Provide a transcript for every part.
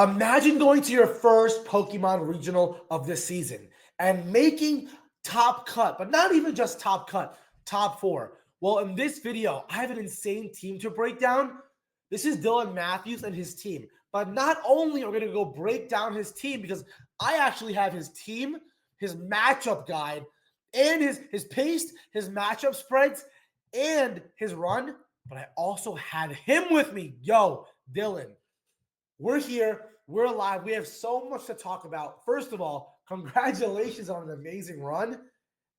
Imagine going to your first Pokemon regional of this season and making top cut, but not even just top cut, top 4. Well, in this video, I have an insane team to break down. This is Dylan Matthews and his team. But not only are we going to go break down his team, because I actually have his team, his matchup guide, and his pace, his matchup spreads, and his run, but I also had him with me. Yo, Dylan, we're here. We're alive. We have so much to talk about. First of all, congratulations on an amazing run.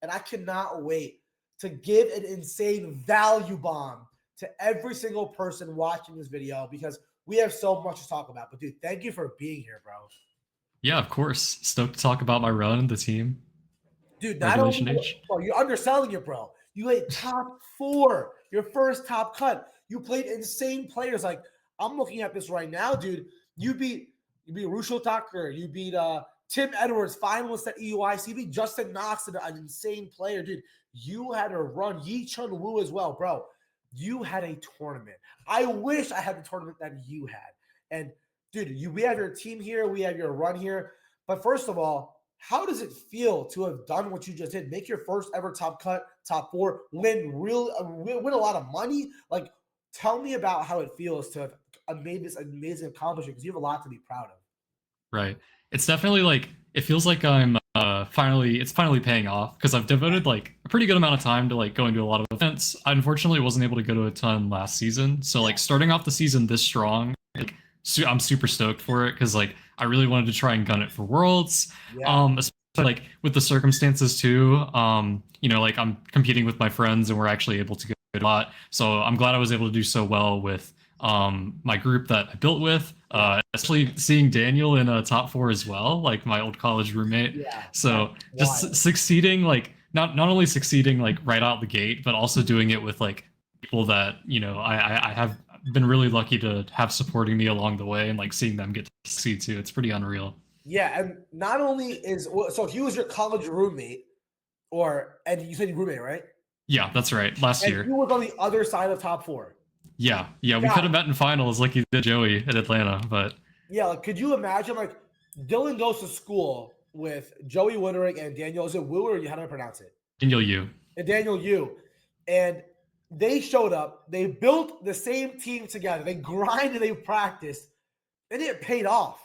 And I cannot wait to give an insane value bomb to every single person watching this video because we have so much to talk about. But, dude, thank you for being here, bro. Yeah, of course. Stoked to talk about my run and the team. Dude, not only bro, you're underselling it, bro. You played top 4, your first top cut. You played insane players. Like, I'm looking at this right now, dude. You beat Rushil Thakkar. You beat Tim Edwards, finalist at EUIC. You beat Justin Knox, an insane player, dude. You had a run. Yichun Wu as well, bro. You had a tournament. I wish I had the tournament that you had. And, dude, we have your team here. We have your run here. But first of all, how does it feel to have done what you just did? Make your first ever top cut, top 4, win a lot of money? Like, tell me about how it feels to have made this amazing accomplishment because you have a lot to be proud of. Right. It's definitely like, it feels like I'm finally paying off because I've devoted like a pretty good amount of time to like going to a lot of events. I unfortunately wasn't able to go to a ton last season. So like starting off the season this strong, like I'm super stoked for it because like I really wanted to try and gun it for Worlds. Yeah. Especially like with the circumstances too. Like I'm competing with my friends and we're actually able to go a lot. So I'm glad I was able to do so well with my group that I built with, especially seeing Daniel in a top 4 as well, like my old college roommate. Yeah, so just succeeding, like not only succeeding like right out the gate, but also doing it with like people that, I have been really lucky to have supporting me along the way and like seeing them get to see too. It's pretty unreal. Yeah, and not only so he was your college roommate, and you said your roommate, right? Yeah, that's right. Last year. He was on the other side of top 4. Yeah, we could have met in finals like you did Joey at Atlanta, but yeah, like could you imagine like Dylan goes to school with Joey Woodring and Daniel, is it Wu or how do I pronounce it? Daniel Yu. And Daniel Yu. And they showed up, they built the same team together, they grinded, they practiced, and it paid off.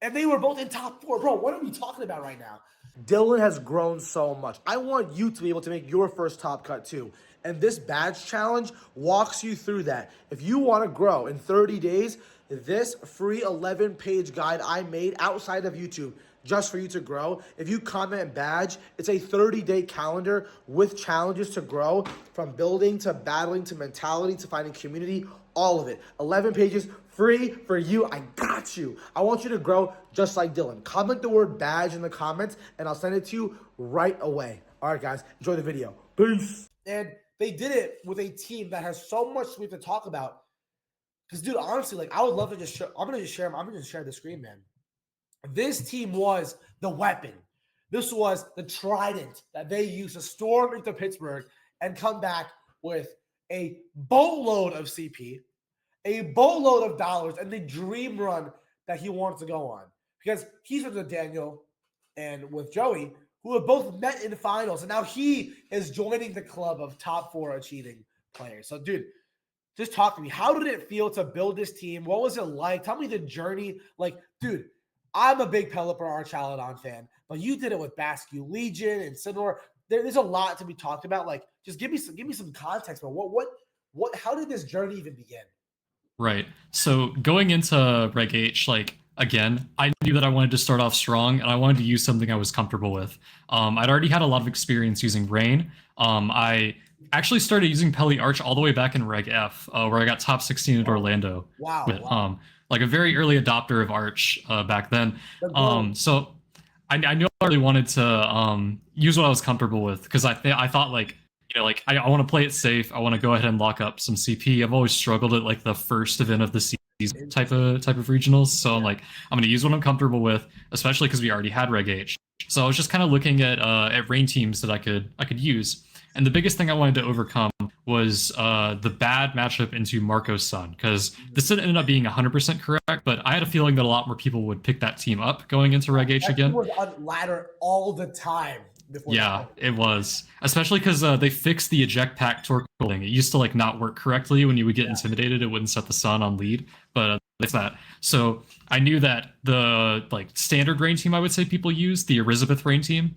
And they were both in top 4. Bro, what are we talking about right now? Dylan has grown so much. I want you to be able to make your first top cut too. And this badge challenge walks you through that. If you want to grow in 30 days, this free 11-page guide I made outside of YouTube just for you to grow. If you comment badge, it's a 30-day calendar with challenges to grow from building to battling to mentality to finding community, all of it. 11 pages free for you. I got you. I want you to grow just like Dylan. Comment the word badge in the comments and I'll send it to you right away. All right, guys, enjoy the video. Peace. And they did it with a team that has so much we have to talk about. Because, dude, honestly, like I would love to just show. I'm gonna share the screen, man. This team was the weapon. This was the trident that they used to storm into Pittsburgh and come back with a boatload of CP, a boatload of dollars, and the dream run that he wants to go on. Because he's with Daniel and with Joey, who have both met in the finals, and now he is joining the club of top 4 achieving players. So, dude, just talk to me. How did it feel to build this team? What was it like? Tell me the journey. Like, dude, I'm a big Pelipper Archaludon fan, but you did it with Basculegion and Incineroar. There's a lot to be talked about. Like, just give me some context. But what? How did this journey even begin? Right. So going into Reg H, like again, I knew that I wanted to start off strong and I wanted to use something I was comfortable with. I'd already had a lot of experience using Rain. I actually started using Peli Arch all the way back in Reg F, where I got top 16 at Orlando. Wow. Like a very early adopter of Arch back then. So I knew I really wanted to use what I was comfortable with because I thought like, I want to play it safe. I want to go ahead and lock up some CP. I've always struggled at like the first event of the season type of regionals. So I'm like, I'm going to use what I'm comfortable with, especially because we already had Reg H. So I was just kind of looking at rain teams that I could use. And the biggest thing I wanted to overcome was the bad matchup into Marco's Sun, because this didn't end up being 100% correct, but I had a feeling that a lot more people would pick that team up going into Reg H again. It was on ladder all the time. Yeah, it was. Especially because they fixed the eject pack torque thing. It used to like not work correctly when you would get intimidated. It wouldn't set the Sun on lead, but it's that. So I knew that the like standard rain team I would say people use, the Elizabeth rain team,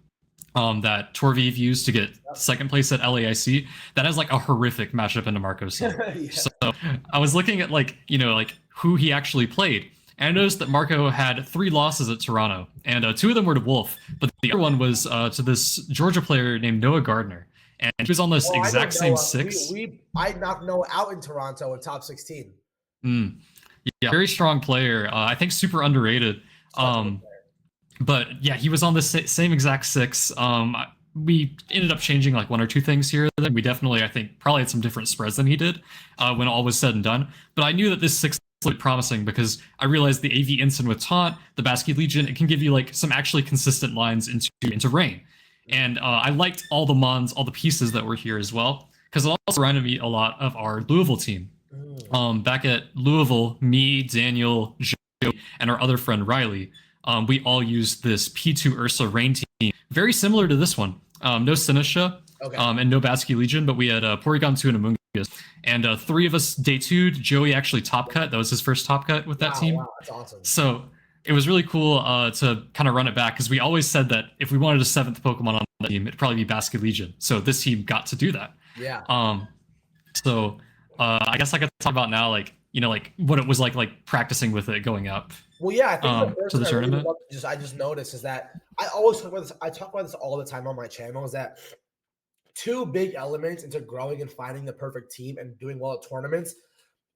that Torviv used to get second place at LAIC, that has like a horrific matchup into Marco's Sun. Yeah. So I was looking at like, like who he actually played. And I noticed that Marco had 3 losses at Toronto, and 2 of them were to Wolf, but the other one was to this Georgia player named Noah Gardner, and he was on this exact same 6. I knocked Noah out in Toronto in top 16. Yeah, very strong player. I think super underrated. But yeah, he was on the same exact 6. We ended up changing like 1 or 2 things here. Then we definitely, I think, probably had some different spreads than he did when all was said and done. But I knew that this 6 looked promising because I realized the AV Ensign with Taunt, the Basculegion, it can give you like some actually consistent lines into Rain. And I liked all the mons, all the pieces that were here as well, because it also reminded me a lot of our Louisville team. Back at Louisville, me, Daniel, Joe, and our other friend Riley, we all used this P2 Ursa Rain team, very similar to this one. No Sinistcha, and no Basculegion, but we had Porygon 2 and Amoonguss. And 3 of us day 2'd. Joey actually top cut. That was his first top cut with that team. Wow, that's awesome. So it was really cool to kind of run it back, because we always said that if we wanted a 7th Pokemon on the team, it'd probably be Basculegion. So this team got to do that. Yeah. So I guess I could talk about now, like, like what it was like practicing with it going up. Well, yeah, I think the first to the thing tournament. I just noticed is that I always talk about this. I talk about this all the time on my channel. Is that 2 big elements into growing and finding the perfect team and doing well at tournaments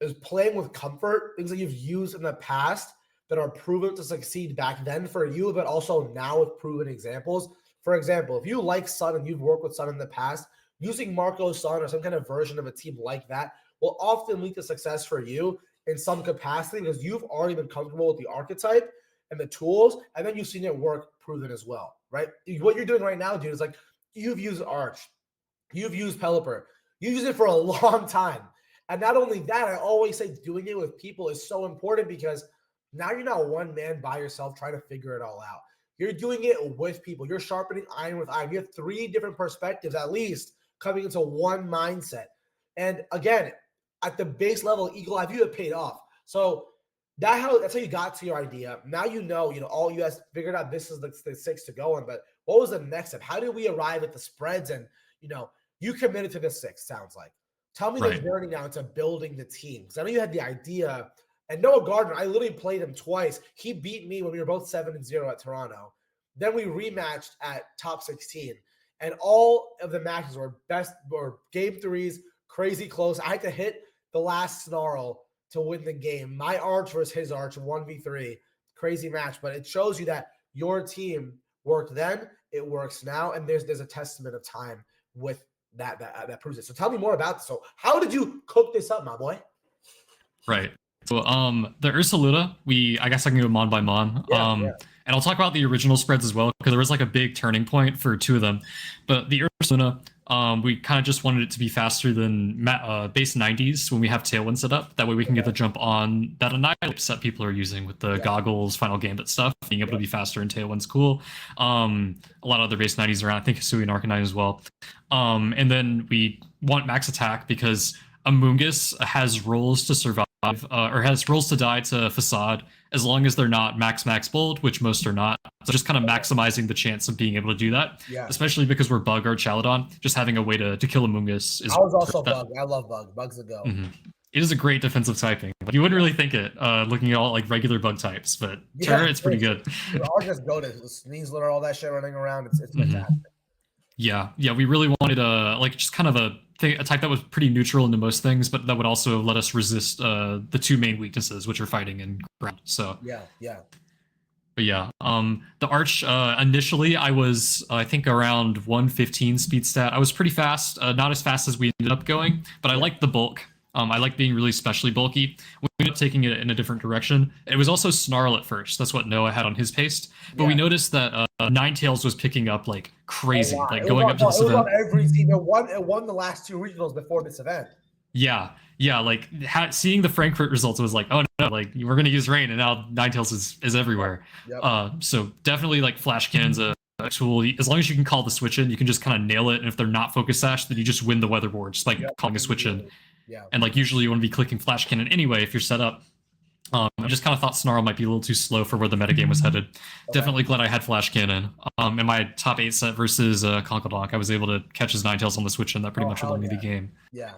is playing with comfort, things that you've used in the past that are proven to succeed back then for you, but also now with proven examples. For example, if you like Sun and you've worked with Sun in the past, using Marco's Sun or some kind of version of a team like that will often lead to success for you in some capacity because you've already been comfortable with the archetype and the tools, and then you've seen it work proven as well, right? What you're doing right now, dude, is like you've used Arch, you've used Pelipper, you've used it for a long time. And not only that, I always say doing it with people is so important because now you're not one man by yourself trying to figure it all out. You're doing it with people. You're sharpening iron with iron. You have 3 different perspectives at least coming into one mindset. And again, at the base level, Eagle Eye View, it paid off. So that's how you got to your idea. Now all you guys figured out this is the 6 to go on. But what was the next step? How did we arrive at the spreads? And you committed to the 6, sounds like. Tell me the journey now into building the team. Because I know you had the idea. And Noah Gardner, I literally played him twice. He beat me when we were both 7-0 at Toronto. Then we rematched at top 16. And all of the matches were game 3s, crazy close. I had to hit the last snarl to win the game. My Arch versus his Arch, 1v3. Crazy match. But it shows you that your team worked then, it works now, and there's a testament of time with that proves it. So tell me more about this. So how did you cook this up, my boy? Right. So the Ursaluna, I guess I can go mon by mon. And I'll talk about the original spreads as well, because there was like a big turning point for 2 of them. But the Ursaluna, we kind of just wanted it to be faster than base 90s when we have Tailwind set up. That way we can get the jump on that Annihilate set people are using with the goggles, final gambit stuff. Being able to be faster in Tailwind's cool. A lot of other base 90s around. I think Hisui and Arcanine as well. And then we want max attack because Amoonguss has rolls to survive, or has rolls to die to Facade, as long as they're not max bold, which most are not. So just kind of maximizing the chance of being able to do that, especially because we're Bug or Archaludon. Just having a way to kill Amoonguss is. I was also Bug. I love Bug. Bug's a go. Mm-hmm. It is a great defensive typing. You wouldn't really think it looking at all like regular Bug types, but it's pretty good. I'll just go to Sneasler, all that shit running around. It's fantastic. Yeah, we really wanted just kind of a type that was pretty neutral into most things, but that would also let us resist the 2 main weaknesses, which are fighting and ground. So But yeah, the Arch, initially I was, I think around 115 speed stat. I was pretty fast, not as fast as we ended up going, but I liked the bulk. I like being really specially bulky. We ended up taking it in a different direction. It was also Snarl at first. That's what Noah had on his paste. But we noticed that Ninetales was picking up like crazy, like going up to this event. It was on every team. It won the last 2 regionals before this event. Yeah, like seeing the Frankfurt results, it was like, oh no, like we're gonna use rain, and now Ninetales is everywhere. Yep. So definitely like Flash Cannon's a tool. As long as you can call the switch in, you can just kind of nail it. And if they're not focus sash, then you just win the weather board, just like calling a switch in. Yeah. And like usually you want to be clicking Flash Cannon anyway if you're set up. I just kind of thought Snarl might be a little too slow for where the metagame was headed. Definitely glad I had Flash Cannon. In my top 8 set versus Conkeldonk, I was able to catch his Ninetales on the switch, and that pretty much won me the game. Yeah.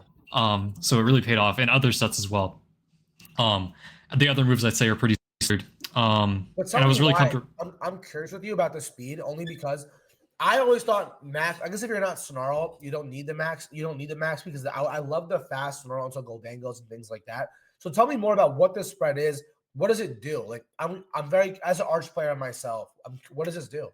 So it really paid off in other sets as well. The other moves I'd say are pretty standard. And I was really comfortable. I'm curious with you about the speed, only because I always thought max. I guess if you're not Snarl, you don't need the max. You don't need the max because I love the fast Snarl until Goldangos and things like that. So tell me more about what this spread is. What does it do? Like I'm very, as an Arch player myself, what does this do?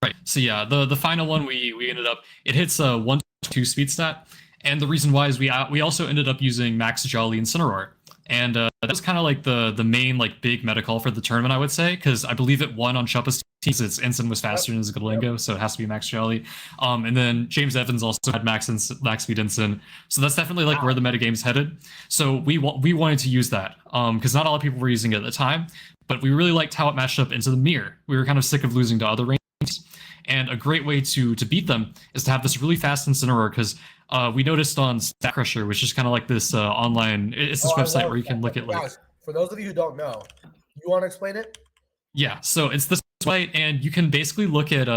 Right. So yeah, the final one we ended up, it hits a 1-2 speed stat. And the reason why is we also ended up using Max Jolly Incineroar. And that was kind of like the main like big meta call for the tournament, I would say, because I believe it won on Chuppa's teams. Its Ensign was faster than his Golango, so it has to be Max Jolly. And then James Evans also had max speed Ensign, so that's definitely like where the metagame's headed. So we wanted to use that because not a lot of people were using it at the time, but we really liked how it matched up into the mirror. We were kind of sick of losing to other ranges, and a great way to beat them is to have this really fast Incineroar, because we noticed on Stat Crusher, which is kind of like this online, it's this website where you can look at like... Guys, for those of you who don't know, you want to explain it? Yeah, so it's this website, and you can basically look at,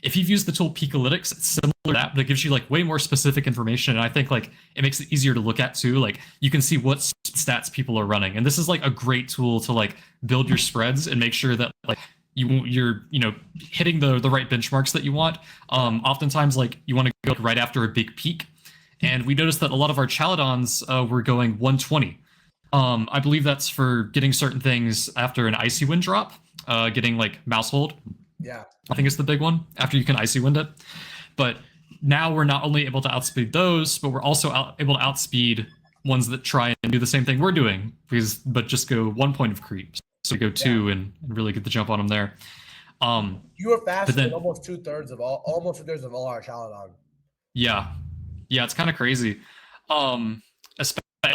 if you've used the tool Peakalytics, it's similar to that, but it gives you like way more specific information, and I think like it makes it easier to look at too. Like you can see what stats people are running, and this is like a great tool to like build your spreads and make sure that like you're hitting the right benchmarks that you want. Oftentimes like you want to go right after a big peak, and we noticed that a lot of our Archaludons were going 120. I believe that's for getting certain things after an Icy Wind drop, getting like Mouse Hold. Yeah, I think it's the big one after you can Icy Wind it. But now we're not only able to outspeed those, but we're also able to outspeed ones that try and do the same thing we're doing, but just go 1 point of creep. So go 2 and really get the jump on them there. You were faster than almost two-thirds of all our Archaludon. Yeah, it's kind of crazy. The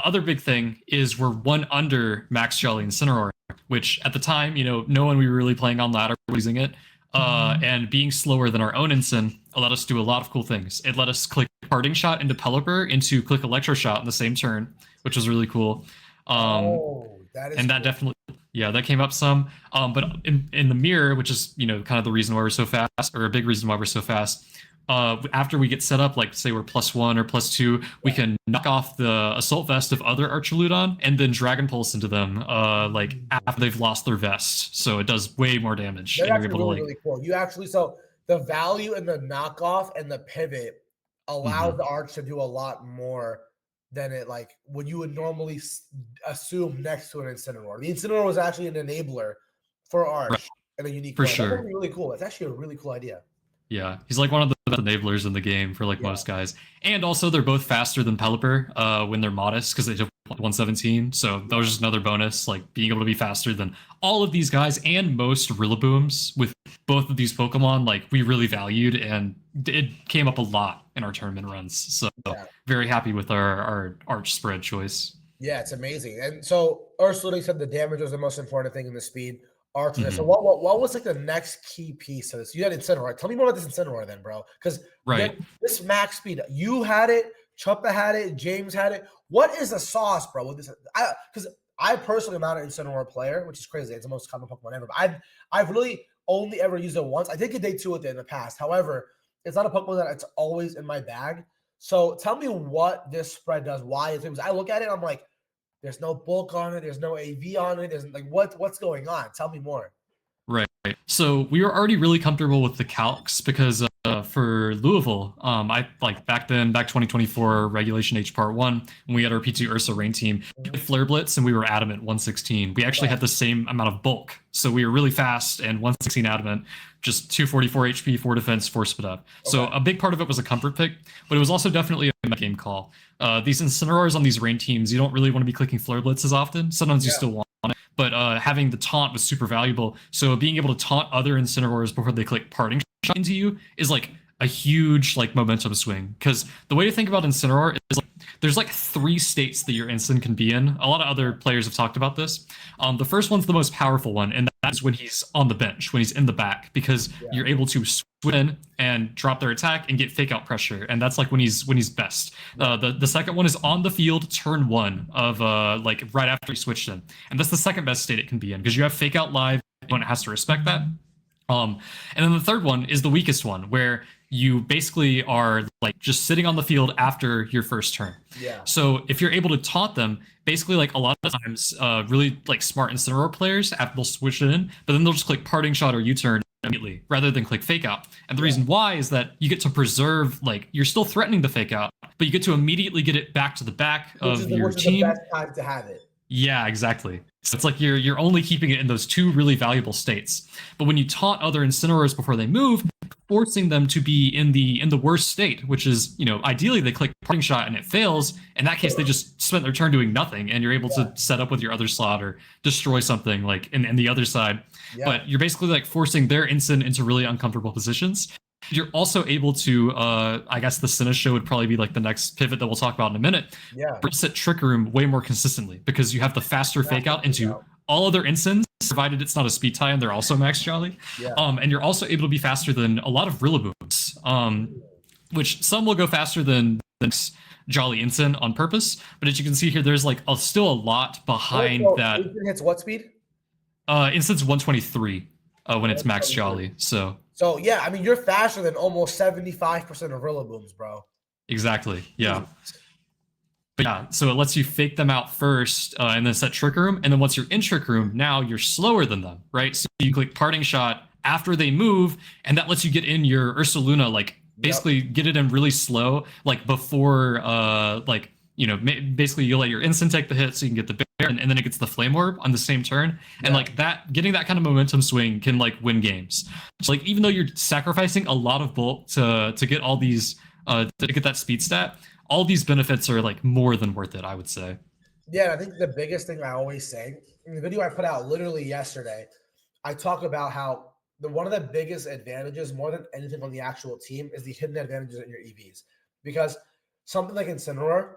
other big thing is we're 1 under Max Jolly Incineroar, which at the time, no one we were really playing on ladder was using it. And being slower than our own Ensign allowed us to do a lot of cool things. It let us click Parting Shot into Pelipper into click Electro Shot in the same turn, which was really cool. That is that definitely, that came up some. But in the mirror, which is kind of the reason why we're so fast, or a big reason why we're so fast. After we get set up, like say we're +1 or +2, we can knock off the Assault Vest of other Archaludon and then Dragon Pulse into them, like after they've lost their vest. So it does way more damage. That's actually really cool. So the value in the knockoff and the pivot allows the Arch to do a lot more than it like what you would normally assume next to an Incineroar. The Incineroar was actually an enabler for Arch in a unique way. For sure. That's really cool. It's actually a really cool idea. Yeah, he's like one of the best enablers in the game for like most guys. And also they're both faster than Pelipper when they're modest, because they do 117. So that was just another bonus, like being able to be faster than all of these guys and most Rillabooms with both of these Pokemon, like we really valued, and it came up a lot in our tournament runs. So very happy with our Arch spread choice. Yeah, it's amazing. And so Ursaluna said the damage was the most important thing in the speed. So what was like the next key piece of this? You had Incineroar. Tell me more about this Incineroar then, bro. Because this max speed, you had it, Chuppa had it, James had it. What is the sauce, bro? With this, because I personally am not an Incineroar player, which is crazy. It's the most common Pokemon ever. But I've really only ever used it once. I did get day 2 with it in the past. However, it's not a Pokemon that it's always in my bag. So tell me what this spread does. Why it's because I look at it, I'm like, there's no bulk on it. There's no AV on it. There's like what's going on? Tell me more. Right. So we were already really comfortable with the calcs because for Louisville. I like back 2024 Regulation H Part 1, when we had our P2 Ursa Rain team, we had Flare Blitz and we were adamant 116. We actually had the same amount of bulk. So we were really fast and 116 adamant, just 244 HP, 4 defense, 4 spit up. So a big part of it was a comfort pick, but it was also definitely a game call. These Incineroars on these rain teams, you don't really want to be clicking Flare Blitz as often. Sometimes you still want it, but having the taunt was super valuable. So being able to taunt other Incineroars before they click Parting Shot into you is like a huge like momentum swing. Because the way to think about Incineroar is like there's like 3 states that your Incin can be in. A lot of other players have talked about this. The first one's the most powerful one, and that's when he's on the bench, when he's in the back, because you're able to switch in and drop their attack and get fake out pressure, and that's like when he's best. The second one is on the field turn 1 of like right after he switched in, and that's the second best state it can be in because you have fake out live, and it has to respect that. And then the third one is the weakest one, where you basically are like just sitting on the field after your first turn. Yeah. So if you're able to taunt them, basically like a lot of times, really like smart Incineroar players, they'll switch it in, but then they'll just click Parting Shot or U-turn immediately rather than click Fake Out. And the reason why is that you get to preserve, like you're still threatening the Fake Out, but you get to immediately get it back to the back of your team. Which is the best time to have it. Yeah, exactly. So it's like you're only keeping it in those 2 really valuable states. But when you taunt other Incineroars before they move, forcing them to be in the worst state, which is, you know, ideally they click Parting Shot and it fails. In that case, they just spent their turn doing nothing, and you're able to set up with your other slot or destroy something like in the other side. But you're basically like forcing their Incin into really uncomfortable positions. You're also able to, I guess the Sinistcha would probably be like the next pivot that we'll talk about in a minute. Set Trick Room way more consistently because you have the faster fake out into all other Incins, provided it's not a speed tie and they're also max Jolly. And you're also able to be faster than a lot of Rillaboons, which some will go faster than Jolly Incin on purpose. But as you can see here, there's like still a lot behind that. Incin hits what speed? Incin's 123 when it's max Jolly. So yeah, I mean, you're faster than almost 75% of Rillabooms, bro. Exactly. Yeah. But yeah, so it lets you fake them out first and then set Trick Room. And then once you're in Trick Room, now you're slower than them, right? So you click Parting Shot after they move, and that lets you get in your Ursaluna, like basically get it in really slow, like before, like, you know, basically you let your Incin take the hit so you can get the bear, and then it gets the Flame Orb on the same turn. And like that, getting that kind of momentum swing can like win games. So like even though you're sacrificing a lot of bulk to get all these, to get that speed stat, all these benefits are like more than worth it, I would say. Yeah, I think the biggest thing I always say in the video I put out literally yesterday, I talk about how one of the biggest advantages, more than anything on the actual team, is the hidden advantages in your EVs. Because something like Incineroar,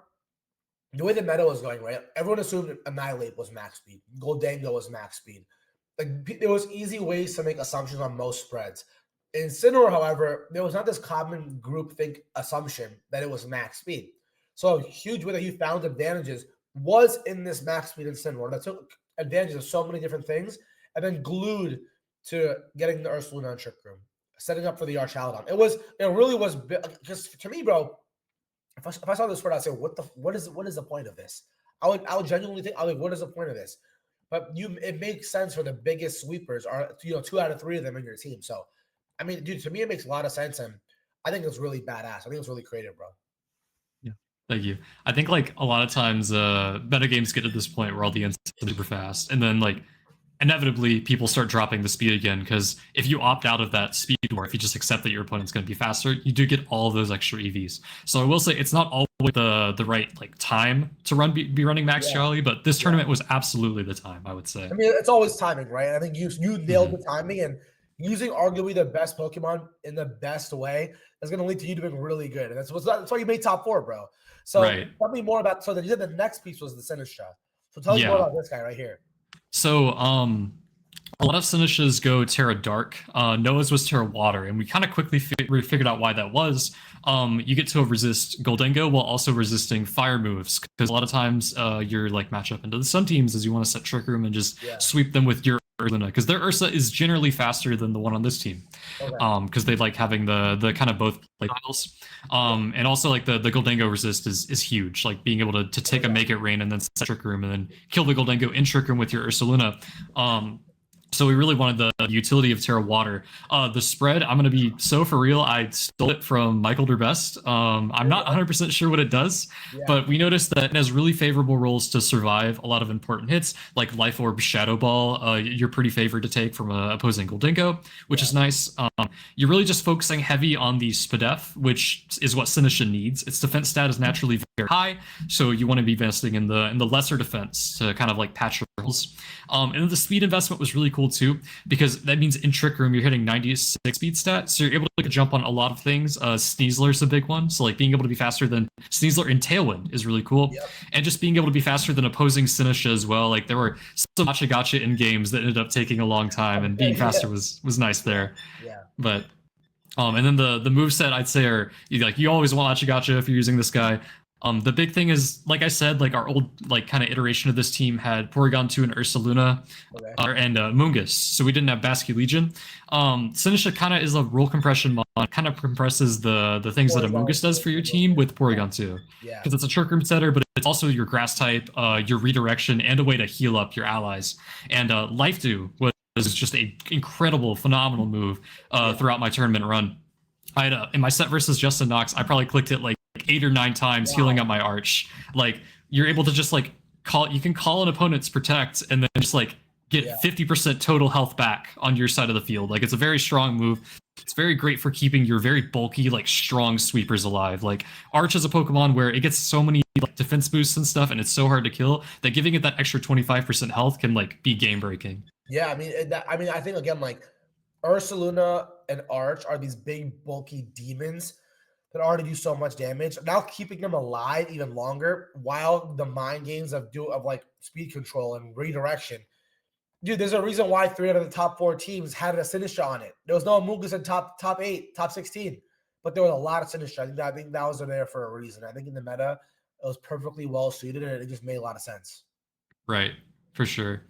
the way the meta was going, right? Everyone assumed Annihilate was max speed, Goldango was max speed. Like there was easy ways to make assumptions on most spreads. In Incineroar, however, there was not this common groupthink assumption that it was max speed. So a huge way that you found advantages was in this max speed Incineroar that took advantage of so many different things and then glued to getting the Ursaluna Trick Room, setting up for the Archaludon. It really was, because to me, bro, if I saw this word, I'd say, what is the point of this? I would genuinely think, what is the point of this? But it makes sense for the biggest sweepers are, 2 out of 3 of them in your team. So, I mean, dude, to me, it makes a lot of sense, and I think it's really badass. I think it's really creative, bro. Yeah, thank you. I think, like, a lot of times meta games get to this point where all the instances are super fast, and then, like, inevitably people start dropping the speed again, because if you opt out of that speed, or if you just accept that your opponent's going to be faster, you do get all of those extra EVs. So I will say it's not always the right like time to be running max Jolly, but this tournament was absolutely the time, I would say. I mean, it's always timing, right? I think you nailed the timing, and using arguably the best Pokemon in the best way is going to lead to you doing really good. And that's why you made top 4, bro. So tell me more about, so then you said the next piece was the Sinistcha. So tell me more about this guy right here. So a lot of Sinistchas go Terra Dark. Noah's was Terra Water, and we kind of quickly figured out why that was. You get to resist Goldango while also resisting fire moves, because a lot of times you're like match up into the Sun teams as you want to set Trick Room and just sweep them with your Ursaluna, because their Ursa is generally faster than the one on this team, because they like having the kind of both play styles. And also like the Goldango resist is huge, like being able to take a Make It Rain and then set Trick Room and then kill the Goldango in Trick Room with your Ursaluna. So we really wanted the utility of Terra Water. The spread, I'm going to be so for real. I stole it from Michael Derbest. I'm not 100% sure what it does, but we noticed that it has really favorable rolls to survive a lot of important hits, like Life Orb, Shadow Ball. You're pretty favored to take from a opposing Goldingo, which is nice. You're really just focusing heavy on the Spadef, which is what Sinistcha needs. Its defense stat is naturally very high, so you want to be investing in the lesser defense to kind of like patch your rolls. And then the speed investment was really cool too, because that means in Trick Room you're hitting 96 speed stat, so you're able to jump on a lot of things. Sneasler's a big one, so like being able to be faster than Sneasler in Tailwind is really cool, and just being able to be faster than opposing Sinistcha as well. Like there were some gotcha in games that ended up taking a long time, and being faster was nice there. But and then the moveset I'd say are you always want gotcha if you're using this guy. The big thing is, like I said, like our old like kind of iteration of this team had Porygon 2 and Ursaluna and Mungus, so we didn't have Basculegion. Sinistcha kind of is a roll compression mod, kind of compresses the things that a Mungus does for your team with Porygon 2, because it's a Trick Room setter, but it's also your Grass type, your redirection, and a way to heal up your allies. And Life Dew was just an incredible, phenomenal move throughout my tournament run. I had in my set versus Justin Knox, I probably clicked it like 8 or 9 times, healing up my Arch. Like you're able to just like you can call an opponent's protect and then just like get 50% total health back on your side of the field. Like it's a very strong move. It's very great for keeping your very bulky, like strong sweepers alive. Like Arch is a Pokemon where it gets so many like defense boosts and stuff, and it's so hard to kill that giving it that extra 25% health can like be game breaking. Yeah, I mean, I think again, like Ursaluna and Arch are these big, bulky demons that already do so much damage. Now keeping them alive even longer while the mind games of like speed control and redirection. Dude, there's a reason why 3 out of the top 4 teams had a Sinistcha on it. There was no Amoonguss in top 8, top 16, but there was a lot of Sinistcha. I think that was there for a reason. I think in the meta, it was perfectly well suited and it just made a lot of sense. Right, for sure.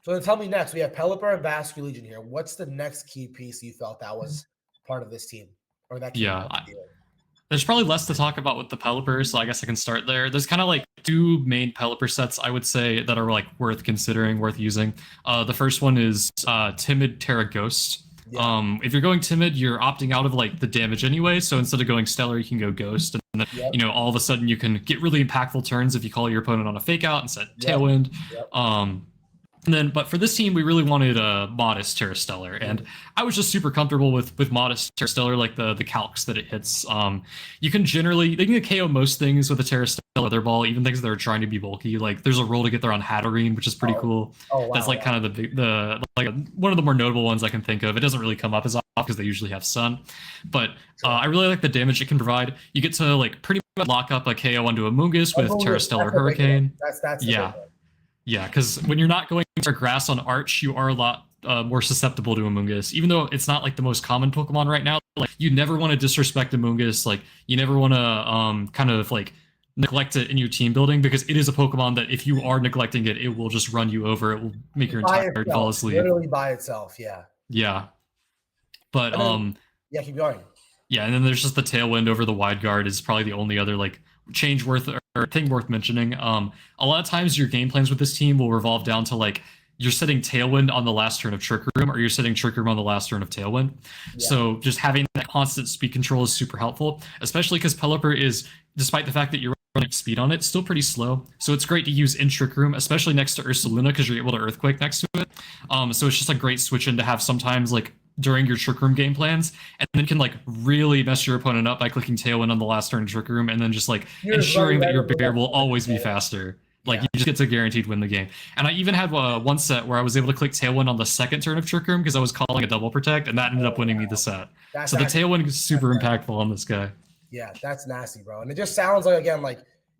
So then tell me next, we have Pelipper and Basculegion here. What's the next key piece you felt that was part of this team? Or that key there's probably less to talk about with the Pelipper, so I guess I can start there. There's kind of like 2 main Pelipper sets, I would say, that are like worth considering, worth using. The first one is Timid Terra Ghost. If you're going Timid, you're opting out of like the damage anyway, so instead of going Stellar, you can go Ghost, and then all of a sudden you can get really impactful turns if you call your opponent on a Fake Out and set Tailwind. And then, but for this team, we really wanted a modest Terra Stellar, and I was just super comfortable with modest Terra Stellar, like the calcs that it hits. You can generally, they can KO most things with a Terra Stellar Weather Ball, even things that are trying to be bulky. Like there's a roll to get there on Hatterene, which is pretty cool. That's like kind of the like one of the more notable ones I can think of. It doesn't really come up as often because they usually have Sun, but I really like the damage it can provide. You get to like pretty much lock up a KO onto a Mungus with Terra Stellar Hurricane. That's Yeah, because when you're not going for Grass on Arch, you are a lot more susceptible to Amoonguss. Even though it's not like the most common Pokemon right now, like you never want to disrespect Amoonguss. Like you never want to kind of like neglect it in your team building, because it is a Pokemon that if you are neglecting it, it will just run you over. It will make your entire team fall asleep. Literally by itself, Yeah. But keep going. Yeah, and then there's just the Tailwind over the Wide Guard is probably the only other like change worth or thing worth mentioning. A lot of times your game plans with this team will revolve down to like you're setting Tailwind on the last turn of Trick Room, or you're setting Trick Room on the last turn of Tailwind. So just having that constant speed control is super helpful, especially because Pelipper is, despite the fact that you're running speed on it, still pretty slow. So it's great to use in Trick Room, especially next to Ursaluna, because you're able to Earthquake next to it. So it's just a great switch in to have sometimes like during your Trick Room game plans, and then can like really mess your opponent up by clicking Tailwind on the last turn of Trick Room, and then just like ensuring that your bear will always be faster. Like you just get to guaranteed win the game. And I even had one set where I was able to click Tailwind on the second turn of Trick Room because I was calling a double protect, and that ended up winning me the set. So the Tailwind is super impactful on this guy. Yeah, that's nasty, bro. And it just sounds like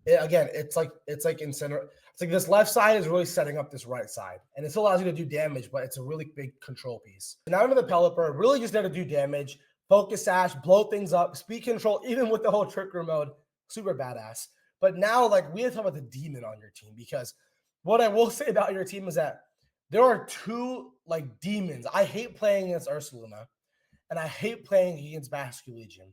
it's like Incineroar. It's like this left side is really setting up this right side, and it still allows you to do damage, but it's a really big control piece. Now into the Pelipper, really just there to do damage, focus sash, blow things up, speed control, even with the whole Trick Room mode, super badass. But now, like, we have to talk about the demon on your team, because what I will say about your team is that there are 2 like demons. I hate playing against Ursaluna, and I hate playing against Basculegion.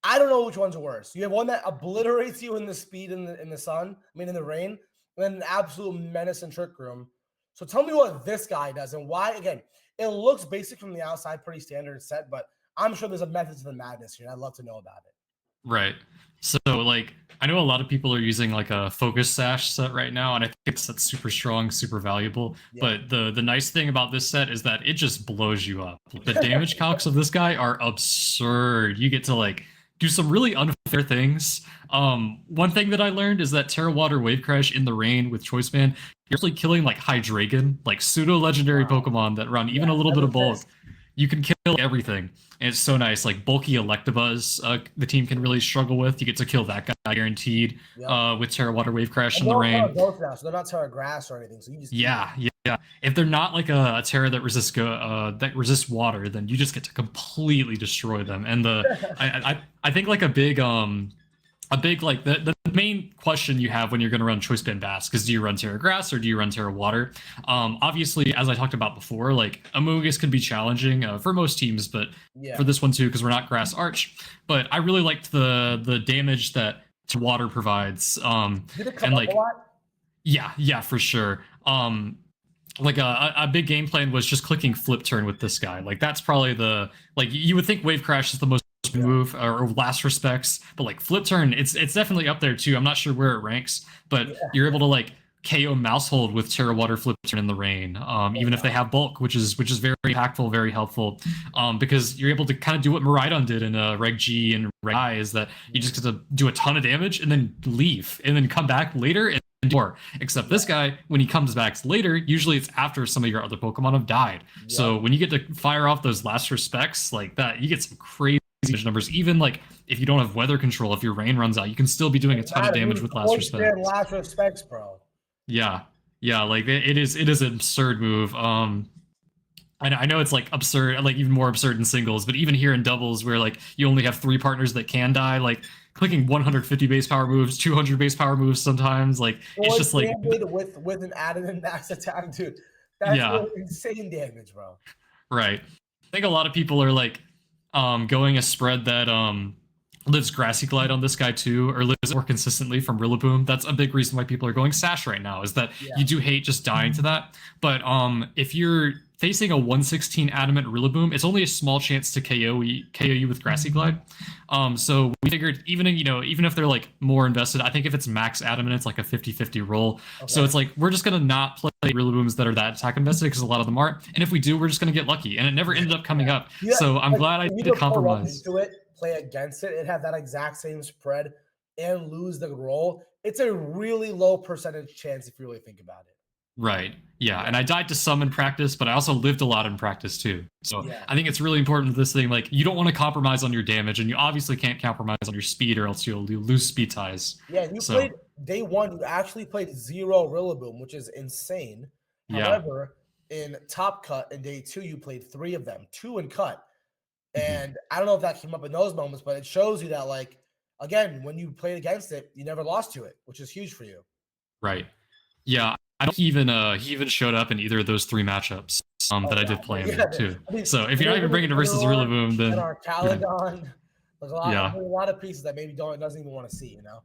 I don't know which one's worse. You have one that obliterates you in the speed in the sun, in the rain, and then an absolute menace in Trick Room. So tell me what this guy does and why. Again, it looks basic from the outside, pretty standard set, but I'm sure there's a method to the madness here. And I'd love to know about it. Right. So like I know a lot of people are using like a focus sash set right now, and I think that's super strong, super valuable. Yeah. But the nice thing about this set is that it just blows you up. The damage calcs of this guy are absurd. You get to like do some really unfair things. One thing that I learned is that Terra Water Wave Crash in the rain with Choice Band, you're actually killing like Hydreigon, like pseudo legendary Pokemon that run even a little bit of bulk. You can kill everything. And it's so nice. Like bulky Electabuzz, the team can really struggle with. You get to kill that guy guaranteed with Terra Water Wave Crash in the rain. Now, so they're not Terra Grass or anything. So you just yeah. If they're not like a Terra that resists water, then you just get to completely destroy them. And I think like a big like the main question you have when you're going to run Choice Band Bass is, do you run Terra Grass or do you run Terra Water? Obviously, as I talked about before, like Amogus could be challenging for most teams, but for this one too, because we're not Grass Arch. But I really liked the damage that Water provides. Did it come up a lot? Yeah, for sure. Like a big game plan was just clicking Flip Turn with this guy. Like that's probably you would think Wave Crash is the most move or last respects, but like Flip Turn, it's definitely up there too. I'm not sure where it ranks, but you're able to like KO Mousehold with Terra Water Flip Turn in the rain, even if they have bulk, which is very impactful, very helpful, because you're able to kind of do what Miraidon did in Reg G and Reg I, is that you just get to do a ton of damage and then leave and then come back later and more. Except this guy, when he comes back later, usually it's after some of your other Pokemon have died. So when you get to fire off those last respects like that, you get some crazy numbers. Even like if you don't have weather control, if your rain runs out, you can still be doing a ton of damage with last respects. Last respects, bro. Yeah, like it is an absurd move. I know it's like absurd, like even more absurd in singles, but even here in doubles where like you only have 3 partners that can die, like clicking 150 base power moves, 200 base power moves sometimes, like it's just like with an added in max attack, dude. That's insane damage, bro. Right. I think a lot of people are like going a spread that lives Grassy Glide on this guy too, or lives more consistently from Rillaboom. That's a big reason why people are going Sash right now, is that you do hate just dying to that. But if you're facing a 116 Adamant Rillaboom, it's only a small chance to KO you with Grassy Glide. So we figured even if they're like more invested, I think if it's max Adamant, it's like a 50-50 roll. Okay. So it's like we're just gonna not play Rillabooms that are that attack invested, because a lot of them aren't. And if we do, we're just gonna get lucky. And it never ended up coming up. So I'm glad I did compromise. Play against it and have that exact same spread and lose the roll. It's a really low percentage chance if you really think about it. Right. Yeah. And I died to some in practice, but I also lived a lot in practice too. So I think it's really important with this thing. Like, you don't want to compromise on your damage, and you obviously can't compromise on your speed, or else you'll lose speed ties. Yeah. You played day 1, you actually played 0 Rillaboom, which is insane. However, in Top Cut in day 2, you played 3 of them, 2 in Cut. And I don't know if that came up in those moments, but it shows you that, like, again, when you played against it, you never lost to it, which is huge for you. Right. Yeah. I don't he even showed up in either of those 3 matchups that I did play him too. I mean, so if you're not even bringing it versus Rillaboom, then Archaludon, there's a lot of pieces that maybe doesn't even want to see, you know?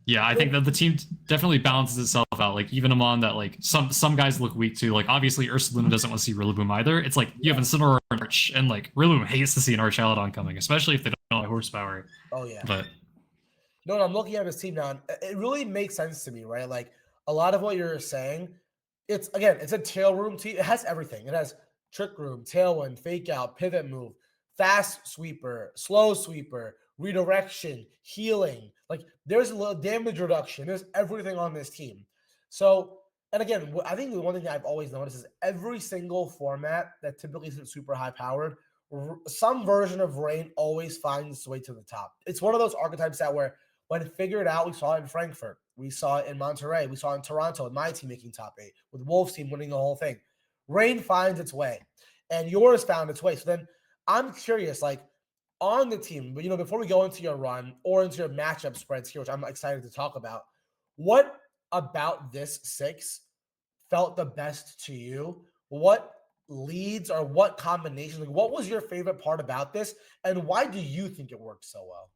Yeah, I think that the team definitely balances itself out. Like, even among that, like some guys look weak too. Like, obviously Ursaluna doesn't want to see Rillaboom either. It's like you have Incineroar and Arch, and like Rillaboom hates to see an Archaludon coming, especially if they don't have horsepower. Oh yeah. But no, I'm looking at this team now, and it really makes sense to me, right? Like, a lot of what you're saying, it's a tail room team. It has everything. It has Trick Room, Tailwind, Fake Out, Pivot Move, Fast Sweeper, Slow Sweeper, Redirection, Healing. Like, there's a little damage reduction. There's everything on this team. So, and again, I think the one thing I've always noticed is every single format that typically isn't super high powered, some version of Rain always finds its way to the top. It's one of those archetypes that where when figured out, we saw it in Frankfurt, we saw it in Monterey, we saw it in Toronto, and my team making top 8, with Wolf's team winning the whole thing. Rain finds its way, and yours found its way. So then I'm curious, like, on the team, but before we go into your run or into your matchup spreads here, which I'm excited to talk about, what about this 6 felt the best to you? What leads or what combinations? Like, what was your favorite part about this, and why do you think it worked so well?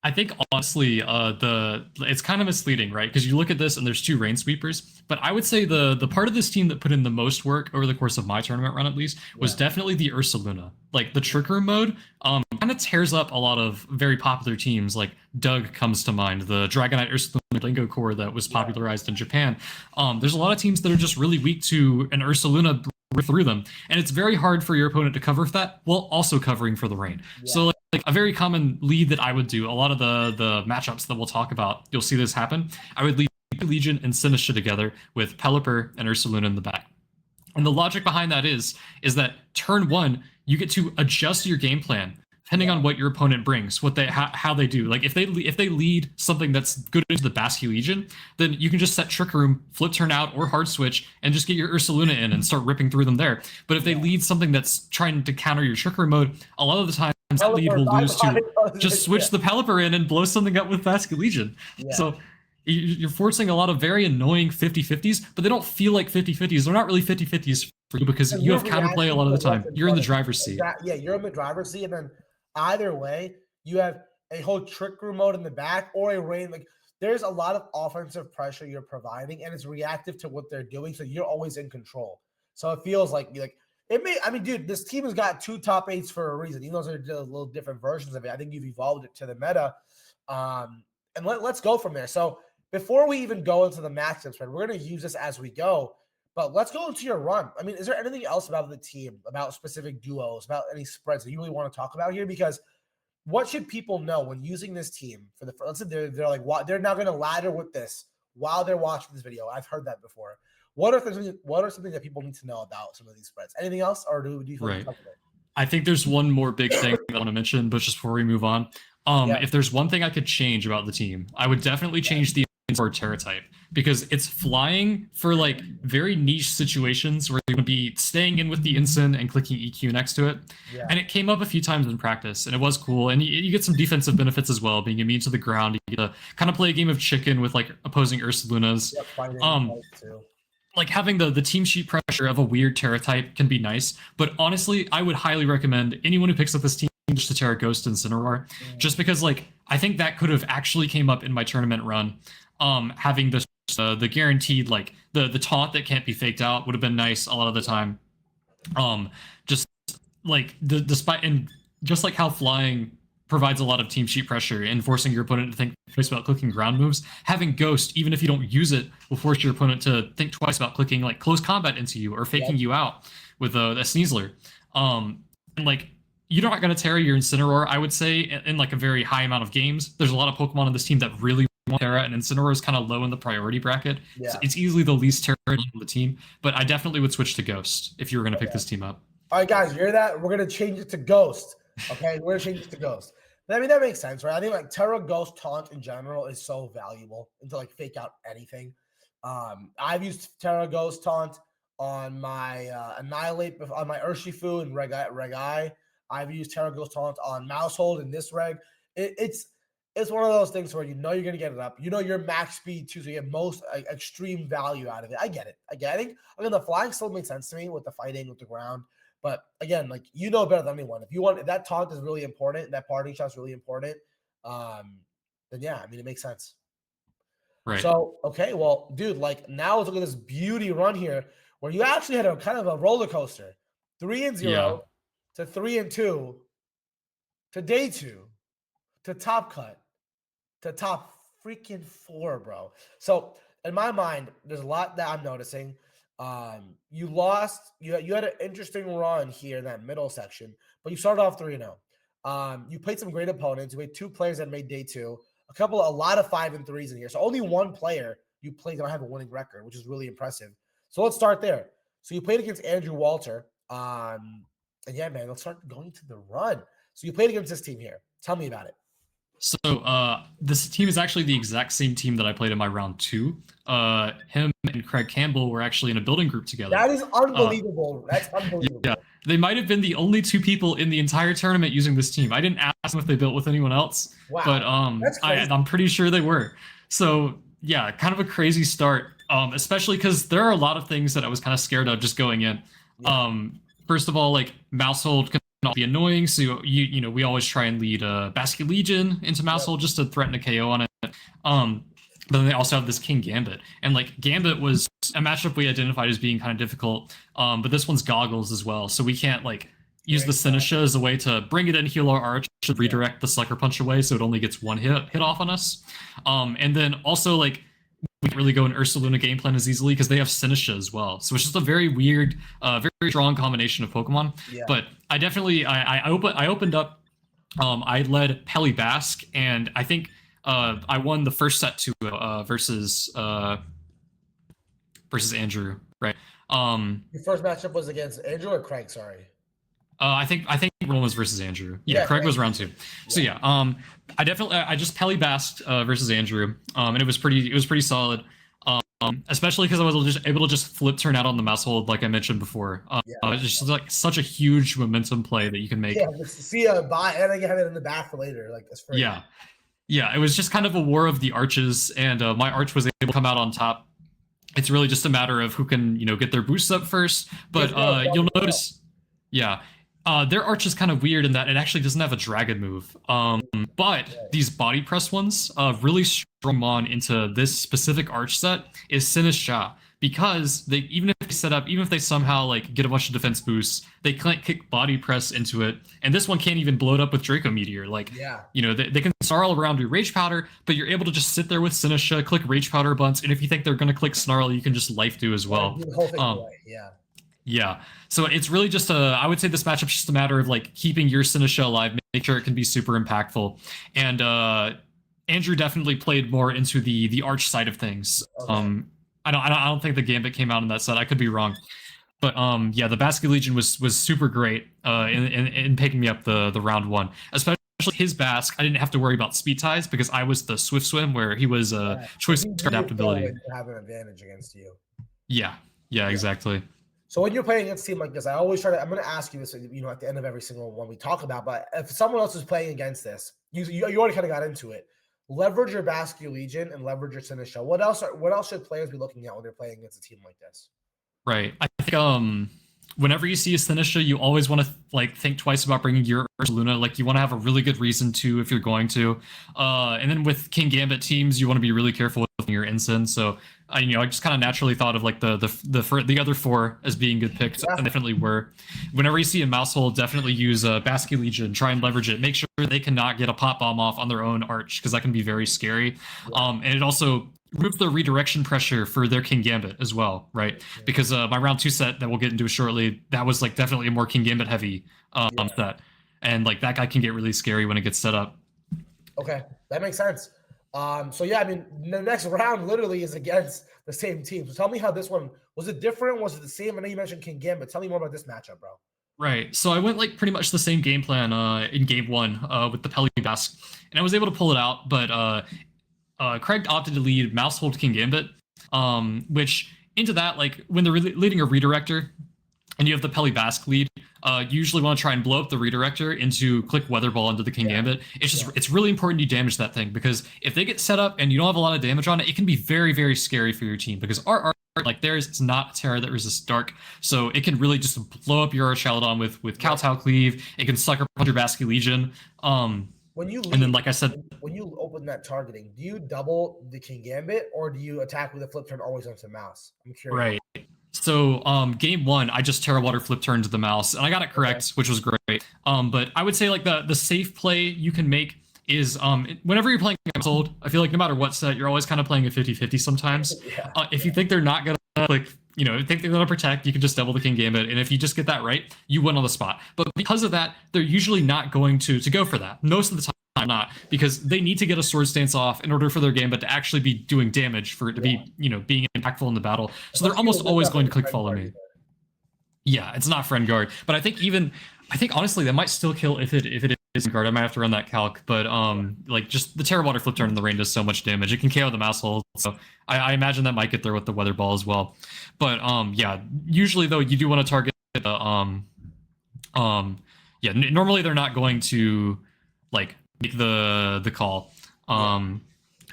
I think honestly, it's kind of misleading, right? Because you look at this and there's two rain sweepers, but I would say the part of this team that put in the most work over the course of my tournament run, at least, was definitely the Ursaluna. Like the Trick Room mode, kind of tears up a lot of very popular teams. Like Doug comes to mind, the Dragonite Ursaluna Lingo core that was popularized in Japan. There's a lot of teams that are just really weak to an Ursaluna through them, and it's very hard for your opponent to cover that while also covering for the rain. So like a very common lead that I would do, a lot of the matchups that we'll talk about, you'll see this happen. I would lead Legion and Sinistcha together with Pelipper and Ursaluna in the back. And the logic behind that is that turn one, you get to adjust your game plan depending on what your opponent brings, what they how they do. Like if they lead something that's good into the Basculegion, then you can just set Trick Room, flip turn out, or hard switch, and just get your Ursaluna in and start ripping through them there. But if they lead something that's trying to counter your Trick Room mode, a lot of the time that lead will lose to just switch the Pelipper in and blow something up with Basculegion. So you're forcing a lot of very annoying 50-50s, but they don't feel like 50-50s. They're not really 50-50s for you because you have counterplay a lot of the time. You're in the driver's seat. Yeah, you're in the driver's seat, and then either way, you have a whole Trick Room mode in the back or a rain. Like there's a lot of offensive pressure you're providing, and it's reactive to what they're doing. So you're always in control. So it feels like it may. I mean, dude, this team has got 2 top 8s for a reason. Even though they're a little different versions of it, I think you've evolved it to the meta. And let's go from there. So before we even go into the matchups, man, we're going to use this as we go. But let's go into your run. I mean, is there anything else about the team, about specific duos, about any spreads that you really want to talk about here? Because what should people know when using this team for the let's say they're like they're now going to ladder with this while they're watching this video? I've heard that before. What are something that people need to know about some of these spreads? Anything else, or do you feel comfortable? I think there's one more big thing I want to mention, but just before we move on, if there's one thing I could change about the team, I would definitely change the Incineroar Terra type, because it's flying for like very niche situations where you would be staying in with the Incin and clicking EQ next to it. And it came up a few times in practice, and it was cool. And you get some defensive benefits as well, being immune to the ground. You get to kind of play a game of chicken with like opposing Ursalunas. Like having the team sheet pressure of a weird Terra type can be nice, but honestly, I would highly recommend anyone who picks up this team just to Terra Ghost and Incineroar, just because like I think that could have actually came up in my tournament run. Having the guaranteed like the taunt that can't be faked out would have been nice a lot of the time. Just like despite and just like how flying provides a lot of team sheet pressure and forcing your opponent to think twice about clicking ground moves. Having Ghost, even if you don't use it, will force your opponent to think twice about clicking like close combat into you or faking you out with a Sneasler. And like you're not going to Terra your Incineroar, I would say, in like a very high amount of games. There's a lot of Pokemon on this team that really want Terra, and Incineroar is kind of low in the priority bracket. So it's easily the least Terra on the team, but I definitely would switch to Ghost if you were going to pick this team up. All right, guys, you hear that? We're going to change it to Ghost. Okay, we're going to change it to Ghost. I mean, that makes sense, right? I think like Terra Ghost taunt in general is so valuable and to like fake out anything. I've used Terra Ghost taunt on my Annihilate, on my Urshifu and Reg-I. I've used Terra Ghost taunt on Mousehold in this reg. It's one of those things where you know you're going to get it up. You know your max speed too, so you get most extreme value out of it. I get it. I think the flying still makes sense to me with the fighting with the ground. But again, like you know better than anyone. If that taunt is really important, that parting shot is really important, then yeah, I mean it makes sense. Right. So okay, well, dude, like now let's look at this beauty run here where you actually had a kind of a roller coaster, 3-0 to 3-2 to day 2 to top cut to top freaking 4, bro. So in my mind, there's a lot that I'm noticing. You lost. You had an interesting run here in that middle section, but you started off 3-0. You played some great opponents. You played 2 players that made day 2. A lot of 5 and 3s in here. So only 1 player you played don't have a winning record, which is really impressive. So let's start there. So you played against Andrew Walter. And yeah, man, let's start going to the run. So you played against this team here. Tell me about it. So this team is actually the exact same team that I played in my round 2. Him and Craig Campbell were actually in a building group together. That is unbelievable. That's unbelievable. Yeah, they might have been the only 2 people in the entire tournament using this team. I didn't ask them if they built with anyone else, but I'm pretty sure they were. So yeah, kind of a crazy start, especially because there are a lot of things that I was kind of scared of just going in. First of all, like Mousehold not be annoying. So we always try and lead Basculegion into Mousehold just to threaten a KO on it. But then they also have this King Gambit, and like Gambit was a matchup we identified as being kind of difficult. But this one's Goggles as well, so we can't like use the Sinistcha as a way to bring it in, heal our Arch, to redirect the Sucker Punch away, so it only gets one hit off on us. And then also like we can't really go in Ursaluna game plan as easily because they have Sinistcha as well. So it's just a very weird, very strong combination of Pokemon. Yeah. But I definitely I opened up. I led Pelipper, and I think I won the first set to versus Andrew, right? Your first matchup was against Andrew or Craig? Sorry. I think one was versus Andrew. Yeah, Craig was round 2. So yeah, I just Pelipper versus Andrew, and it was pretty solid. Especially because I was just able to just flip turn out on the Mousehold, like I mentioned before. It's just like such a huge momentum play that you can make. Yeah, see a buy and I have it in the back for later. Like that's free. Yeah, it was just kind of a war of the arches, and my arch was able to come out on top. It's really just a matter of who can get their boosts up first. But you'll notice, their arch is kind of weird in that it actually doesn't have a dragon move. But these body press ones really strong on into this specific arch set is Sinistcha, because even if they somehow like get a bunch of defense boosts, they can't kick body press into it. And this one can't even blow it up with Draco Meteor. Like, they can snarl around your Rage Powder, but you're able to just sit there with Sinistcha, click Rage Powder a bunch, and if you think they're going to click Snarl, you can just life do as well. The whole thing away. Yeah, so it's really just I would say this matchup's just a matter of like keeping your Sinistcha alive, make sure it can be super impactful. And Andrew definitely played more into the arch side of things. Okay. I don't think the Gambit came out in that set. I could be wrong. But the Basculegion was super great in picking me up the round 1. Especially his Basque, I didn't have to worry about speed ties because I was the Swift Swim where he was choice adaptability. Have an advantage against you. Yeah, exactly. So when you're playing against a team like this, I'm going to ask you this, at the end of every single one we talk about, but if someone else is playing against this, you already kind of got into it. Leverage your Basculegion and leverage your Sinistcha. What else should players be looking at when they're playing against a team like this? Right. I think whenever you see a Sinistcha, you always want to think twice about bringing your Ursaluna. Like you want to have a really good reason to if you're going to. And then with King Gambit teams, you want to be really careful with your Incin. So I just kind of naturally thought of like the other 4 as being good picks, and definitely were. Whenever you see a Mousehold, definitely use Basculegion, try and leverage it. Make sure they cannot get a pop bomb off on their own arch because that can be very scary. And it also removes the redirection pressure for their King Gambit as well, right? Because my round 2 set that we'll get into shortly, that was like definitely a more King Gambit heavy set, and like that guy can get really scary when it gets set up. Okay, that makes sense. The next round literally is against the same team. So tell me how this one was. It different? Was it the same? I know you mentioned King Gambit. Tell me more about this matchup, bro. Right. So I went like pretty much the same game plan in game 1 with the Pelipper, and I was able to pull it out. But Craig opted to lead Mousehold King Gambit, which into that, like when they're leading a redirector, and you have the Pelipper lead, you usually want to try and blow up the redirector into click Weather Ball into the King Gambit. It's really important you damage that thing, because if they get set up and you don't have a lot of damage on it, it can be very, very scary for your team, because our like theirs, it's not Terra that resists dark, so it can really just blow up your Archaludon with Kowtow Cleave. It can sucker punch your Basculegion. When you lead, and then, like I said, when you open that targeting, do you double the King Gambit or do you attack with a flip turn always onto the mouse? I'm curious. Right. So game 1, I just Terra Water flip turned to the mouse, and I got it correct, which was great. But I would say like the safe play you can make is whenever you're playing Household, I feel like no matter what set, you're always kind of playing a 50-50 sometimes. If you think they're not gonna think they're gonna protect, you can just double the King Gambit, and if you just get that right, you win on the spot. But because of that, they're usually not going to go for that. Most of the time not, because they need to get a Sword Stance off in order for their Gambit to actually be doing damage, for it to be being impactful in the battle. So they're almost always going to click Follow Me. Yeah, it's not Friend Guard, but I think honestly that might still kill if it is guard. I might have to run that calc, but like just the Terra Water flip turn in the rain does so much damage. It can KO the Mousehold, so I imagine that might get there with the Weather Ball as well. But usually though you do want to target normally they're not going to like make the call.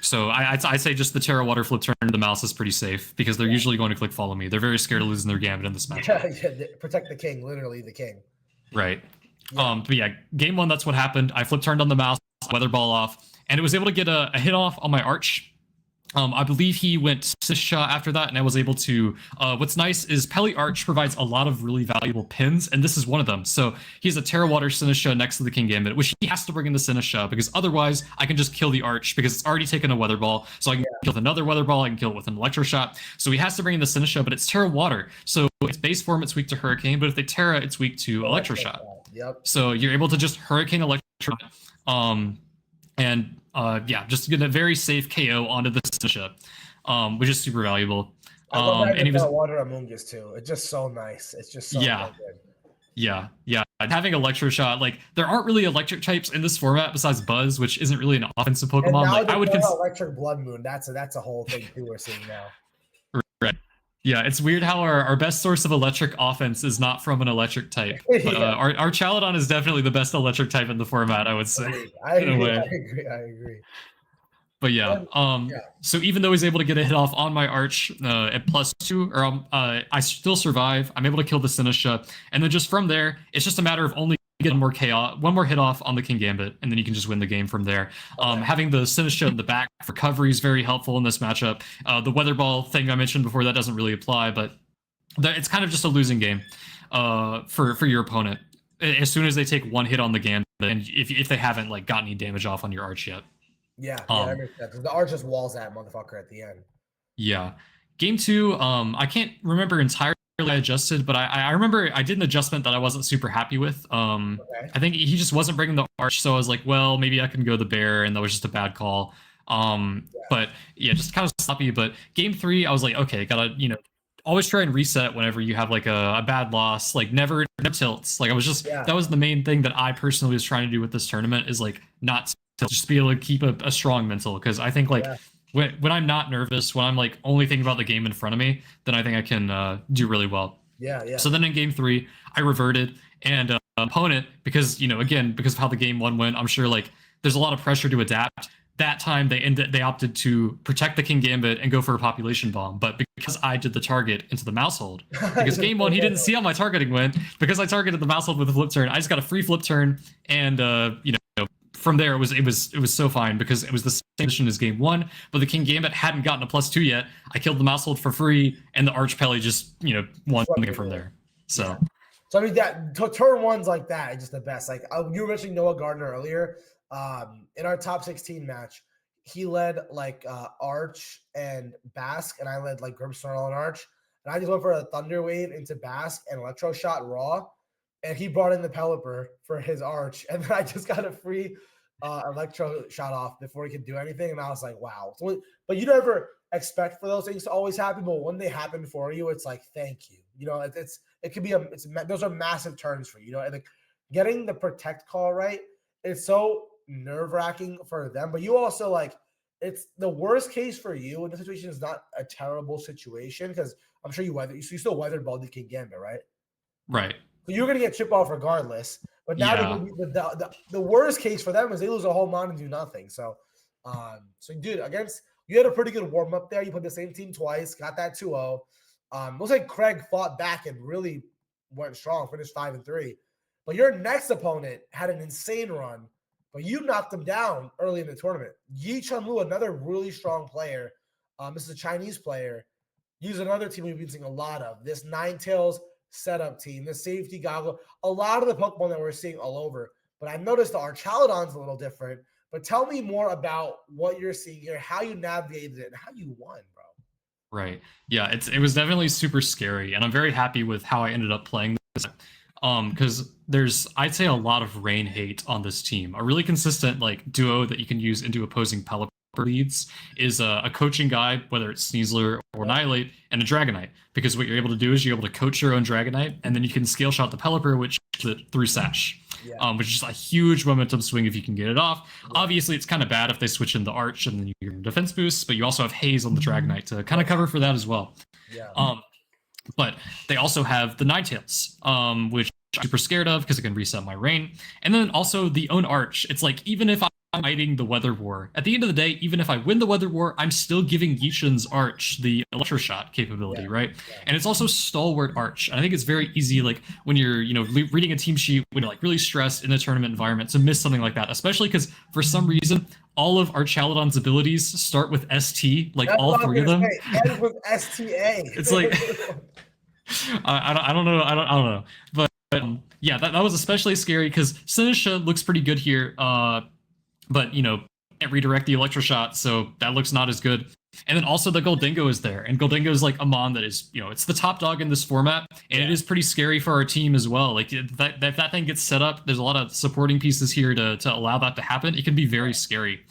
So I say just the Terra Water flip turn to the mouse is pretty safe, because they're usually going to click Follow Me. They're very scared of losing their Gambit in this match. Protect the king, literally the king. Right. But yeah, game 1, that's what happened. I flip turned on the mouse, weather ball off, and it was able to get a hit off on my arch. I believe he went Sinistcha after that, and I was able to. What's nice is Peli Arch provides a lot of really valuable pins, and this is one of them. So he has a Terra Water Sinistcha next to the King Gambit, which he has to bring in the Sinistcha, because otherwise I can just kill the Arch, because it's already taken a Weather Ball. So I can kill with another Weather Ball, I can kill it with an Electro Shot. So he has to bring in the Sinistcha, but it's Terra Water. So its base form, it's weak to Hurricane, but if they Terra, it's weak to Electro Shot. Yep. So you're able to just Hurricane Electro Shot, just get a very safe KO onto the Sinistcha. Which is super valuable. I love and he was water Amoongus too. It's just so nice. It's just so good. Yeah. And having Electro Shot, like there aren't really electric types in this format besides Buzz, which isn't really an offensive Pokemon. And now like I would consider Electric Blood Moon. That's a whole thing too we're seeing now. Right. Yeah, it's weird how our best source of electric offense is not from an electric type. But our Archaludon is definitely the best electric type in the format, I would say. I agree. But so even though he's able to get a hit off on my Arch at +2, or I still survive. I'm able to kill the Sinistcha, and then just from there, it's just a matter of only getting one more hit off on the King Gambit, and then you can just win the game from there. Having the Sinistcha in the back for recovery is very helpful in this matchup. The Weather Ball thing I mentioned before, that doesn't really apply, but it's kind of just a losing game for your opponent as soon as they take one hit on the Gambit, and if they haven't like got any damage off on your Arch yet. Yeah, that makes sense. The Arch just walls that motherfucker at the end. Yeah. Game 2, I can't remember entirely I adjusted, but I remember I did an adjustment that I wasn't super happy with. I think he just wasn't bringing the Arch, so I was like, well, maybe I can go the Bear, and that was just a bad call. But yeah, just kind of sloppy. But game 3, I was like, okay, gotta, always try and reset whenever you have like a bad loss, like never tilts. Like I was just, that was the main thing that I personally was trying to do with this tournament, is like not tilt, just be able to keep a strong mental. Cause I think like when I'm not nervous, when I'm like only thinking about the game in front of me, then I think I can do really well. Yeah. So then in game 3, I reverted, and opponent, because, again, because of how the game 1 went, I'm sure like there's a lot of pressure to adapt. That time they opted to protect the King Gambit and go for a population bomb, but because I did the target into the Mousehold, because game 1 he didn't see how my targeting went, because I targeted the Mousehold with a flip turn, I just got a free flip turn, and from there it was so fine, because it was the same position as game 1, but the King Gambit hadn't gotten a +2 yet. I killed the Mousehold for free, and the Arch Peli just won the game from there. So I mean, that turn 1's like that, it's just the best. Like you were mentioning Noah Gardner earlier. In our top 16 match, he led like Arch and Basque, and I led like Grimmsnarl and Arch. And I just went for a Thunder Wave into Basque and Electro Shot raw, and he brought in the Pelipper for his Arch, and then I just got a free Electro Shot off before he could do anything, and I was like, wow. But you never expect for those things to always happen, but when they happen for you, it's like, thank you. It could be those are massive turns for you. And like getting the protect call right, it's so nerve-wracking for them, but you also like, it's the worst case for you, and the situation is not a terrible situation, because I'm sure you still weathered ball the King Gambit, right? So you're gonna get chip off regardless, but now the worst case for them is they lose a whole mon and do nothing. So dude, you had a pretty good warm-up there. You played the same team twice, got that 2-0. Looks like Craig fought back and really went strong, finished 5-3, but your next opponent had an insane run, but you knocked him down early in the tournament. Yichun Wu, another really strong player. This is a Chinese player. He's another team we've been seeing a lot of. This Ninetales setup team, the safety goggle, a lot of the Pokemon that we're seeing all over. But I noticed the Archaludon's a little different. But tell me more about what you're seeing here, how you navigated it, and how you won, bro. Right. Yeah, it was definitely super scary, and I'm very happy with how I ended up playing this. Because there's, I'd say, a lot of rain hate on this team. A really consistent like duo that you can use into opposing Pelipper leads is a coaching guide, whether it's Sneasler or Annihilate, and a Dragonite. Because what you're able to do is you're able to coach your own Dragonite, and then you can scale shot the Pelipper, which through Sash, which is a huge momentum swing if you can get it off. Obviously, it's kind of bad if they switch in the Arch and then your defense boosts, but you also have Haze on the Dragonite to kind of cover for that as well. But they also have the Ninetales, which I'm super scared of because it can reset my rain. And then also the own Arch. It's like, even if I fighting the Weather War. At the end of the day, even if I win the Weather War, I'm still giving Yichun's Arch the Electroshot capability, right? Yeah. And it's also Stalwart Arch. And I think it's very easy, like when you're, reading a team sheet, when you're like really stressed in a tournament environment, to miss something like that, especially because for some reason, all of Archaludon's abilities start with ST, like all three of them. End with STA. It's like I don't know, but yeah, that was especially scary because Sinistcha looks pretty good here. But can't redirect the Electroshot, so that looks not as good. And then also the Gholdengo is there, and Gholdengo is like a mon that is, it's the top dog in this format, and it is pretty scary for our team as well. Like if that thing gets set up, there's a lot of supporting pieces here to allow that to happen. It can be very scary.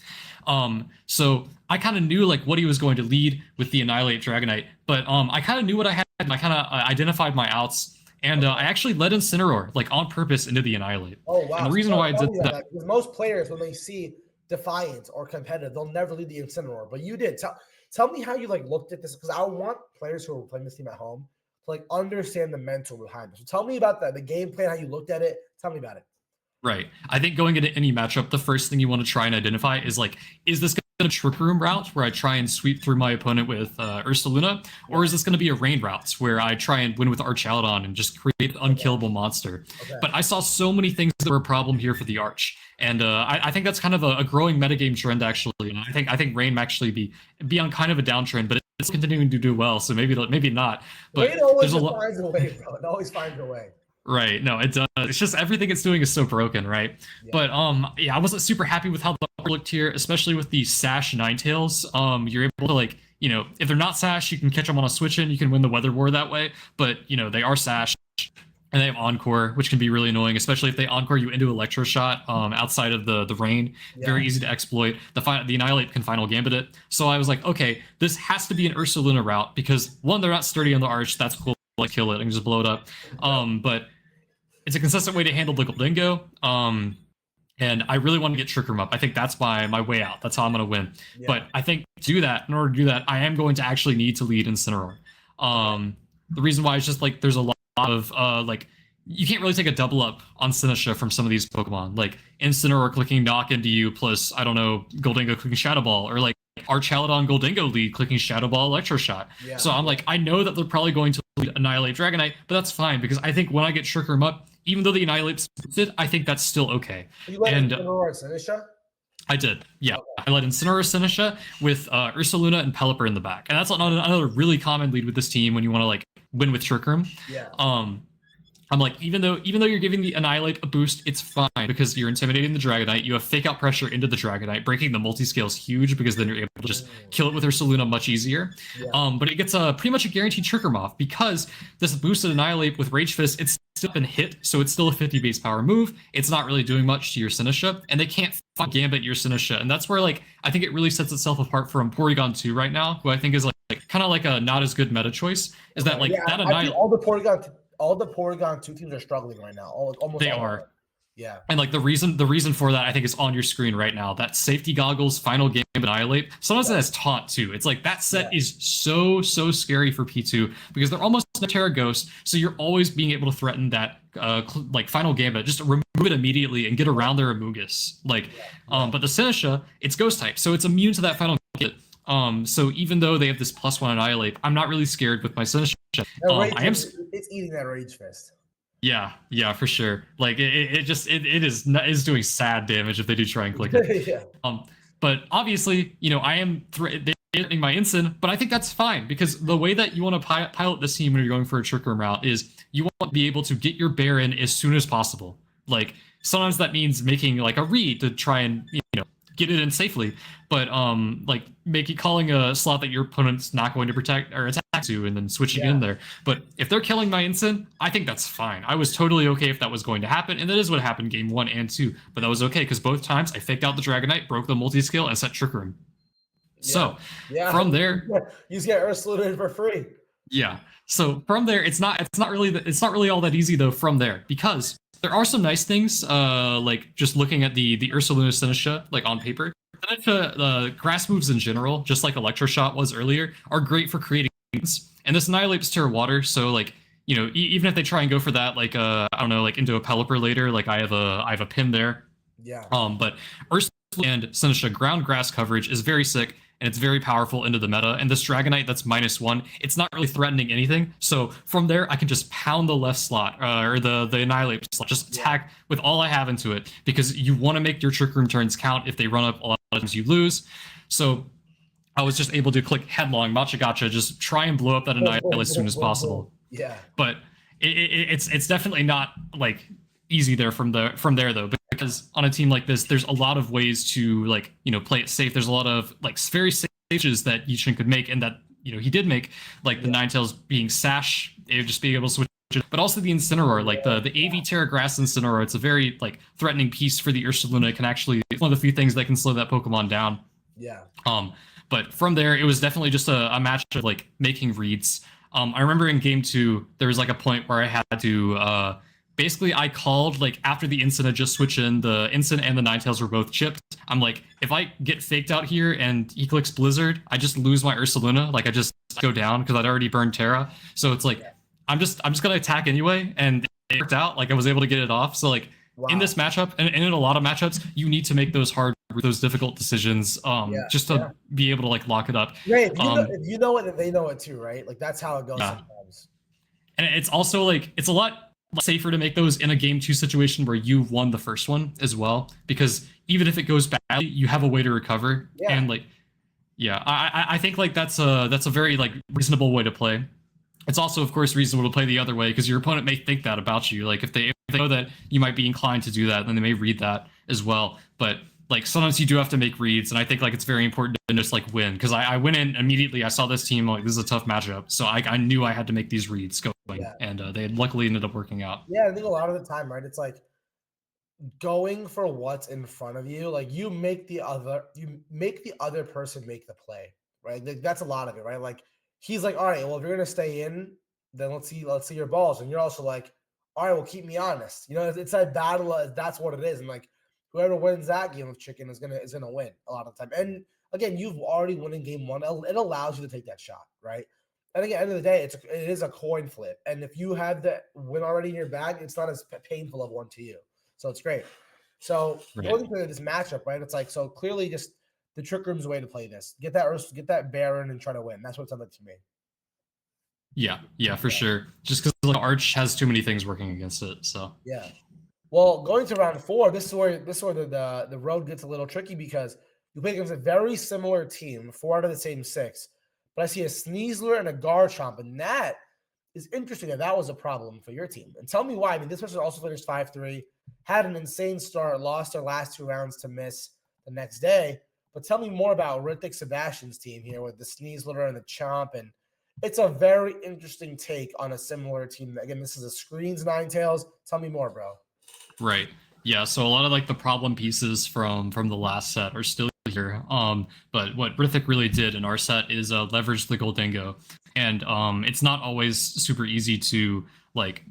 So I kind of knew like what he was going to lead with the Annihilate Dragonite, but I kind of knew what I had. I kind of identified my outs. And I actually led Incineroar, like on purpose, into the Annihilate. Oh, wow. And the reason why I did that, because most players, when they see Defiance or competitive, they'll never lead the Incineroar. But you did. Tell me how you like looked at this, because I want players who are playing this team at home to like understand the mental behind it. So tell me about that, the game plan, how you looked at it. Tell me about it. Right. I think going into any matchup, the first thing you want to try and identify is like, is this going to be a Trick Room route where I try and sweep through my opponent with Ursaluna, or is this going to be a rain route where I try and win with Archaludon and just create an unkillable monster? Okay. But I saw so many things that were a problem here for the Arch, and I think that's kind of a growing metagame trend actually. And I think rain may actually be on kind of a downtrend, but it's continuing to do well. So maybe not. But rain always finds a way, bro. It always finds a way. Right. No, it does. It's just everything it's doing is so broken, right? Yeah. But I wasn't super happy with how the art looked here, especially with the Sash Ninetales. You're able to like, if they're not Sash, you can catch them on a switch in. You can win the Weather War that way. But they are Sash, and they have Encore, which can be really annoying, especially if they Encore you into Electroshot outside of the rain. Yeah. Very easy to exploit. The Annihilate can Final Gambit it. So I was like, okay, this has to be an Ursaluna route because one, they're not sturdy on the Arch. That's cool. Like kill it and just blow it up. But it's a consistent way to handle the Gholdengo. And I really want to get Trick Room up. I think that's my way out. That's how I'm going to win. Yeah. But I think in order to do that, I am going to actually need to lead Incineroar. The reason why is just like there's a lot of like you can't really take a double up on Sinistcha from some of these Pokemon. Like Incineroar clicking Knock into you plus, I don't know, Gholdengo clicking Shadow Ball, or like Archaludon Gholdengo lead clicking Shadow Ball Electroshot. Yeah. So I'm like, I know that they're probably going to lead Annihilate Dragonite, but that's fine because I think when I get Trick Room up, even though the Annihilate's boosted, I think that's still okay. You let Incineroar and Sinistcha? I did, yeah. Okay. I led Incineroar Sinistcha with Ursaluna and Pelipper in the back. And that's another really common lead with this team when you want to like win with Trick Room. Yeah. I'm like, even though you're giving the Annihilate a boost, it's fine because you're intimidating the Dragonite. You have fake out pressure into the Dragonite. Breaking the multi-scale is huge because then you're able to just kill it with Ursaluna much easier. Yeah. But it gets pretty much a guaranteed Trick Room off because this boosted Annihilate with Rage Fist, it's still been hit, so it's still a 50 base power move. It's not really doing much to your Sinistcha, and they can't Gambit your Sinistcha. And that's where like I think it really sets itself apart from Porygon 2 right now, who I think is like kind of like a not as good meta choice. Is that like that Annihilate? All the Porygon 2 teams are struggling right now. Almost they are. Yeah. And like the reason for that I think is on your screen right now. That Safety Goggles, Final Gambit, Annihilate. Sometimes it has Taunt too. It's like that set is so scary for P2 because they're almost a Terra Ghost. So you're always being able to threaten that like Final Gambit, just remove it immediately and get around their Amogus. Like, but the Sinistcha, it's Ghost type, so it's immune to that Final Gambit. So even though they have this +1 Annihilate, I'm not really scared with my Sinistcha. It's eating that Rage Fist. Yeah, for sure. Like it is doing sad damage if they do try and click it. Yeah. But obviously, I am threatening my Incin, but I think that's fine because the way that you want to pilot this team when you're going for a Trick Room route is you want to be able to get your bear in as soon as possible. Like sometimes that means making like a read to try and get it in safely, but like calling a slot that your opponent's not going to protect or attack to and then switching in there. But if they're killing my Incin, I think that's fine. I was totally okay if that was going to happen, and that is what happened game 1 and 2. But that was okay because both times I faked out the Dragonite, broke the multi-scale, and set Trick Room. So from there, you just get Ursaluna in for free. Yeah. So from there, it's not really all that easy though. From there, because there are some nice things, like just looking at the Ursaluna Sinistcha, like on paper. Sinistcha, grass moves in general, just like Electroshot was earlier, are great for creating things. And this Annihilate's Terra Water, so like, even if they try and go for that, like I don't know, like into a Pelipper later, like I have a pin there. Yeah. But Ursaluna and Sinistcha ground grass coverage is very sick, and it's very powerful into the meta. And this Dragonite that's -1, it's not really threatening anything. So from there, I can just pound the left slot or the Annihilate slot, just attack with all I have into it, because you want to make your Trick Room turns count. If they run up a lot of times, you lose. So I was just able to click Headlong, Matcha Gotcha, just try and blow up that Annihilate as soon as possible. Yeah. But it's definitely not like easy there from there though, because on a team like this, there's a lot of ways to like, you know, play it safe. There's a lot of like very safe stages that Yichun could make, and that, you know, he did make, like the Ninetales being Sash, just being able to switch, but also the Incineroar, like the AV Terra Grass Incineroar. It's a very like threatening piece for the Ursaluna. It can actually, it's one of the few things that can slow that Pokemon down. Yeah. But from there, it was definitely just a match of like making reads. I remember in game 2, there was like a point where I had to basically, I called, like, after the Incin just switch in, the Incin and the Ninetales were both chipped. I'm like, if I get faked out here and he clicks Blizzard, I just lose my Ursaluna. Like, I just go down because I'd already burned Terra. So it's like, I'm just gonna attack anyway, and it worked out. Like, I was able to get it off. So like, in this matchup, and in a lot of matchups, you need to make those difficult decisions, just to be able to like lock it up. Right. If you know it, they know it too, right? Like, that's how it goes sometimes. And it's also like, it's a lot safer to make those in a game 2 situation where you won the first one as well, because even if it goes badly, you have a way to recover. And like, I think like that's a very like reasonable way to play. It's also, of course, reasonable to play the other way, because your opponent may think that about you. Like, if they know that you might be inclined to do that, then they may read that as well. But like, sometimes you do have to make reads, and I think like it's very important to just like win, because I went in immediately. I saw this team, like, this is a tough matchup, so I knew I had to make these reads going, and they luckily ended up working out. Yeah, I think a lot of the time, right, it's like going for what's in front of you. Like, you make the other person make the play, right? Like, that's a lot of it, right? Like, he's like, all right, well, if you're gonna stay in, then let's see your balls, and you're also like, all right, well, keep me honest. You know, it's that battle. That's what it is, and like, whoever wins that game of chicken is gonna win a lot of the time. And again, you've already won in game 1. It allows you to take that shot, right? And again, at the end of the day, it is a coin flip. And if you have that win already in your bag, it's not as painful of one to you. So it's great. So going to this matchup, right? It's like, so clearly just the Trick Room's way to play this. Get that Baron and try to win. That's what it sounds like to me. Yeah, for sure. Just because like, Arch has too many things working against it. So yeah. Well, going to round 4, this is where the road gets a little tricky, because you play against a very similar team, 4 out of the same 6. But I see a Sneasler and a Garchomp, and that is interesting that was a problem for your team. And tell me why. I mean, this person also finished 5-3, had an insane start, lost their last 2 rounds to miss the next day. But tell me more about Rithik Sebastian's team here with the Sneasler and the Chomp. And it's a very interesting take on a similar team. Again, this is a Screens Ninetales. Tell me more, bro. Right. Yeah, so a lot of like the problem pieces from the last set are still here. But what Rithik really did in our set is leverage the Goldingo. And it's not always super easy to like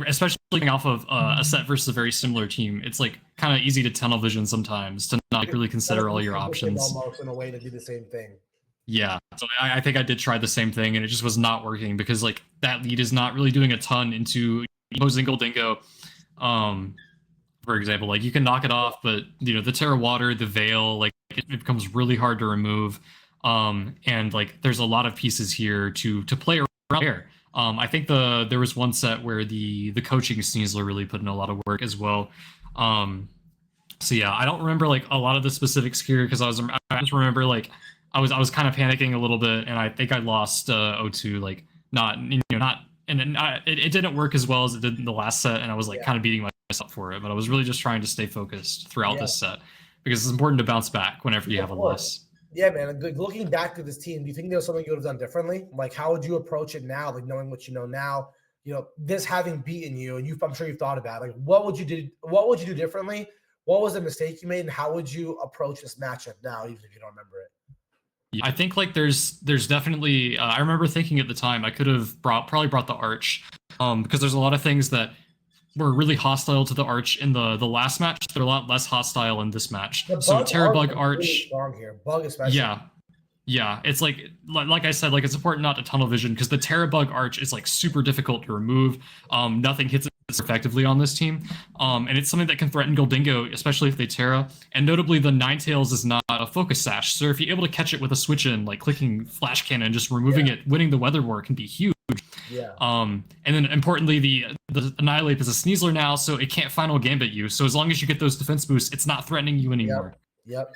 especially off of a set versus a very similar team. It's like kind of easy to tunnel vision sometimes, to not really consider all your options. Almost in a way to do the same thing. Yeah, so I think I did try the same thing, and it just was not working, because like that lead is not really doing a ton into opposing Goldingo. For example, like you can knock it off, but you know, the Terra Water, the Veil, like it becomes really hard to remove. And like there's a lot of pieces here to play around here. I think there was one set where the coaching Sneasler really put in a lot of work as well. So yeah, I don't remember like a lot of the specifics here, because I just remember like I was kind of panicking a little bit, and I think I lost 0-2, like and then it didn't work as well as it did in the last set, and I was like kind of beating myself for it. But I was really just trying to stay focused throughout this set, because it's important to bounce back whenever you have a loss. Yeah, man. Looking back to this team, do you think there was something you would have done differently? Like, how would you approach it now? Like, knowing what you know now, you know, this having beaten you, and I'm sure you've thought about it. Like, what would you do differently? What was the mistake you made, and how would you approach this matchup now, even if you don't remember it? Yeah, I think like there's definitely I remember thinking at the time I could have probably brought the Arch, because there's a lot of things that were really hostile to the Arch in the last match. They're a lot less hostile in this match. So Terrabug Arch, really strong here. Bug especially. Yeah, it's like I said, like it's important not to tunnel vision, because the Terrabug Arch is like super difficult to remove. Nothing hits it effectively on this team. And it's something that can threaten Goldingo, especially if they Terra. And notably, the Ninetales is not a focus sash. So if you're able to catch it with a switch in, like clicking Flash Cannon, just removing it, winning the Weather War can be huge. Yeah. And then importantly, the Annihilate is a Sneasler now, so it can't Final Gambit you. So as long as you get those defense boosts, it's not threatening you anymore. Yep.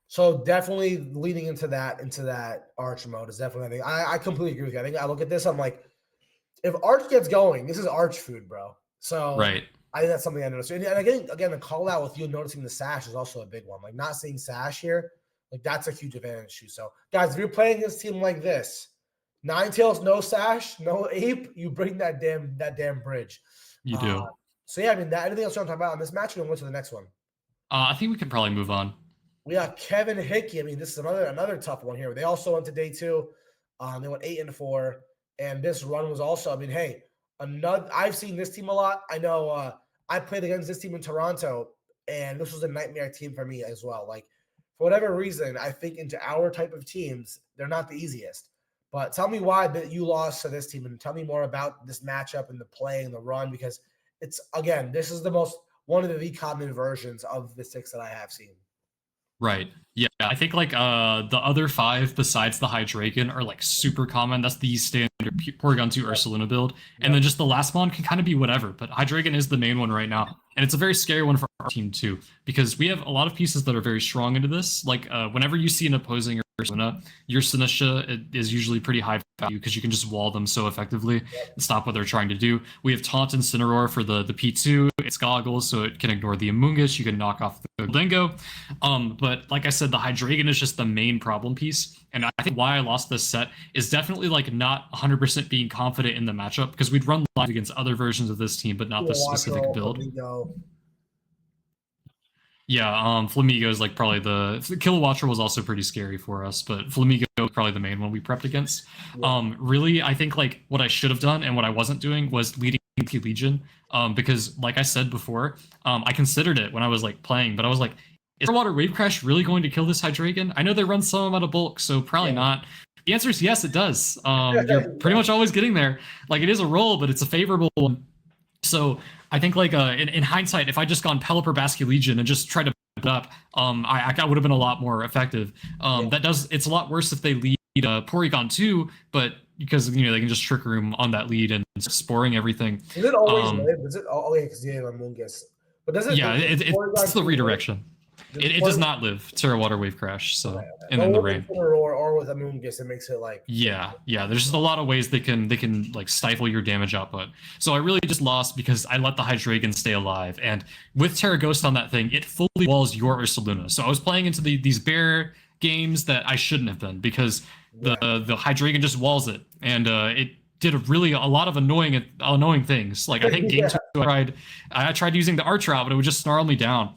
So definitely leading into that Arch mode is definitely, I completely agree with you. I think I look at this, I'm like, if Arch gets going, this is Arch food, bro. So right. I think that's something I noticed. And again, the call out with you noticing the sash is also a big one. Like not seeing sash here, like that's a huge advantage too. So guys, if you're playing this team like this, Ninetales, no sash, no ape, you bring that damn bridge. You do. So yeah, I mean, anything else you want to talk about on this match? We're going to go to the next one. I think we can probably move on. We got Kevin Hickey. I mean, this is another tough one here. They also went to day 2. They went 8-4, and this run was also. I mean, hey, I've seen this team a lot. I know I played against this team in Toronto, and this was a nightmare team for me as well. Like for whatever reason, I think into our type of teams, they're not the easiest. But tell me why that you lost to this team, and tell me more about this matchup and the play and the run, because it's this is one of the common versions of the 6 that I have seen. Right. Yeah, I think like the other 5 besides the Hydreigon are like super common. That's the standard Porygon 2 Ursaluna build. And then just the last one can kind of be whatever, but Hydreigon is the main one right now. And it's a very scary one for our team too, because we have a lot of pieces that are very strong into this. Like whenever you see an opposing Ursaluna, your Sinistcha is usually pretty high value because you can just wall them so effectively and stop what they're trying to do. We have Taunt and Incineroar for the P2. It's goggles, so it can ignore the Amoonguss. You can knock off the Dingo. But like I said, the Hydreigon is just the main problem piece. And I think why I lost this set is definitely like not 100% being confident in the matchup, because we'd run live against other versions of this team, but not this specific build. Yeah, Flamigo is like probably the Kilowattra was also pretty scary for us, but Flamigo is probably the main one we prepped against. Yeah. Really, I think like what I should have done and what I wasn't doing was leading Legion, because like I said before, I considered it when I was like playing, but I was like, is Water Wave Crash really going to kill this Hydreigon? I know they run some out of bulk, so probably not. The answer is yes, it does. You're pretty much always getting there. Like it is a roll, but it's a favorable one. So I think like in hindsight, if I just gone Pelipper Basculegion and just tried to put it up, I would have been a lot more effective. It's a lot worse if they lead Porygon 2, but because they can just trick room on that lead and sporing everything. Does it always live? Is it because you have Amoonguss? But does it? Yeah, it's the redirection. It does not live Terra Water Wave Crash, so and then the rain. Or with Amoonguss, it makes it like yeah. There's just a lot of ways they can like stifle your damage output. So I really just lost because I let the Hydreigon stay alive, and with Terra Ghost on that thing, it fully walls your Ursaluna. So I was playing into these bear games that I shouldn't have been, because the Hydreigon just walls it, and it did a lot of annoying things. Like I think game 2 I tried using the Arch route, but it would just snarl me down.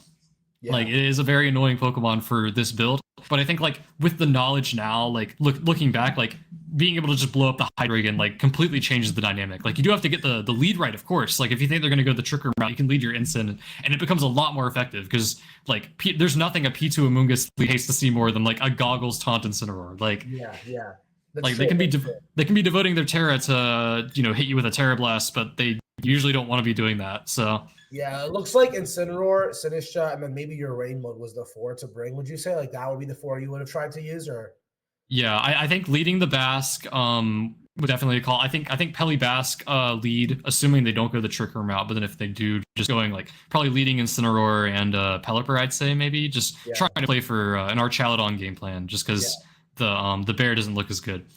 Yeah. Like it is a very annoying Pokemon for this build, but I think like with the knowledge now, like looking back, like being able to just blow up the Hydreigon like completely changes the dynamic. Like you do have to get the lead right, of course. Like if you think they're going to go the Trick Room route, you can lead your Incin, and it becomes a lot more effective, because like there's nothing a P2 Amoonguss hates to see more than like a Goggles Taunt Incineroar. Like yeah. That's like true. They can be devoting their Terra to hit you with a Terra Blast, but they usually don't want to be doing that. So. Yeah, it looks like Incineroar, Sinistcha, and then maybe your rain mode was the 4 to bring. Would you say like that would be the 4 you would have tried to use, or? Yeah, I think leading the Basque would definitely call. I think Peli Basque lead, assuming they don't go the Trick Room route. But then if they do, just going like probably leading Incineroar and Pelipper, I'd say maybe just trying to play for an Archaludon game plan, just because the bear doesn't look as good.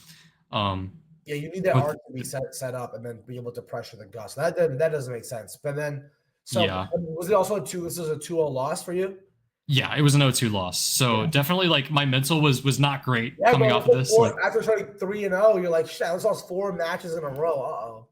Yeah, you need that arc to be set up and then be able to pressure the gust. That doesn't make sense. But then. So was it also this was a 2-0 loss for you? Yeah, it was an 0-2 loss. So definitely like my mental was not great coming off of this. After starting 3-0, you're like, shit, I lost 4 matches in a row.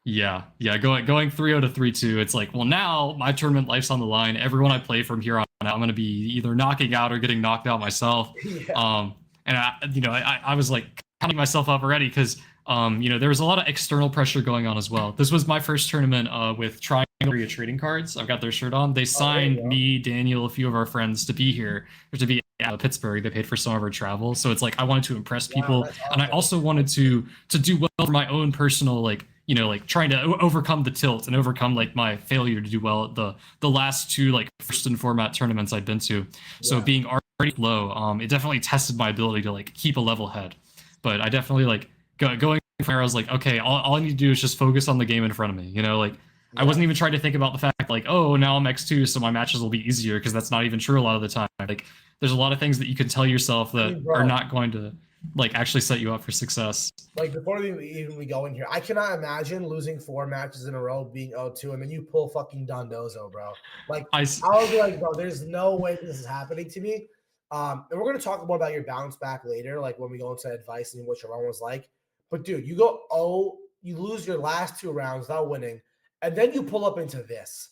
Yeah. Going 3-0 to 3-2. It's like, well, now my tournament life's on the line. Everyone I play from here on out, I'm gonna be either knocking out or getting knocked out myself. And I was like counting myself up already, because there was a lot of external pressure going on as well. This was my first tournament with Triangle trading cards. I've got their shirt on. They signed me, Daniel, a few of our friends to be here, or to be at Pittsburgh. They paid for some of our travel. So it's like I wanted to impress people. Awesome. And I also wanted to do well for my own personal like like trying to overcome the tilt and overcome like my failure to do well at the last two like first and format tournaments I'd been to. So being already low, it definitely tested my ability to like keep a level head. But I definitely like going from there, I was like, okay, all I need to do is just focus on the game in front of me. Like I wasn't even trying to think about the fact like, oh, now I'm X2, so my matches will be easier, because that's not even true a lot of the time. Like there's a lot of things that you can tell yourself that are not going to like actually set you up for success. Like before we go in here, I cannot imagine losing 4 matches in a row, being 0-2, and then you pull fucking Dondozo, bro. Like I would be like, bro, there's no way this is happening to me. And we're gonna talk more about your bounce back later, like when we go into advice and what your run was like. But dude, you go you lose your last 2 rounds without winning, and then you pull up into this.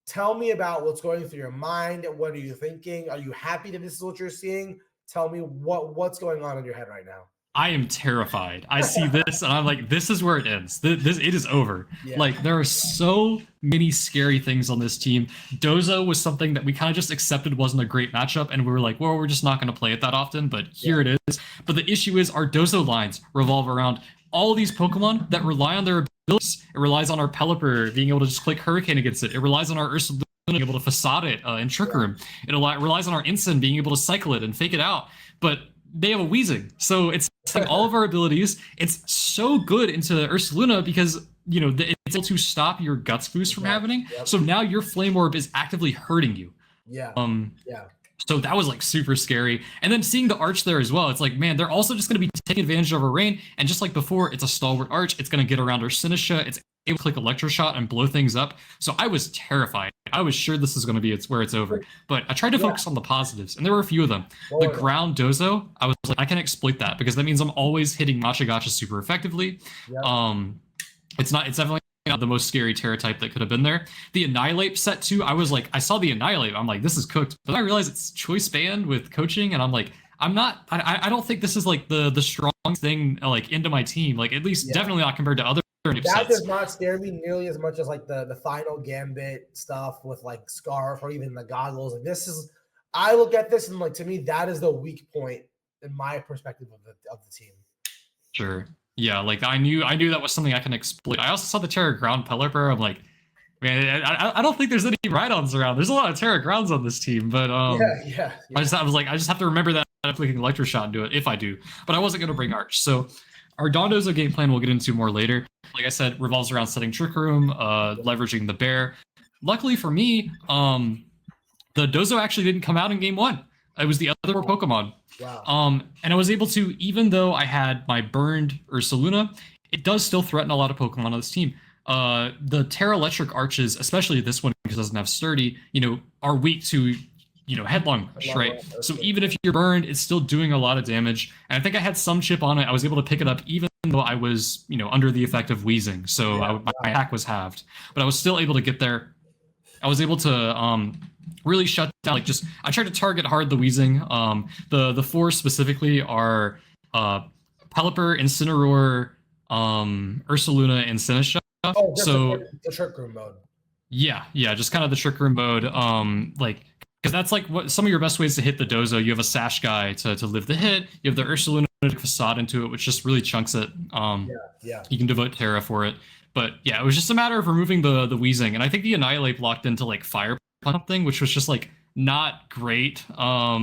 Tell me about what's going through your mind. What are you thinking? Are you happy that this is what you're seeing? Tell me what's going on in your head right now. I am terrified. I see this and I'm like, this is where it ends. It is over. Yeah. Like there are so many scary things on this team. Dozo was something that we kind of just accepted wasn't a great matchup, and we were like, well, we're just not going to play it that often, but here it is. But the issue is our Dozo lines revolve around all these Pokemon that rely on their abilities. It relies on our Pelipper being able to just click Hurricane against it. It relies on our Ursaluna being able to facade it in Trick Room. It relies on our Incin being able to cycle it and fake it out. But they have a Weezing, so it's like all of our abilities. It's so good into Ursaluna because it's able to stop your Guts boost from happening. So now your Flame Orb is actively hurting you. So that was like super scary. And then seeing the Arch there as well, it's like, man, they're also just going to be taking advantage of our rain. And just like before, it's a stalwart Arch. It's going to get around our Sinistcha. It's able to click Electroshot and blow things up. So I was terrified. I was sure this is going to be where it's over. But I tried to focus on the positives, and there were a few of them. The ground Dozo, I was like, I can exploit that because that means I'm always hitting Machagacha super effectively. It's definitely not the most scary Terra type that could have been there. The Annihilate set too, I was like, I saw the Annihilate, I'm like, this is cooked. But I realized it's choice band with coaching, and I'm like, I don't think this is like the strong thing like into my team. Like at least definitely not compared to other that sets. Does not scare me nearly as much as like the final Gambit stuff with like Scarf or even the goggles. Like this is, I look at this and like, to me, that is the weak point in my perspective of the team. Sure. Yeah, like I knew that was something I can exploit. I also saw the Terra Ground Pelipper. I'm like, man, I don't think there's any Rhydons around. There's a lot of Terra Grounds on this team, but I just have to remember that I'm clicking Electroshock and do it if I do. But I wasn't going to bring Arch. So our Dondozo game plan we'll get into more later. Like I said, revolves around setting Trick Room, leveraging the bear. Luckily for me, the Dozo actually didn't come out in game 1. It was the other Pokemon. Wow. And I was able to, even though I had my burned Ursaluna, it does still threaten a lot of Pokemon on this team. The Terra Electric Arches, especially this one because it doesn't have Sturdy, are weak to, Headlong Rush, right? So even if you're burned, it's still doing a lot of damage. And I think I had some chip on it. I was able to pick it up even though I was, under the effect of Wheezing. So my attack was halved. But I was still able to get there. I was able to really shut down, like just, I tried to target hard the Weezing. The 4 specifically are Pelipper, Incineroar, Ursaluna, and Sinistcha. Oh, so the Trick Room mode. Yeah, just kind of the Trick Room mode. Because that's like what some of your best ways to hit the Dozo. You have a Sash guy to live the hit. You have the Ursaluna facade into it, which just really chunks it. You can devote Terra for it. But yeah, it was just a matter of removing the Weezing. And I think the Annihilate blocked into like Fire Punch something, which was just like not great. I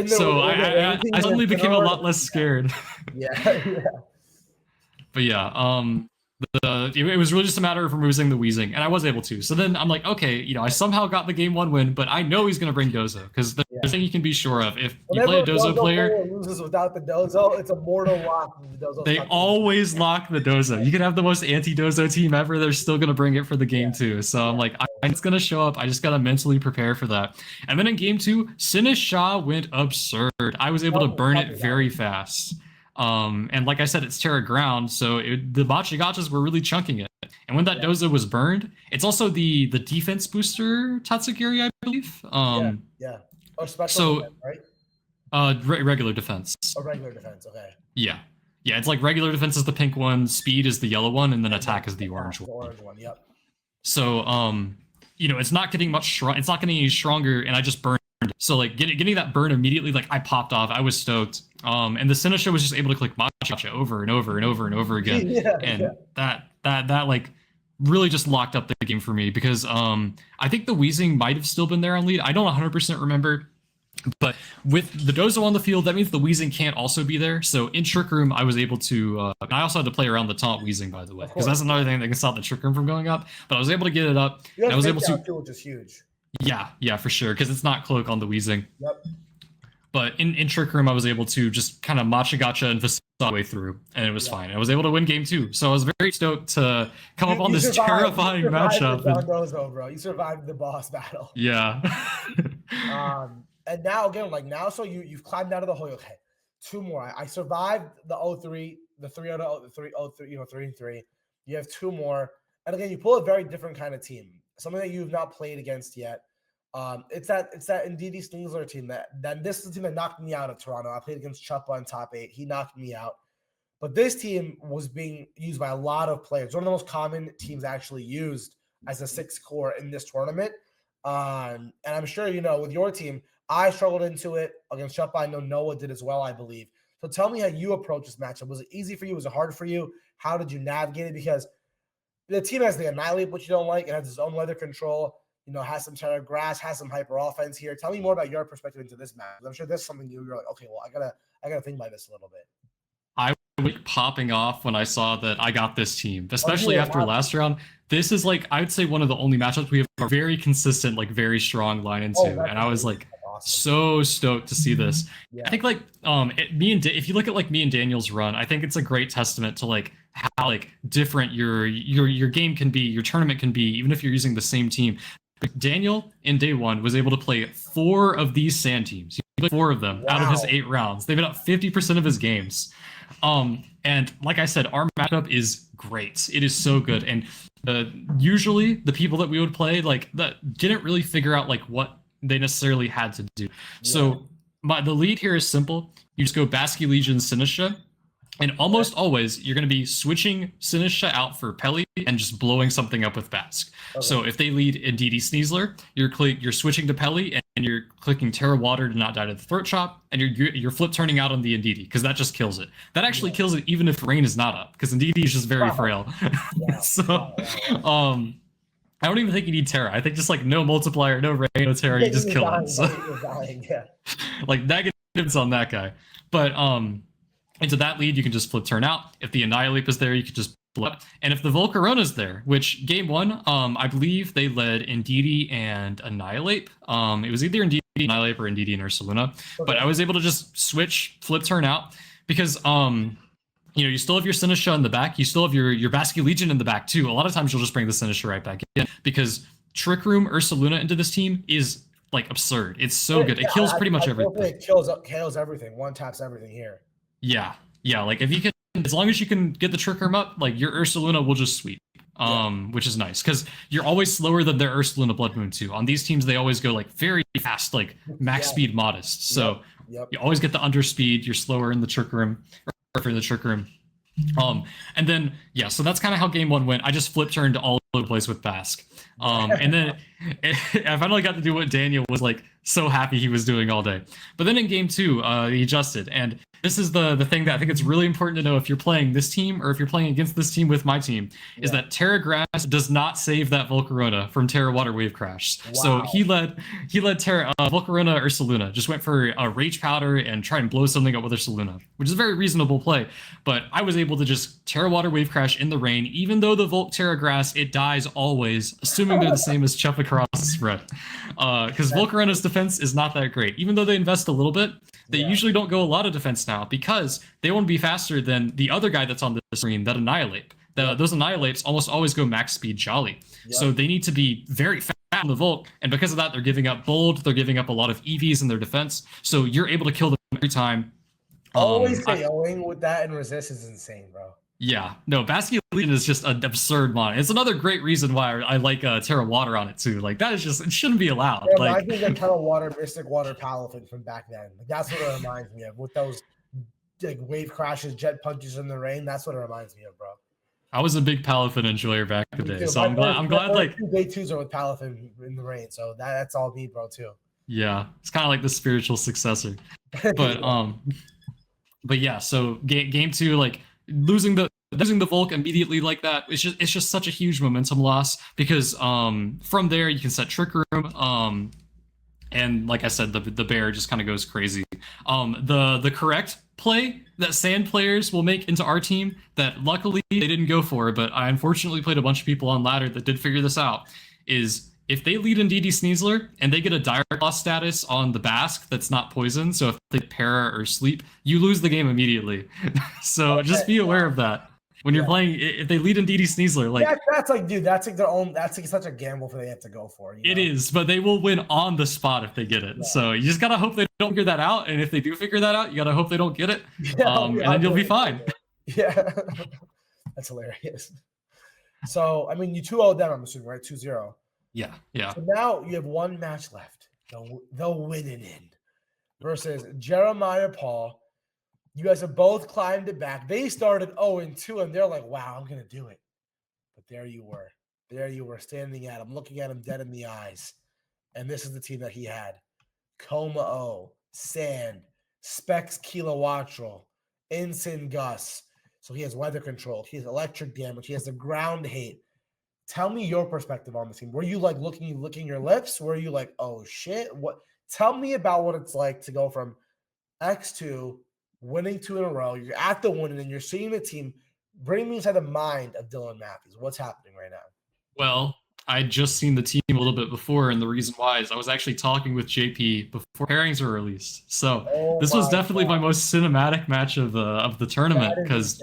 suddenly became a lot less scared. But yeah, it was really just a matter of removing the Weezing, and I was able to. So then I'm like, okay, I somehow got the game 1 win, but I know he's going to bring Dozo, because the thing you can be sure of, if you play a Dozo player loses without the Dozo, it's a mortal lock. They always lock the Dozo. You can have the most anti-Dozo team ever, they're still going to bring it for the game 2. So I'm like, it's going to show up. I just got to mentally prepare for that. And then in game 2, Sinistcha went absurd. I was able to burn it very fast. And like I said, it's Terra Ground, so the Machagachas were really chunking it. And when that Dozo was burned, it's also the defense booster Tatsugiri, I believe. Or special defense, right? Regular defense. Oh, regular defense, okay. Yeah, it's like regular defense is the pink one, speed is the yellow one, and then attack is the orange one. The orange one, yep. So, it's not getting much it's not getting any stronger, and I just burned. So So like getting that burn immediately, like I popped off. I was stoked. And the Sinistcha was just able to click Matcha over and over and over and over again. And that like really just locked up the game for me because I think the Weezing might have still been there on lead. I don't 100% remember. But with the Dozo on the field, that means the Weezing can't also be there. So in Trick Room, I was able to. I also had to play around the taunt Weezing, by the way, because that's another thing that can stop the Trick Room from going up. But I was able to get it up. And I was able to. Which is huge. Yeah, for sure, because it's not cloak on the Weezing. Yep. But in Trick Room, I was able to just kind of matcha gotcha and facade my way through, and it was fine. I was able to win game 2, so I was very stoked to come up on this terrifying matchup. Dozo, bro. You survived the boss battle. Yeah. And now again, so you've climbed out of the hole. Okay, 2 more. I survived the 0-3, the 3-0, the 3-0, 3-3. You have 2 more, and again, you pull a very different kind of team, something that you've not played against yet. It's that Ndidi Stingler team that this is the team that knocked me out of Toronto. I played against Chuppa in top 8. He knocked me out, but this team was being used by a lot of players. One of the most common teams actually used as a 6th core in this tournament. And I'm sure with your team. I struggled into it against Chuppa. I know Noah did as well, I believe. So tell me how you approach this matchup. Was it easy for you? Was it hard for you? How did you navigate it? Because the team has the Annihilate, which you don't like. It has its own weather control. Has some Terra Grass, has some hyper offense here. Tell me more about your perspective into this match. I'm sure there's something you're like, okay, well, I gotta think about this a little bit. I was popping off when I saw that I got this team, especially after last round. This is I would say one of the only matchups we have a very consistent, very strong line into, and I was so stoked to see this. Yeah. I think if you look at me and Daniel's run, I think it's a great testament to how different your game can be, your tournament can be, even if you're using the same team. Daniel in day 1 was able to play 4 of these sand teams. He played 4 of them out of his 8 rounds. They've been up 50% of his games. And like I said, our matchup is great. It is so good. And usually the people that we would play that didn't really figure out what they necessarily had to do. Yeah. So the lead here is simple. You just go Basculegion Sinistcha, and almost always you're going to be switching Sinistcha out for Pelly and just blowing something up with Basque. Okay. So if they lead Ndidi Sneasler, you're switching to Pelly and you're clicking Terra Water to not die to the Throat Chop, and you're flip turning out on the Ndidi because that just kills it. That actually kills it even if rain is not up because Ndidi is just very frail. Yeah. So I don't even think you need Terra. I think just no multiplier, no rain, no Terra, you just kill it. So, negatives on that guy. But into that lead, you can just flip turn out. If the Annihilate is there, you can just blow up. And if the Volcarona's there, which game 1, I believe they led Ndidi and Annihilate. It was either Ndidi Annihilate or Ndidi and Ursaluna. Okay. But I was able to just switch, flip turn out because you still have your Sinistcha in the back. You still have your Basculegion in the back too. A lot of times you'll just bring the Sinistcha right back in because Trick Room Ursaluna into this team is absurd. It's so good. It kills pretty much everything. It kills everything. One taps everything here. Yeah. If you can, as long as you can get the Trick Room up, your Ursaluna will just sweep. Which is nice because you're always slower than their Ursaluna Blood Moon too. On these teams, they always go very fast, max speed modest. So you always get the underspeed. You're slower in the Trick Room. For the Trick Room. And then so that's kind of how game 1 went. I just flip turned all over the place with Basque. And then I finally got to do what Daniel was so happy he was doing all day. But then in game 2, he adjusted. And this is the thing that I think it's really important to know if you're playing this team or if you're playing against this team with my team, is that Terra Grass does not save that Volcarona from Terra Water Wave Crash. Wow. So he led Terra Volcarona Ursaluna, just went for a Rage Powder and try and blow something up with Ursaluna, which is a very reasonable play. But I was able to just Terra Water Wave Crash in the rain, even though the Volc Terra Grass, it dies always, assuming they're the same as Chup across the spread. Because Volcarona's defense is not that great. Even though they invest a little bit, they usually don't go a lot of defense now because they want to be faster than the other guy that's on the screen, that Annihilate. Those Annihilates almost always go max speed Jolly. Yep. So they need to be very fast on the Volc, and because of that, they're giving up Bold, they're giving up a lot of EVs in their defense, so you're able to kill them every time. Always KOing with that and resist is insane, bro. Yeah, no, Basculegion is just an absurd mod. It's another great reason why I like Terra Water on it too. That is just, it shouldn't be allowed. Yeah, I think that Terra Water, Mystic Water, Palafin from back then. That's what it reminds me of with those wave crashes, jet punches in the rain. That's what it reminds me of, bro. I was a big Palafin enjoyer back in the day, so I'm glad day 2s are with Palafin in the rain, so that's all me, bro, too. Yeah, it's kind of like the spiritual successor. But but yeah, so game two, like losing the Volk immediately like that, it's just such a huge momentum loss because from there you can set Trick Room, and like I said, the bear just kind of goes crazy. The correct play that sand players will make into our team that luckily they didn't go for, but I unfortunately played a bunch of people on ladder that did figure this out, is if they lead in DD Sneasler and they get a dire claw status on the Basque that's not poison, so if they para or sleep, you lose the game immediately. So just be aware of that. When you're playing, if they lead in DD Sneasler, like that's like, dude, that's like their own. That's like such a gamble for they have to go for. You know? It is, but they will win on the spot if they get it. Yeah. So you just gotta hope they don't figure that out, and if they do figure that out, you gotta hope they don't get it, and then you'll be fine. Yeah, that's hilarious. So I mean, you 2-0 them, I'm assuming, right? 2-0. Yeah, yeah. So now you have one match left. The winning end versus Jeremiah Paul. You guys have both climbed it back. They started 0-2, and they're like, wow, I'm going to do it. But there you were. There you were standing at him, looking at him dead in the eyes. And this is the team that he had. Coma O, Sand, Specs Kilowattrel, Incin Gus. So he has weather control. He has electric damage. He has the ground hate. Tell me your perspective on the team. Were you like licking your lips? Were you like, oh, shit? What? Tell me about what it's like to go from X2 winning 2 in a row. You're at the winning, and you're seeing the team. Bring me inside the mind of Dylan Matthews. What's happening right now? Well, I'd just seen the team a little bit before, and the reason why is I was actually talking with JP before pairings were released. So this was definitely my most cinematic match of the tournament because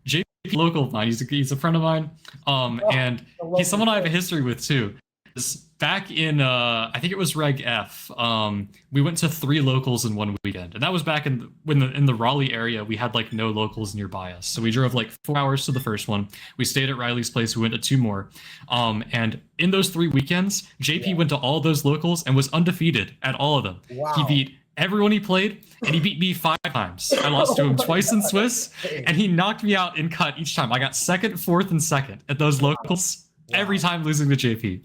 JP local of mine. He's a friend of mine, and he's someone I have a history with too. Back in I think it was Reg F, we went to 3 locals in one weekend, and that was back in the Raleigh area. We had like no locals nearby us, so we drove like 4 hours to the first one. We stayed at Riley's place. We went to 2 more, and in those 3 weekends, JP went to all those locals and was undefeated at all of them. Wow. He beat everyone he played, and he beat me 5 times. I lost to him twice in Swiss, and he knocked me out in cut each time. I got 2nd, 4th, and 2nd at those locals. Wow. Every time losing to JP.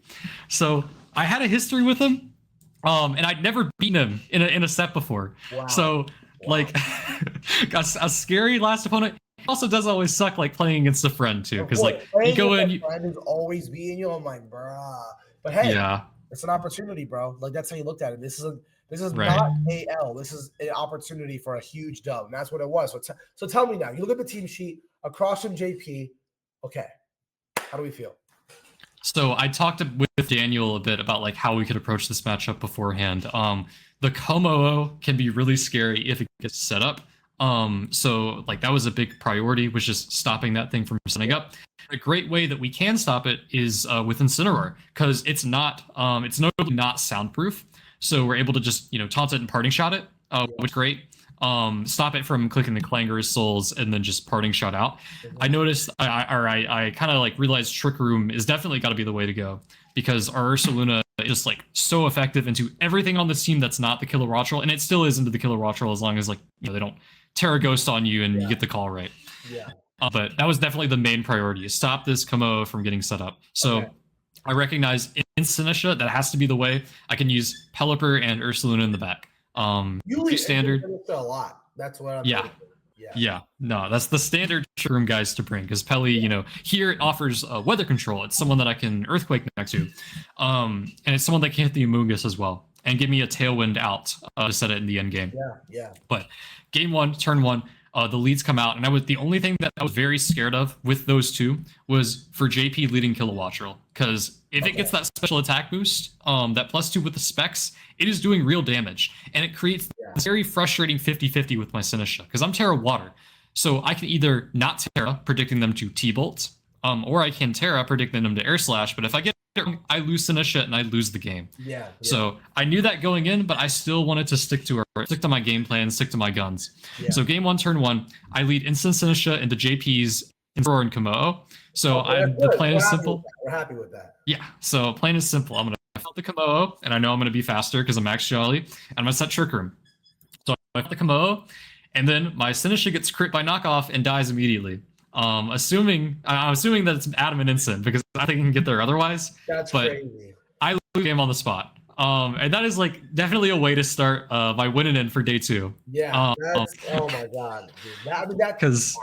So I had a history with him, and I'd never beaten him in a set before. Wow. So like a scary last opponent. He also does always suck like playing against a friend too, because like you go in, friend who's always beating you. I'm like, bruh. But hey, it's an opportunity, bro. Like that's how you looked at it. This is right. Not AL. This is an opportunity for a huge dub, and that's what it was. So tell me now. You look at the team sheet across from JP. Okay, how do we feel? So I talked with Daniel a bit about like how we could approach this matchup beforehand. The Como can be really scary if it gets set up. So like that was a big priority, was just stopping that thing from setting up. A great way that we can stop it is with Incineroar, because it's notably not soundproof. So we're able to just taunt it and parting shot it, which is great. Stop it from clicking the Clanger's Souls and then just parting shot out. I noticed, I kind of like realized Trick Room is definitely got to be the way to go, because our Ursaluna is just like so effective into everything on this team that's not the Killer Rotral, and it still is into the Killer Rotral as long as like they don't Terra Ghost on you and you get the call right. Yeah. But that was definitely the main priority, is stop this Como from getting set up. So I recognize in Sinistcha that has to be the way. I can use Pelipper and Ursaluna in the back. You standard a lot. That's what I'm Yeah. No, that's the standard Trick Room guys to bring, because Peli, here it offers weather control. It's someone that I can Earthquake next to. And it's someone that can hit the Amoongus as well and give me a Tailwind out to set it in the end game. Yeah. But game 1, turn 1, the leads come out, and the only thing that I was very scared of with those two was for JP leading Kilowattrel, because if it gets that special attack boost, that +2 with the specs, it is doing real damage, and it creates this very frustrating 50-50 with my Sinistcha, because I'm Terra Water, so I can either not Terra, predicting them to T-Bolt, or I can Terra, predicting them to Air Slash, but if I get it wrong, I lose Sinistcha and I lose the game. Yeah. So I knew that going in, but I still wanted to stick to my game plan, stick to my guns. Yeah. So game 1, turn 1, I lead instant Sinistcha into JP's Incineroar and Como. So the plan is simple. We're happy with that. Yeah. So plan is simple. I'm gonna fight the Como, and I know I'm gonna be faster because I'm Max Jolly, and I'm gonna set Trick Room. So I fight the Como, and then my Sinistcha gets crit by knockoff and dies immediately. I'm assuming that it's Adam and Incin, because I think I can get there otherwise. That's but crazy. I lose the game on the spot. And that is like definitely a way to start my winning in for day 2. Yeah, that's oh my god, dude. Because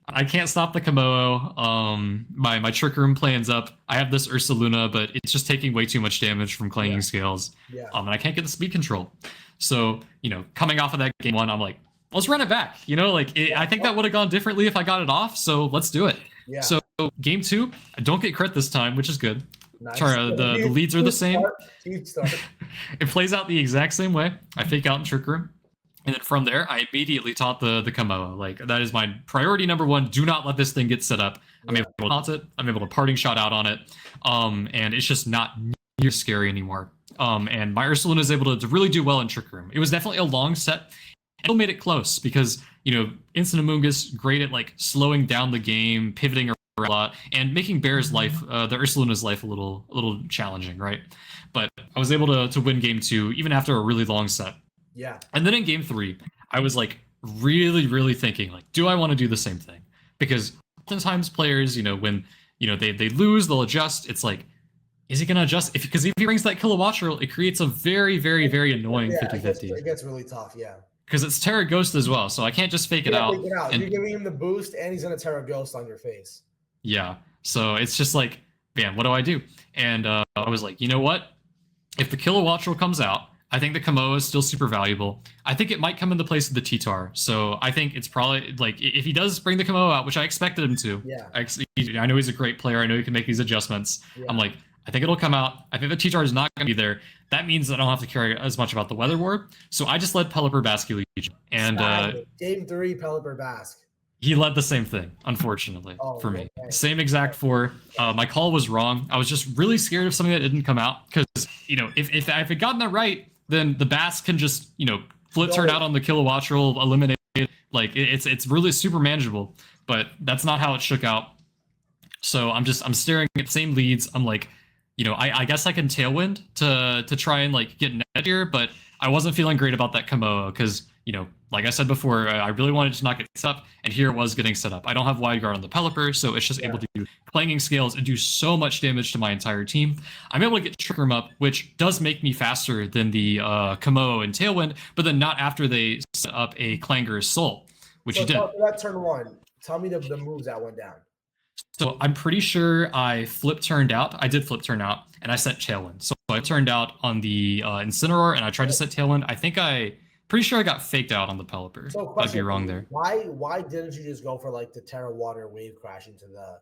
I can't stop the Komodo. My Trick Room plan's up. I have this Ursaluna, but it's just taking way too much damage from Clanging Scales. Yeah. And I can't get the speed control. So, coming off of that game 1, I'm like, let's run it back. I think that would have gone differently if I got it off. So let's do it. Yeah. So game 2, I don't get crit this time, which is good. Nice. The leads are the same. Start. It plays out the exact same way. I fake out in Trick Room. And then from there, I immediately taunt the Komodo. Like, that is my priority number 1. Do not let this thing get set up. I'm able to taunt it. I'm able to parting shot out on it. And it's just not near scary anymore. And my Ursaluna is able to really do well in Trick Room. It was definitely a long set. It made it close because, Incineroar great at like slowing down the game, pivoting a lot, and making Bear's life, the Ursaluna's life, a little challenging, right? But I was able to win game 2 even after a really long set. Yeah. And then in game 3, I was like really, really thinking like, do I want to do the same thing? Because oftentimes players, when they lose, they'll adjust. It's like, is he gonna adjust? Because if he brings that Kilowattrel, it creates a very, very, very annoying 50-50. It gets really tough, yeah. Because it's Terra Ghost as well, so I can't just fake it out. You're giving him the boost, and he's gonna Terra Ghost on your face. Yeah, so it's just like, man, what do I do? And I was like, you know what? If the Kilowattrel comes out, I think the Komodo is still super valuable. I think it might come in the place of the T-Tar. So I think it's probably, like, if he does bring the Komodo out, which I expected him to. Yeah. I know he's a great player. I know he can make these adjustments. Yeah. I'm like, I think it'll come out. I think the T-Tar is not going to be there. That means I don't have to care as much about the Weather Ward. So I just led Pelipper Basculegion. And game 3, Pelipper Basque. He led the same thing, unfortunately, for me. Okay. Same exact 4. My call was wrong. I was just really scared of something that didn't come out. Because, if I had gotten that right, then the Basque can just, flip turn out on the Kilowattrel, eliminate it. Like, it's really super manageable. But that's not how it shook out. So I'm staring at the same leads. I'm like, I guess I can Tailwind to try and like get an edge here, but I wasn't feeling great about that Komodo because, like I said before, I really wanted to not get set up, and here it was getting set up. I don't have Wide Guard on the Pelipper, so it's just able to do Clanging Scales and do so much damage to my entire team. I'm able to get Trick Room up, which does make me faster than the Komodo and Tailwind, but then not after they set up a Clanger's Soul, which he did. That turn 1, tell me the moves that went down. So I'm pretty sure I turned out. I did flip turn out, and I set Tailwind. So I turned out on the Incineroar, and I tried to set Tailwind. Pretty sure I got faked out on the Pelipper. So I'd be wrong there. Why didn't you just go for like the Terra Water Wave Crash into the...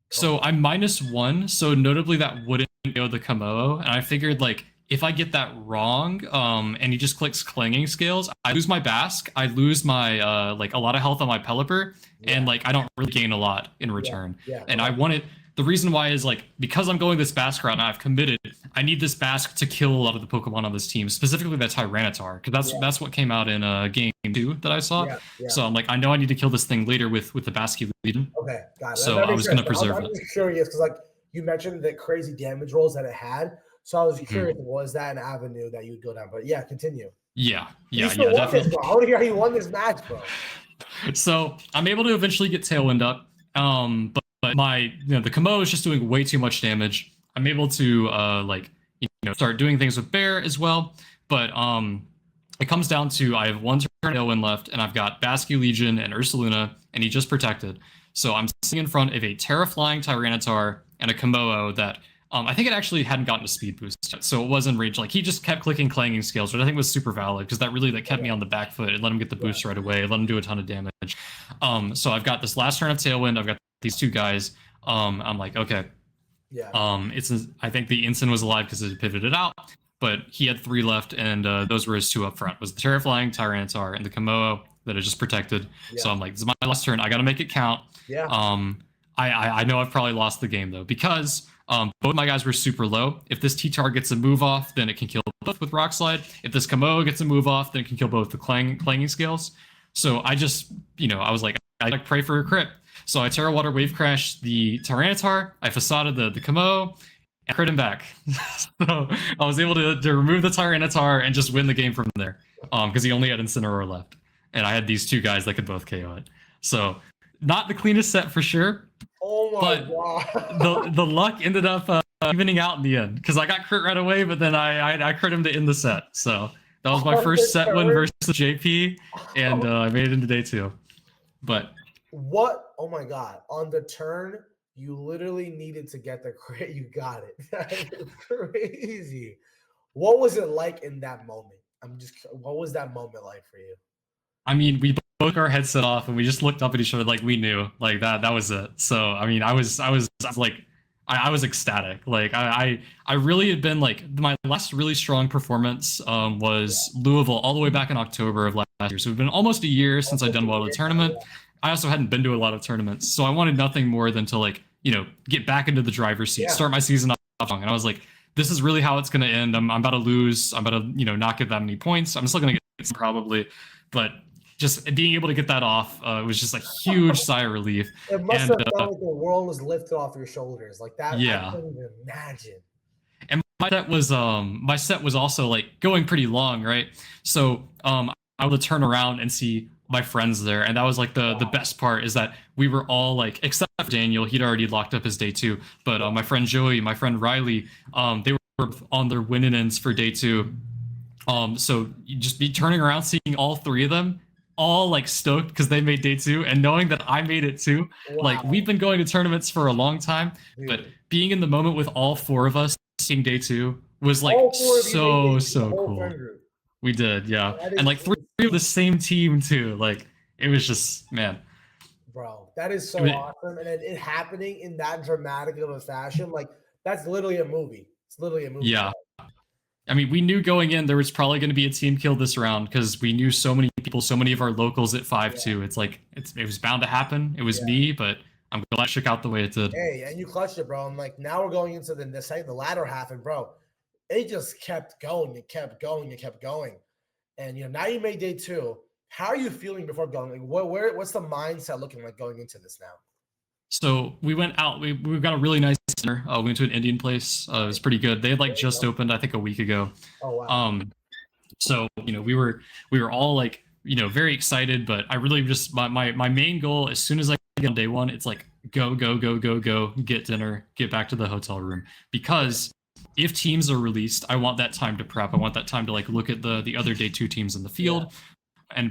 So I'm -1, so notably that wouldn't go the Komodo, and I figured like if I get that wrong, and he just clicks Clanging Scales, I lose my Basque, I lose my like a lot of health on my Pelipper, and like I don't really gain a lot in return. And I wanted, the reason why is like because I'm going this Basque route and I've committed, I need this Basque to kill a lot of the Pokemon on this team, specifically that Tyranitar, because that's what came out in game 2 that I saw. So I'm like, I know I need to kill this thing later with the Basculegion. Okay, got it. So I was going to preserve it. I'm curious because like you mentioned the crazy damage rolls that it had. So I was curious, was that an avenue that you would go down? But yeah, continue. Yeah, definitely. I want to hear how you won this match, bro. So I'm able to eventually get Tailwind up, but my the Komodo is just doing way too much damage. I'm able to start doing things with Bear as well, but it comes down to I have 1 turn Tailwind left, and I've got Basculegion and Ursaluna, and he just protected. So I'm sitting in front of a Terra Flying Tyranitar and a Komodo that. I think it actually hadn't gotten a speed boost yet, so it was in range. Like, he just kept clicking Clanging Scales, which I think was super valid, because that really kept me on the back foot. It let him get the boost right away. It let him do a ton of damage. So I've got this last turn of Tailwind. I've got these 2 guys. I'm like, okay. I think the Incin was alive because it pivoted out, but he had 3 left, and those were his 2 up front. It was the Terra Flying Tyranitar and the Komodo that I just protected. So I'm like, this is my last turn. I got to make it count. I know I've probably lost the game, though, because... both my guys were super low. If this T-Tar gets a move off, then it can kill both with Rock Slide. If this Komodo gets a move off, then it can kill both the Clanging Scales. So I just, I was like, I pray for a crit. So I Terra Water Wave Crash the Tyranitar, I Facaded the Komodo, and crit him back. So I was able to remove the Tyranitar and just win the game from there. Because he only had Incineroar left. And I had these 2 guys that could both KO it. So not the cleanest set for sure. Oh my god! The luck ended up evening out in the end because I got crit right away, but then I crit him to end the set. So that was my first set win versus JP, and I made it into day 2. But what? Oh my god! On the turn, you literally needed to get the crit. You got it. That is crazy. What was it like in that moment? What was that moment like for you? I mean, we both our headset off and we just looked up at each other like we knew, like that was it. So I mean, I was like, I was ecstatic. Like I really had been like my last really strong performance was Louisville all the way back in October of last year. So it's been almost a year since I'd done well at a tournament. I also hadn't been to a lot of tournaments, so I wanted nothing more than to like, get back into the driver's seat, start my season off strong. And I was like, this is really how it's going to end. I'm about to lose. I'm about to, not get that many points. I'm still going to get probably, but just being able to get that off was just a huge sigh of relief. It must have felt like the world was lifted off your shoulders like that. Yeah. I couldn't even imagine. And my set was also like going pretty long, right? So I would turn around and see my friends there, and that was like the best part is that we were all like, except for Daniel, he'd already locked up his day 2, but my friend Joey, my friend Riley, they were on their winning ends for day 2. So you just be turning around, seeing all 3 of them all like stoked because they made day 2, and knowing that I made it too. Like we've been going to tournaments for a long time, but being in the moment with all 4 of us seeing day 2 was like so cool. We did, yeah. And like 3 of the same team too. Like it was just, man. Bro, that is so awesome. And it happening in that dramatic of a fashion, like that's literally a movie. It's literally a movie. Yeah. I mean, we knew going in there was probably going to be a team kill this round because we knew so many people, so many of our locals at 5-2. It's like it was bound to happen. It was me, but I'm glad it shook out the way it did. Hey, and you clutched it, bro. I'm like, now we're going into the latter half, and bro, it just kept going. It kept going. It kept going. And now you made day 2. How are you feeling before going? Like, what's the mindset looking like going into this now? So we went out. We got a really nice dinner. We went to an Indian place. It was pretty good. They had like just opened, I think, a week ago. Oh wow. So we were all like very excited. But I really just my main goal as soon as I get on day 1, it's like go, get dinner, get back to the hotel room, because if teams are released, I want that time to prep. I want that time to like look at the other day 2 teams in the field.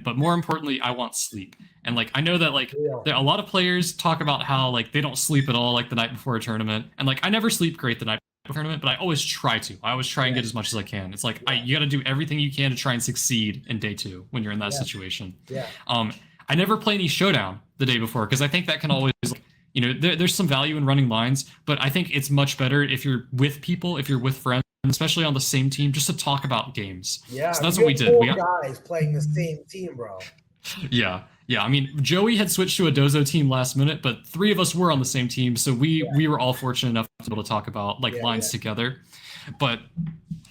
But more importantly, I want sleep. And like I know that like a lot of players talk about how like they don't sleep at all like the night before a tournament. And like I never sleep great the night before a tournament, but I always try to. I always try and get as much as I can. It's like you got to do everything you can to try and succeed in day 2 when you're in that situation. Yeah. I never play any showdown the day before because I think that can always there's some value in running lines, but I think it's much better if you're with people, if you're with friends, especially on the same team, just to talk about games. Yeah, so that's what we did. We got guys playing the same team, bro. Yeah. I mean, Joey had switched to a Dozo team last minute, but 3 of us were on the same team, so we were all fortunate enough to be able to talk about like lines together. But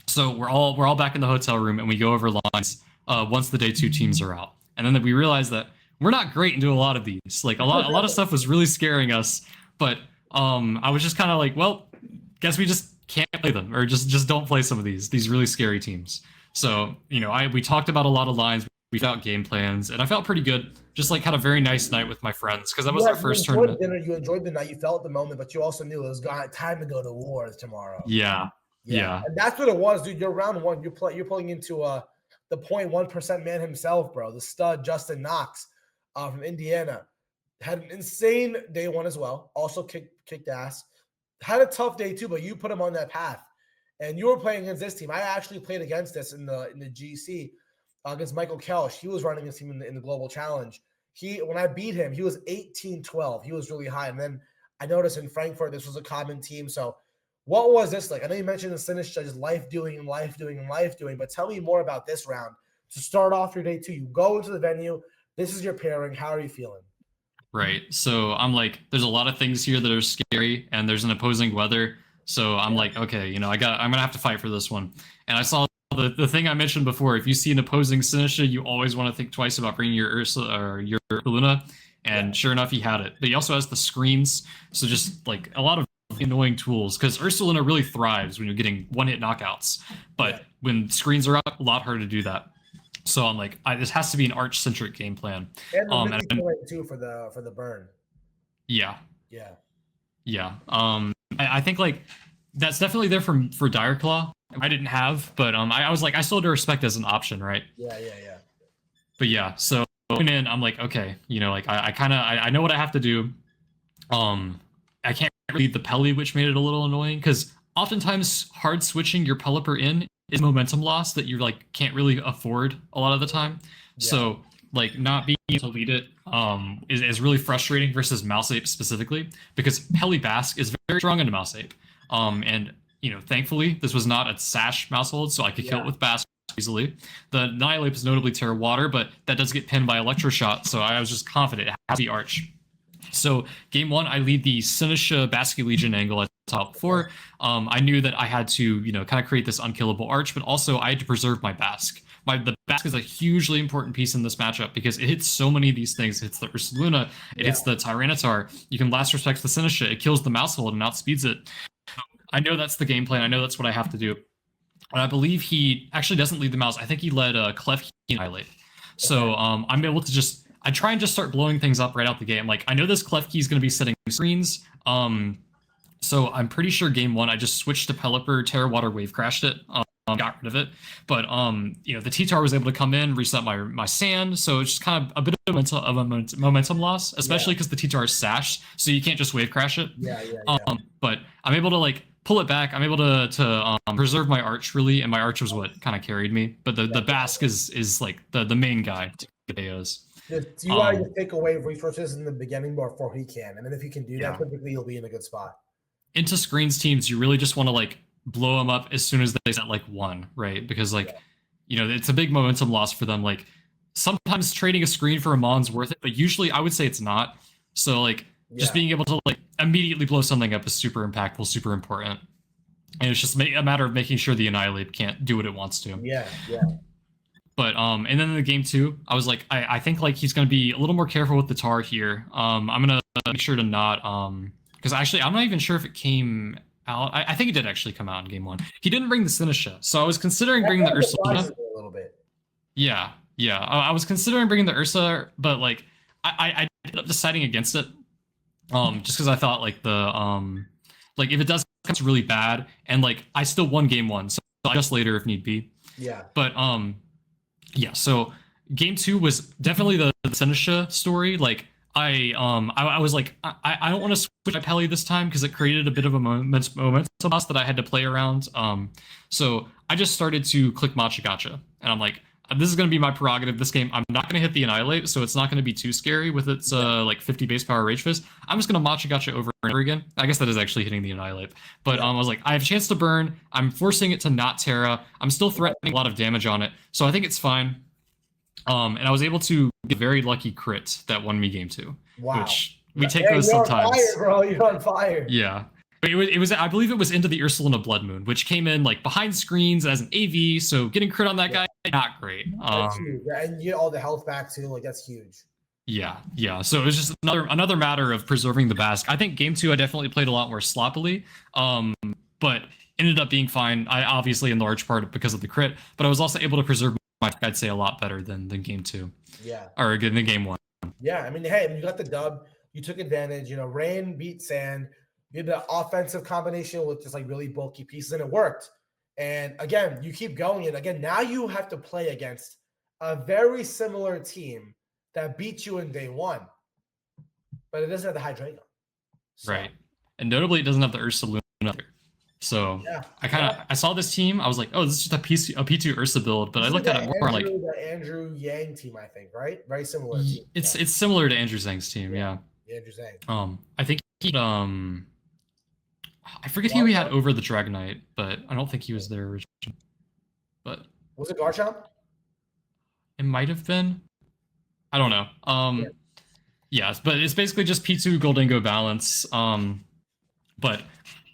so we're all back in the hotel room, and we go over lines once the day 2 teams are out, and then we realize that we're not great into a lot of these. Like a lot of stuff was really scaring us, but I was just kind of like, well, guess we just can't play them, or just don't play some of these really scary teams. So we talked about a lot of lines, we found game plans, and I felt pretty good. Just like had a very nice night with my friends because that was our first tournament. You enjoyed the night, you felt the moment, but you also knew it was time to go to war tomorrow. Yeah. And that's what it was, dude. You're round 1. You're pulling into the 0.1% man himself, bro. The stud Justin Knox from Indiana had an insane day 1 as well. Also kicked ass. Had a tough day 2, but you put him on that path. And you were playing against this team. I actually played against this in the GC against Michael Kelsch. He was running his team in the Global Challenge. When I beat him, he was 18-12. He was really high. And then I noticed in Frankfurt, this was a common team. So what was this like? I know you mentioned the Sinistcha, just life doing. But tell me more about this round. To start off your day 2, you go into the venue. This is your pairing. How are you feeling? Right. So I'm like, there's a lot of things here that are scary, and there's an opposing weather. So I'm like, okay, I'm gonna have to fight for this one. And I saw the thing I mentioned before. If you see an opposing Sinistcha, you always want to think twice about bringing your Ursaluna. And sure enough, he had it. But he also has the screens, so just like a lot of annoying tools, because Ursaluna really thrives when you're getting one-hit knockouts. But when screens are up, a lot harder to do that. So I'm like, this has to be an arch-centric game plan. And too for the burn. Yeah. I think like That's definitely there for Dire Claw. I didn't have, but I was like, I still had to respect as an option, right? Yeah. But yeah, so going in, I'm like, okay, like I know what I have to do. I can't read the Peli, which made it a little annoying because oftentimes hard switching your Pelipper in is momentum loss that you like can't really afford a lot of the time. Yeah. So like not being able to lead it is really frustrating versus Mouse Ape specifically because Peli Basque is very strong into Mouse Ape. And thankfully this was not a Sash mouse hold, so I could kill it with Basque easily. The Annihilape is notably Terra Water, but that does get pinned by Electroshot, so I was just confident it has the Arch. So game 1, I lead the Sinistcha Basculegion angle at the top 4. I knew that I had to, kind of create this unkillable Arch, but also I had to preserve my Basque. The Basque is a hugely important piece in this matchup because it hits so many of these things. It hits the Ursaluna, it hits the Tyranitar. You can last respect the Sinistcha. It kills the Mousehold and outspeeds it. I know that's the game plan. I know that's what I have to do. And I believe he actually doesn't lead the mouse. I think he led Klefki and Annihilate. So I'm able to just I try and just start blowing things up right out the game. Like I know this Klefki is going to be setting screens. So I'm pretty sure game 1 I just switched to Pelipper, Terra Water Wave crashed it, got rid of it. But the T-Tar was able to come in, reset my sand. So it's just kind of a bit of a momentum loss, especially because the T-Tar is sashed, so you can't just wave crash it. Yeah. But I'm able to like pull it back. I'm able to preserve my Arch really, and my Arch was what kind of carried me. But the Basque is like the main guy to get AOs. You gotta just take away resources in the beginning before he can, and then if you can do that, typically you'll be in a good spot. Into screens teams, you really just want to like blow them up as soon as they set like 1, right? Because like it's a big momentum loss for them. Like sometimes trading a screen for a Mon's worth it, but usually I would say it's not. So like just being able to like immediately blow something up is super impactful, super important. And it's just a matter of making sure the Annihilate can't do what it wants to. Yeah. But and then in the game 2, I was like, I think like he's gonna be a little more careful with the Tar here. I'm gonna make sure to not because actually I'm not even sure if it came out. I think it did actually come out in game 1. He didn't bring the Sinistcha, so I was considering bringing the Ursaluna. A little bit. Yeah. I was considering bringing the Ursa, but like I ended up deciding against it. Just because I thought like the like if it does come really bad, and like I still won game 1, so I'll adjust later if need be. Yeah. But so game 2 was definitely the Sinistcha story. Like I was like I don't want to switch my Peli this time because it created a bit of a momentum loss that I had to play around. So I just started to click Matcha Gotcha, and I'm like, this is going to be my prerogative this game. I'm not going to hit the Annihilate, so it's not going to be too scary with its like 50 base power Rage Fist. I'm just going to Matcha Gotcha over and over again. I guess that is actually hitting the Annihilate. But I was like, I have a chance to burn. I'm forcing it to not Terra. I'm still threatening a lot of damage on it, so I think it's fine. And I was able to get a very lucky crit that won me game 2. Wow. Which we take those you're sometimes. On fire, bro. You're on fire. Yeah. But it was I believe it was into the Ursaluna Blood Moon, which came in like behind screens as an AV, so getting crit on that guy, not great. That's huge. And you get all the health back too, like that's huge. Yeah. So it was just another matter of preserving the Basque. I think game 2 I definitely played a lot more sloppily, but ended up being fine. I obviously in large part because of the crit, but I was also able to preserve my, I'd say, a lot better than game 2. Yeah. Or again, the game 1. Yeah, I mean, hey, you got the dub. You took advantage. Rain beat Sand. You did the offensive combination with just like really bulky pieces, and it worked. And again, you keep going, and again, now you have to play against a very similar team that beat you in day 1, but it doesn't have the Hydreigon. So, right. And notably, it doesn't have the Ursaluna either. So I saw this team. I was like, oh, this is just a P2 Ursa build. But I looked at it more like the Andrew Yang team, I think, right? Very similar. Team. It's similar to Andrew Zhang's team. Yeah. Andrew Zhang. I think he I forget who he had over the Dragonite, but I don't think he was there originally. But was it Garchomp? It might have been. I don't know. Yes, but it's basically just P2 Goldingo balance. But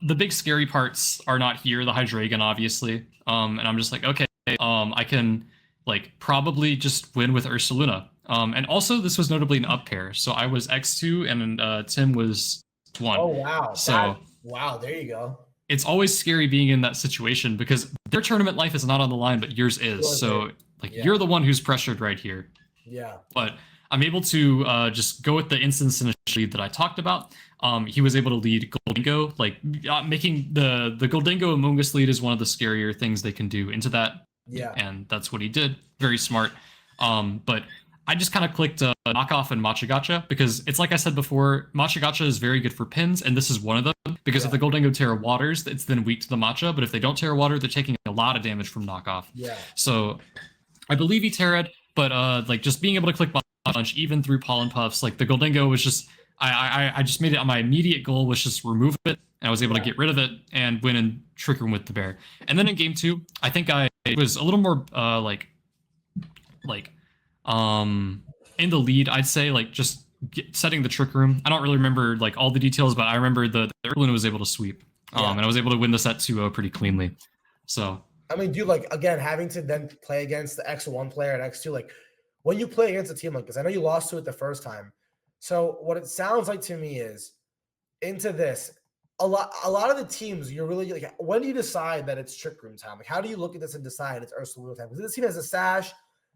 the big scary parts are not here. The Hydreigon, obviously. And I'm just like, okay, I can like probably just win with Ursaluna. And also this was notably an up pair, so I was X2 and Tim was 1. Oh wow! So wow, there you go. It's always scary being in that situation because their tournament life is not on the line, but yours is. So like you're the one who's pressured right here. Yeah. But I'm able to just go with the instance lead that I talked about. He was able to lead Goldingo, like making the Goldingo Among Us lead is one of the scarier things they can do into that. Yeah. And that's what he did. Very smart. But I just kind of clicked Knockoff and Machagacha because it's like I said before, Machagacha is very good for pins, and this is one of them. Because if the Goldingo Terra waters, it's then weak to the Matcha, but if they don't Terra water, they're taking a lot of damage from Knockoff. Yeah. So I believe he Terra'd, but like just being able to click Punch even through Pollen Puffs, like the Goldingo was just I just made it my immediate goal was just remove it, and I was able to get rid of it and win and Trick Room with the bear. And then in game 2, I think I was a little more in the lead, I'd say, like just setting the Trick Room. I don't really remember like all the details, but I remember the Ursaluna was able to sweep, and I was able to win the set 2-0 pretty cleanly. So I mean, dude, like again, having to then play against the X1 player and X2, like when you play against a team like this, I know you lost to it the first time. So what it sounds like to me is into this, a lot of the teams, you're really like, when do you decide that it's Trick Room time? Like, how do you look at this and decide it's Ursaluna time? Because this team has a Sash,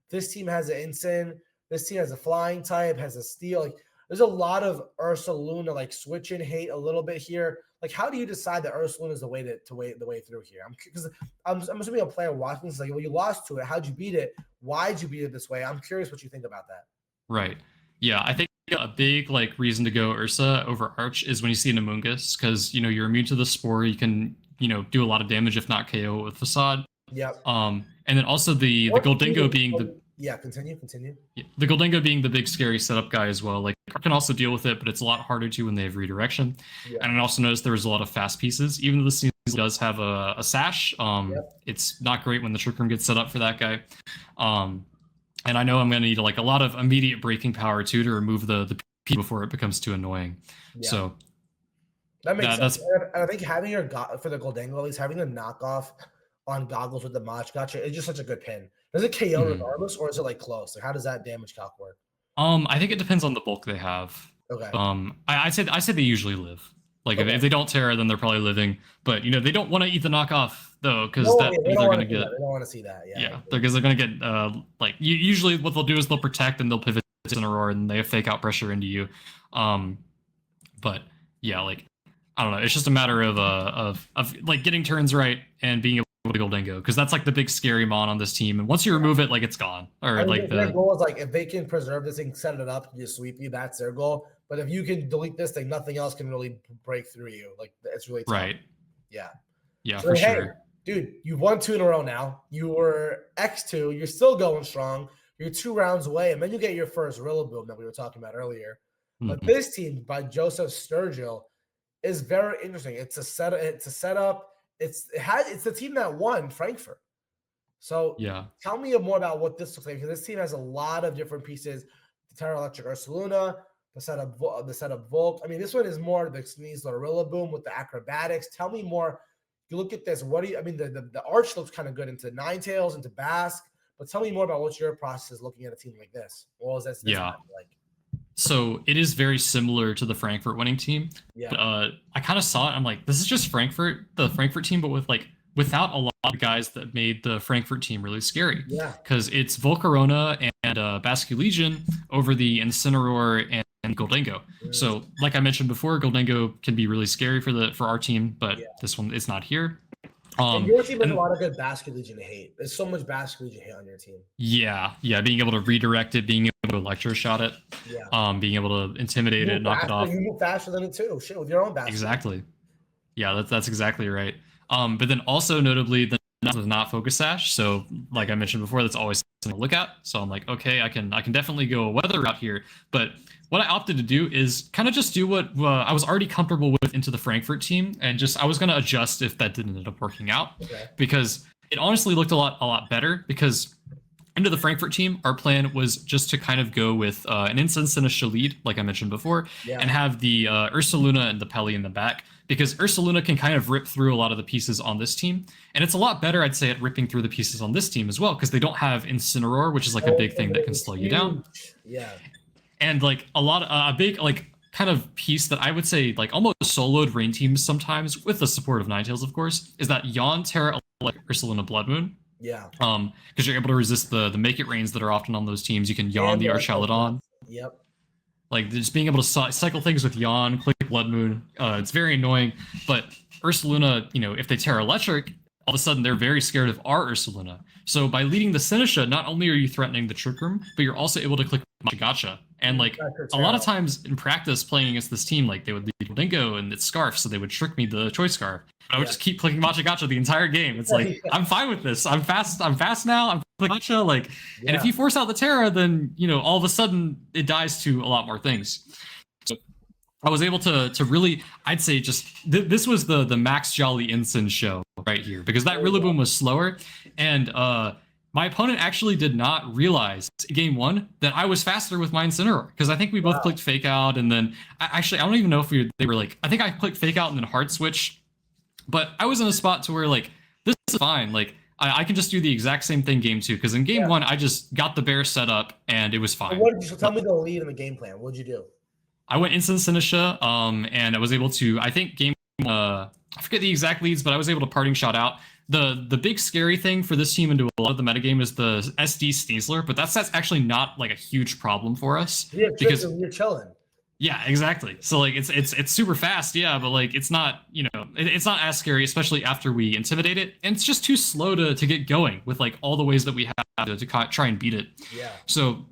this team has an Incin, this team has a Flying type, has a Steel. Like, there's a lot of Ursaluna like switch and hate a little bit here. Like, how do you decide that Ursaluna is the way through here? Because I'm assuming a player watching this is like, well, you lost to it. How'd you beat it? Why'd you beat it this way? I'm curious what you think about that. Right. Yeah, I think a big like reason to go Ursa over Arch is when you see an Among Us, because you're immune to the spore. You can do a lot of damage if not KO with Facade. Yep. And then also the Goldingo being the continue. Yeah, the Goldingo being the big scary setup guy as well. Like Arch can also deal with it, but it's a lot harder to when they have redirection. Yeah. And I also noticed there was a lot of fast pieces. Even though the season does have a sash, it's not great when the Trick Room gets set up for that guy. And I know I'm going to need like a lot of immediate breaking power too to remove the P before it becomes too annoying. Yeah. So that makes sense. And I think having for the Goldingo, at least having the knockoff on goggles with the Machagacha is just such a good pin. Does it KO regardless, or is it like close? Like, how does that damage calc work? I think it depends on the bulk they have. Okay. I say they usually live. Like if they don't Terra, then they're probably living. But they don't want to eat the knockoff though, because they're going to get. They don't want to see that. Yeah. Because they're going to get like usually what they'll do is they'll protect and they'll pivot to Incineroar and they have fake out pressure into you. But yeah, like I don't know. It's just a matter of like getting turns right and being able to Goldingo, because that's like the big scary mon on this team. And once you remove it, like it's gone. Or like their goal is like if they can preserve this thing, set it up, just sweep you. That's their goal. But if you can delete this thing, nothing else can really break through you. Like it's really tough. Right. Yeah. Yeah, so, for sure. Dude, you've won 2 in a row now. You were X2. You're still going strong. You're 2 rounds away, and then you get your first Rillaboom that we were talking about earlier. But this team by Joseph Sturgill is very interesting. It's a setup. It's the team that won Frankfurt. So tell me more about what this looks like, because this team has a lot of different pieces. The Terra Electric Ursaluna, the setup Volk. I mean, this one is more the Sneasler Rillaboom with the acrobatics. Tell me more. You look at this. The Arch looks kind of good into Ninetales, into Basque. But tell me more about what your process is looking at a team like this. What was this like? So it is very similar to the Frankfurt winning team. Yeah. But, I kind of saw it. I'm like, this is just the Frankfurt team, but without a lot of guys that made the Frankfurt team really scary. Yeah. Because it's Volcarona and Basculegion over the Incineroar and Goldingo. So like I mentioned before, Goldingo can be really scary for our team, but this one is not here. And your team has a lot of good Basculegion hate. There's so much Basculegion hate on your team. Yeah, being able to redirect it, being able to electroshock it, being able to intimidate it, knock it off. You move faster than it too. Shit, with your own Basculegion. Exactly. Yeah, that's exactly right. But then also notably the not focus sash. So like I mentioned before, that's always something to look at. So I'm like, okay, I can definitely go a weather route here. But what I opted to do is kind of just do what I was already comfortable with into the Frankfurt team, and I was going to adjust if that didn't end up working out, because it honestly looked a lot better. Because into the Frankfurt team, our plan was just to kind of go with an instance and a Shalid, like I mentioned before, and have the Ursaluna and the Peli in the back, because Ursaluna can kind of rip through a lot of the pieces on this team. And it's a lot better, I'd say, at ripping through the pieces on this team as well, because they don't have Incineroar, which is like a big thing that can slow you down. Yeah. And like a big like kind of piece that I would say like almost soloed Rain teams sometimes, with the support of Ninetales, of course, is that Yon, Terra, Ursaluna, Blood Moon. Yeah. Because you're able to resist the Make It Rains that are often on those teams. You can Yawn the Archaludon. Yep. Like just being able to cycle things with Yawn, click Blood Moon, it's very annoying. But Ursaluna, if they tear Electric, all of a sudden they're very scared of our Ursaluna. So by leading the Sinistcha, not only are you threatening the Trick Room, but you're also able to click Gacha. And like a lot of times in practice playing against this team, like they would lead Dingo and its Scarf, so they would trick me the Choice Scarf. I would just keep clicking Matcha Gacha the entire game. It's like I'm fine with this. I'm fast now. I'm clicking Matcha. Like, and if you force out the Terra, then all of a sudden it dies to a lot more things. So I was able to really, I'd say, just this was the Max Jolly Incin show right here, because that Rillaboom was slower, and my opponent actually did not realize game 1 that I was faster with my Incineroar, because I think we both clicked Fake Out, and then I don't even know if they were like, I think I clicked Fake Out and then Hard Switch, but I was in a spot to where like this is fine, like I can just do the exact same thing game 2, because in game 1 I just got the bear set up and it was fine. So tell me the lead in the game plan. What'd you do? I went instant Sinistcha, and I was able to, I think game, I forget the exact leads, but I was able to parting shot out. The big scary thing for this team into a lot of the metagame is the SD Sneasler, but that's actually not like a huge problem for us. Yeah, because you're chilling. Yeah, exactly. So like it's super fast, yeah, but like it's not, it's not as scary, especially after we intimidate it, and it's just too slow to get going with like all the ways that we have to try and beat it. Yeah. So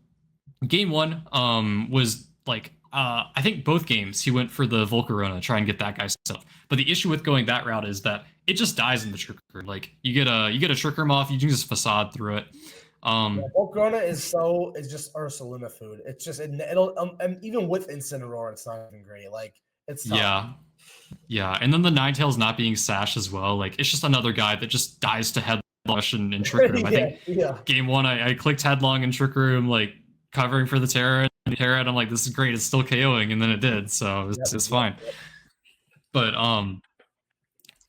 game 1 was like I think both games he went for the Volcarona, try and get that guy set up. But the issue with going that route is that it just dies in the Trick Room. Like you get a Trick Room off, you can just facade through it. Volcarona is just Ursaluna food. It's just it'll and even with Incineroar, it's not even great. Like it's tough. Yeah, and then the Ninetales not being Sash as well. Like it's just another guy that just dies to Headlong in Trick Room. I think game 1 I clicked Headlong in Trick Room, like covering for the Terra, and I'm like, this is great, it's still KOing, and then it did, so it's fine. But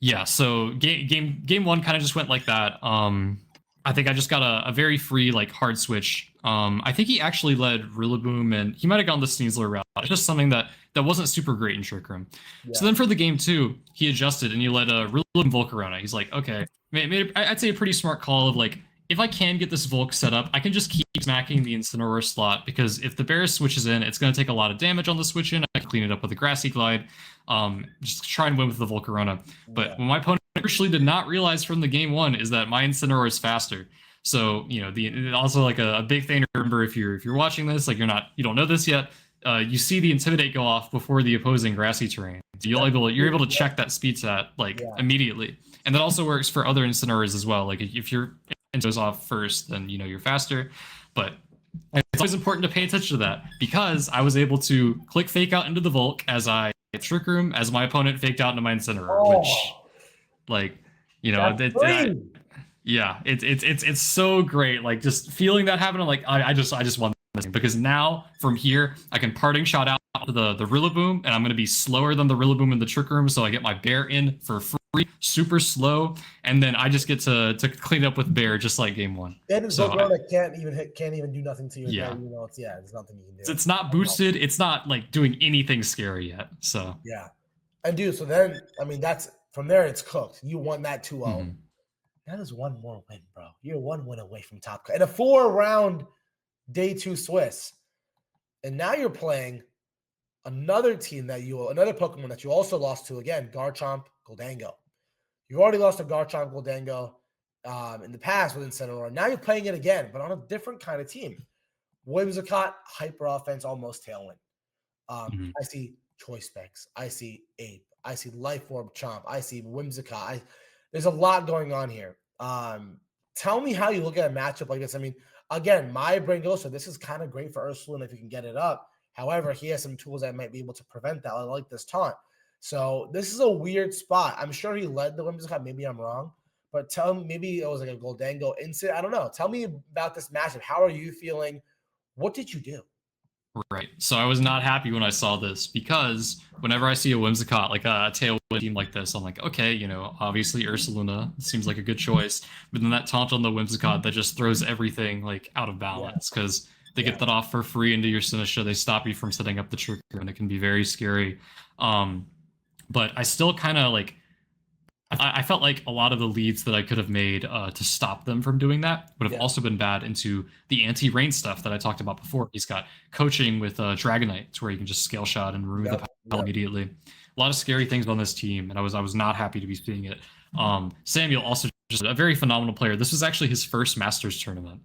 yeah, so game 1 kind of just went like that. I think I just got a very free like hard switch. I think he actually led Rillaboom, and he might have gone the Sneasler route. It's just something that wasn't super great in Trick Room. So then for the game 2, he adjusted and he led Rillaboom Volcarona. He's like, okay, I'd say a pretty smart call of like, if I can get this Volk set up, I can just keep smacking the Incineroar slot, because if the bear switches in, it's going to take a lot of damage on the switch in. I can clean it up with a Grassy Glide, just try and win with the Volcarona. But when my opponent actually did not realize from the game 1 is that my Incineroar is faster. So, also like a big thing to remember if you're watching this, like you don't know this yet, you see the Intimidate go off before the opposing grassy terrain. So you're able to check that speed stat immediately. And that also works for other Incineroars as well. Like if your goes off first, then you're faster. But it's always important to pay attention to that, because I was able to click Fake Out into the Volk as I Trick Room, as my opponent faked out into my Incineroar, which, like, it's so great. Like just feeling that happen, I'm like, I just won this, because now from here I can parting shot out to the Rillaboom, and I'm going to be slower than the Rillaboom in the Trick Room, so I get my bear in for free, super slow, and then I just get to clean up with bear just like game 1. And so can't even do nothing to you. Yeah, there's nothing you can do. It's not boosted. It's not like doing anything scary yet. So yeah, and dude, so then that's from there. It's cooked. You won that 2-0. Mm-hmm. That is one more win, bro. You're 1 win away from top cut and a 4-round day 2 Swiss, and now you're playing another Pokemon that you also lost to, again, Garchomp, Goldango. You already lost to Garchomp, Goldango in the past with Incineroar. Now you're playing it again, but on a different kind of team. Whimsicott, hyper offense, almost tailwind. I see Choice Specs. I see Ape. I see Life Orb Chomp. I see Whimsicott. There's a lot going on here. Tell me how you look at a matchup like this. Again, my brain goes, so this is kind of great for Ursaluna if you can get it up. However, he has some tools that might be able to prevent that. I like this taunt. So this is a weird spot. I'm sure he led the Whimsicott. Maybe I'm wrong. But tell me, maybe it was like a Goldango incident. I don't know. Tell me about this matchup. How are you feeling? What did you do? Right. So I was not happy when I saw this, because whenever I see a Whimsicott, like a tailwind team like this, I'm like, okay, obviously Ursaluna seems like a good choice. But then that taunt on the Whimsicott that just throws everything like out of balance, because they get that off for free into your Sinistcha. They stop you from setting up the trigger, and it can be very scary. But I still kind of like I felt like a lot of the leads that I could have made to stop them from doing that would have also been bad into the anti-rain stuff that I talked about before. He's got coaching with Dragonite, to where you can just scale shot and remove the power immediately. A lot of scary things on this team, and I was not happy to be seeing it. Samuel also just a very phenomenal player. This was actually his first Masters tournament.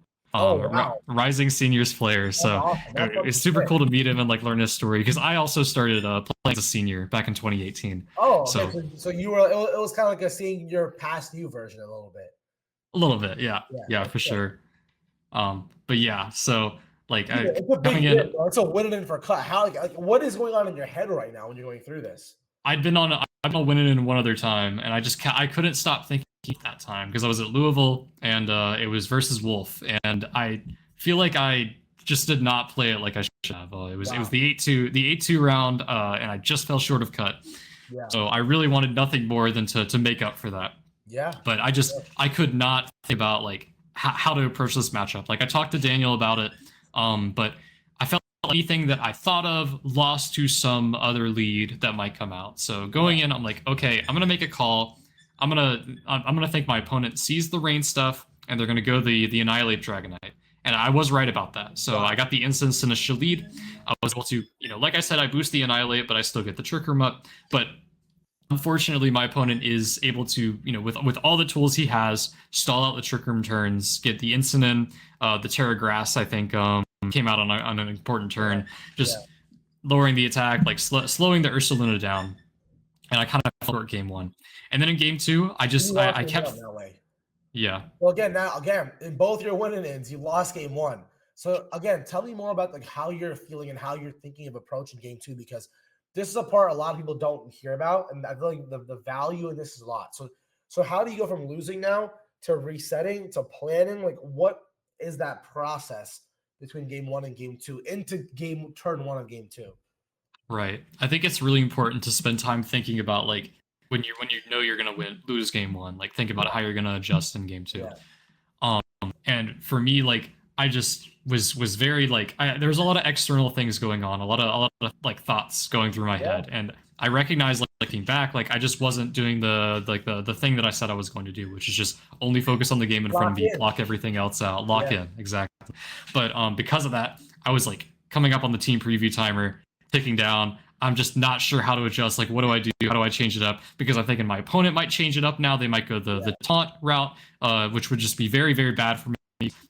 Rising seniors player. So awesome. It's super cool to meet him and like learn his story, because I also started playing as a senior back in 2018. Oh, okay. So you were, it was kind of like seeing your past you version a little bit. A little bit, yeah, for sure. But yeah, so like it's a big deal, bro. It's a winning in for a cut. How like what is going on in your head right now when you're going through this? I've been on winning in one other time, and I couldn't stop thinking that time, because I was at Louisville, and it was versus Wolf, and I feel like I just did not play it like I should have. It was the 8-2 round, and I just fell short of cut. Yeah. So I really wanted nothing more than to make up for that. Yeah. But I could not think about like how to approach this matchup. Like I talked to Daniel about it, but I felt anything that I thought of lost to some other lead that might come out. So going in, I'm like, okay, I'm gonna make a call. I'm gonna think my opponent sees the rain stuff, and they're gonna go the Annihilate Dragonite. And I was right about that. So I got the Sinistcha lead. I was able to, like I said, I boost the Annihilate, but I still get the Trick Room up. But unfortunately, my opponent is able to, with all the tools he has, stall out the Trick Room turns, get the Incinen, the Terra Grass, I think, came out on an important turn, lowering the attack, like slowing the Ursaluna down. And I kind of felt game one. And then in game two, I kept that way. Yeah. Well, again, in both your winning ends, you lost game one. So again, tell me more about like how you're feeling and how you're thinking of approaching game two, because this is a part a lot of people don't hear about, and I feel like the value in this is a lot. So how do you go from losing now to resetting to planning? Like, what is that process between game one and game two into turn one of game two? Right. I think it's really important to spend time thinking about like when you know you're gonna lose game one, like think about how you're gonna adjust in game two. Yeah. And for me, like I just was very like there's a lot of external things going on, a lot of like thoughts going through my head, and I recognized like looking back, like I just wasn't doing the thing that I said I was going to do, which is just only focus on the game in front of me, lock everything else out, lock in, exactly. But because of that, I was like coming up on the team preview timer, ticking down. I'm just not sure how to adjust. Like, what do I do? How do I change it up? Because I'm thinking my opponent might change it up now. They might go the taunt route, which would just be very, very bad for me.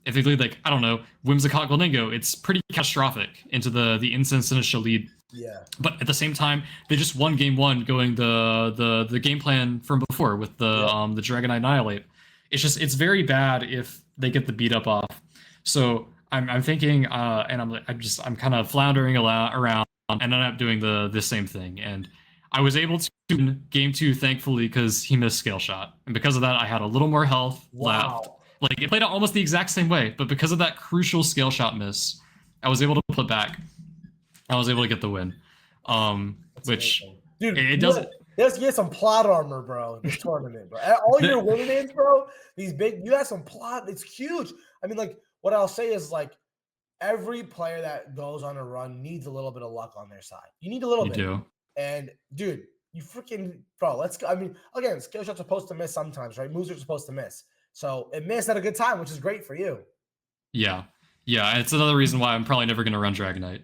If they lead, like, I don't know, Whimsicott Glingo, it's pretty catastrophic into the Sinistcha lead. Yeah. But at the same time, they just won game one going the game plan from before with the Dragonite Annihilate. It's very bad if they get the beat up off. So I'm thinking, and I'm kind of floundering around, and ended up doing the same thing. And I was able to win game two, thankfully, because he missed Scale Shot, and because of that, I had a little more health left. Like it played out almost the exact same way, but because of that crucial Scale Shot miss, I was able to pull it back. I was able to get the win. Which dude, it doesn't. Let's get some plot armor, bro. This tournament, bro. All your winning ends, bro. These big, you have some plot. It's huge. I mean, like what I'll say is like every player that goes on a run needs a little bit of luck on their side. You need a little bit. You do. And dude, you freaking let's go. I mean, again, Scale Shot's supposed to miss sometimes, right? Moves are supposed to miss. So it missed at a good time, which is great for you. Yeah. And it's another reason why I'm probably never going to run Dragonite.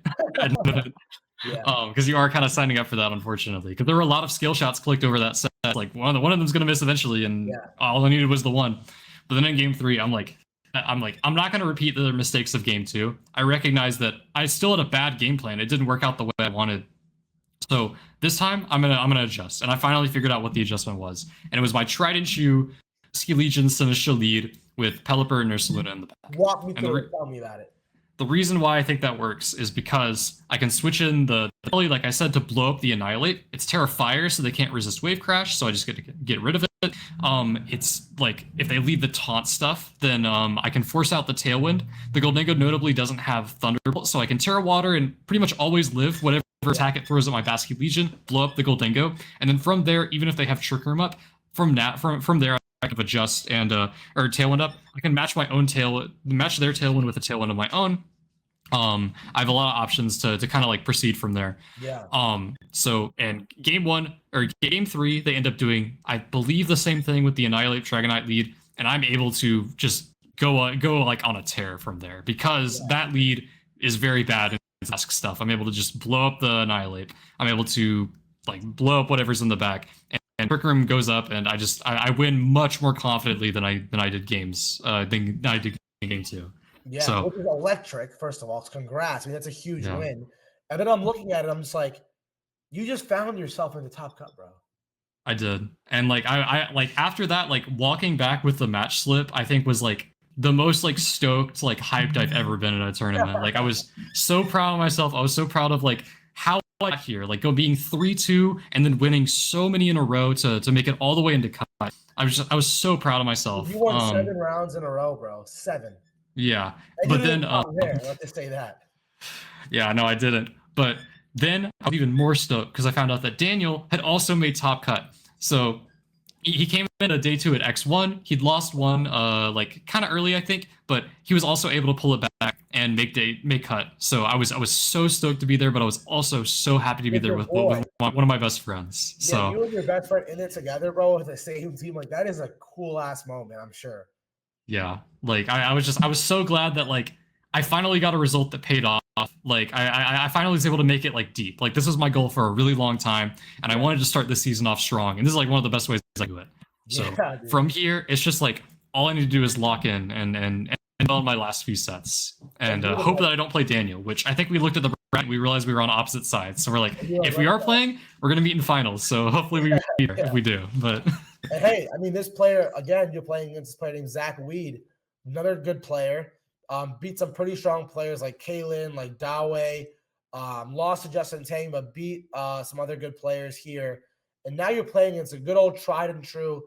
Because you are kind of signing up for that, unfortunately. Because there were a lot of Scale Shots clicked over that set. Like one of them's going to miss eventually, and all I needed was the one. But then in game three, I'm not going to repeat the mistakes of game two. I recognize that I still had a bad game plan. It didn't work out the way I wanted. So this time I'm gonna adjust, and I finally figured out what the adjustment was, and it was my tried and true Basculegion Sinistcha lead with Pelipper and Ursaluna in the back. Walk me through it. Tell me about it. The reason why I think that works is because I can switch in the ability, like I said, to blow up the Annihilate. It's Terra Fire, so they can't resist Wave Crash, so I just get to get rid of it. It's like if they leave the taunt stuff, then I can force out the Tailwind. The Glingo notably doesn't have Thunderbolt, so I can Terra Water and pretty much always live whatever attack it throws at my Basculegion, blow up the Glingo, and then from there, even if they have Trick Room up, from there I can adjust and or Tailwind up. I can match my own match their Tailwind with a Tailwind of my own, I have a lot of options to kind of like proceed from there. Yeah. So in game 3, they end up doing, I believe, the same thing with the Annihilate Dragonite lead, and I'm able to just go like on a tear from there because that lead is very bad in task stuff. I'm able to just blow up the Annihilate. I'm able to like blow up whatever's in the back, and Trick Room goes up, and I win much more confidently than I did than I did game 2. Yeah, so, which is electric, first of all. So congrats. I mean, that's a huge win. And then I'm looking at it, I'm just like, you just found yourself in the top cut, bro. I did. And like I like after that, like walking back with the match slip, I think was like the most like stoked, like hyped I've ever been in a tournament. Like I was so proud of myself. I was so proud of like how I got here, like being 3-2 and then winning so many in a row to make it all the way into cut. I was so proud of myself. You won 7 rounds in a row, bro. 7. Yeah. And but then let's just say that. Yeah, no, I didn't. But then I was even more stoked because I found out that Daniel had also made top cut. So he came in a day 2 at X1. He'd lost one like kind of early, I think, but he was also able to pull it back and make cut. So I was so stoked to be there, but I was also so happy to be there with one of my best friends. Yeah, so you and your best friend in it together, bro, with the same team. Like that is a cool ass moment, I'm sure. Yeah, like I was so glad that like I finally got a result that paid off. Like I finally was able to make it like deep. Like this was my goal for a really long time, and I wanted to start this season off strong. And this is like one of the best ways I do it. So from here, it's just like all I need to do is lock in and on my last few sets, and hope that I don't play Daniel. Which I think we looked at the bracket, we realized we were on opposite sides. So we're like, if we are playing, we're gonna meet in finals. So hopefully we meet if we do. But and hey, I mean, this player again, you're playing against this player named Zachary Weed, another good player. Beat some pretty strong players like Kalen, like Dawe. Lost to Justin Tang, but beat some other good players here. And now you're playing against a good old tried and true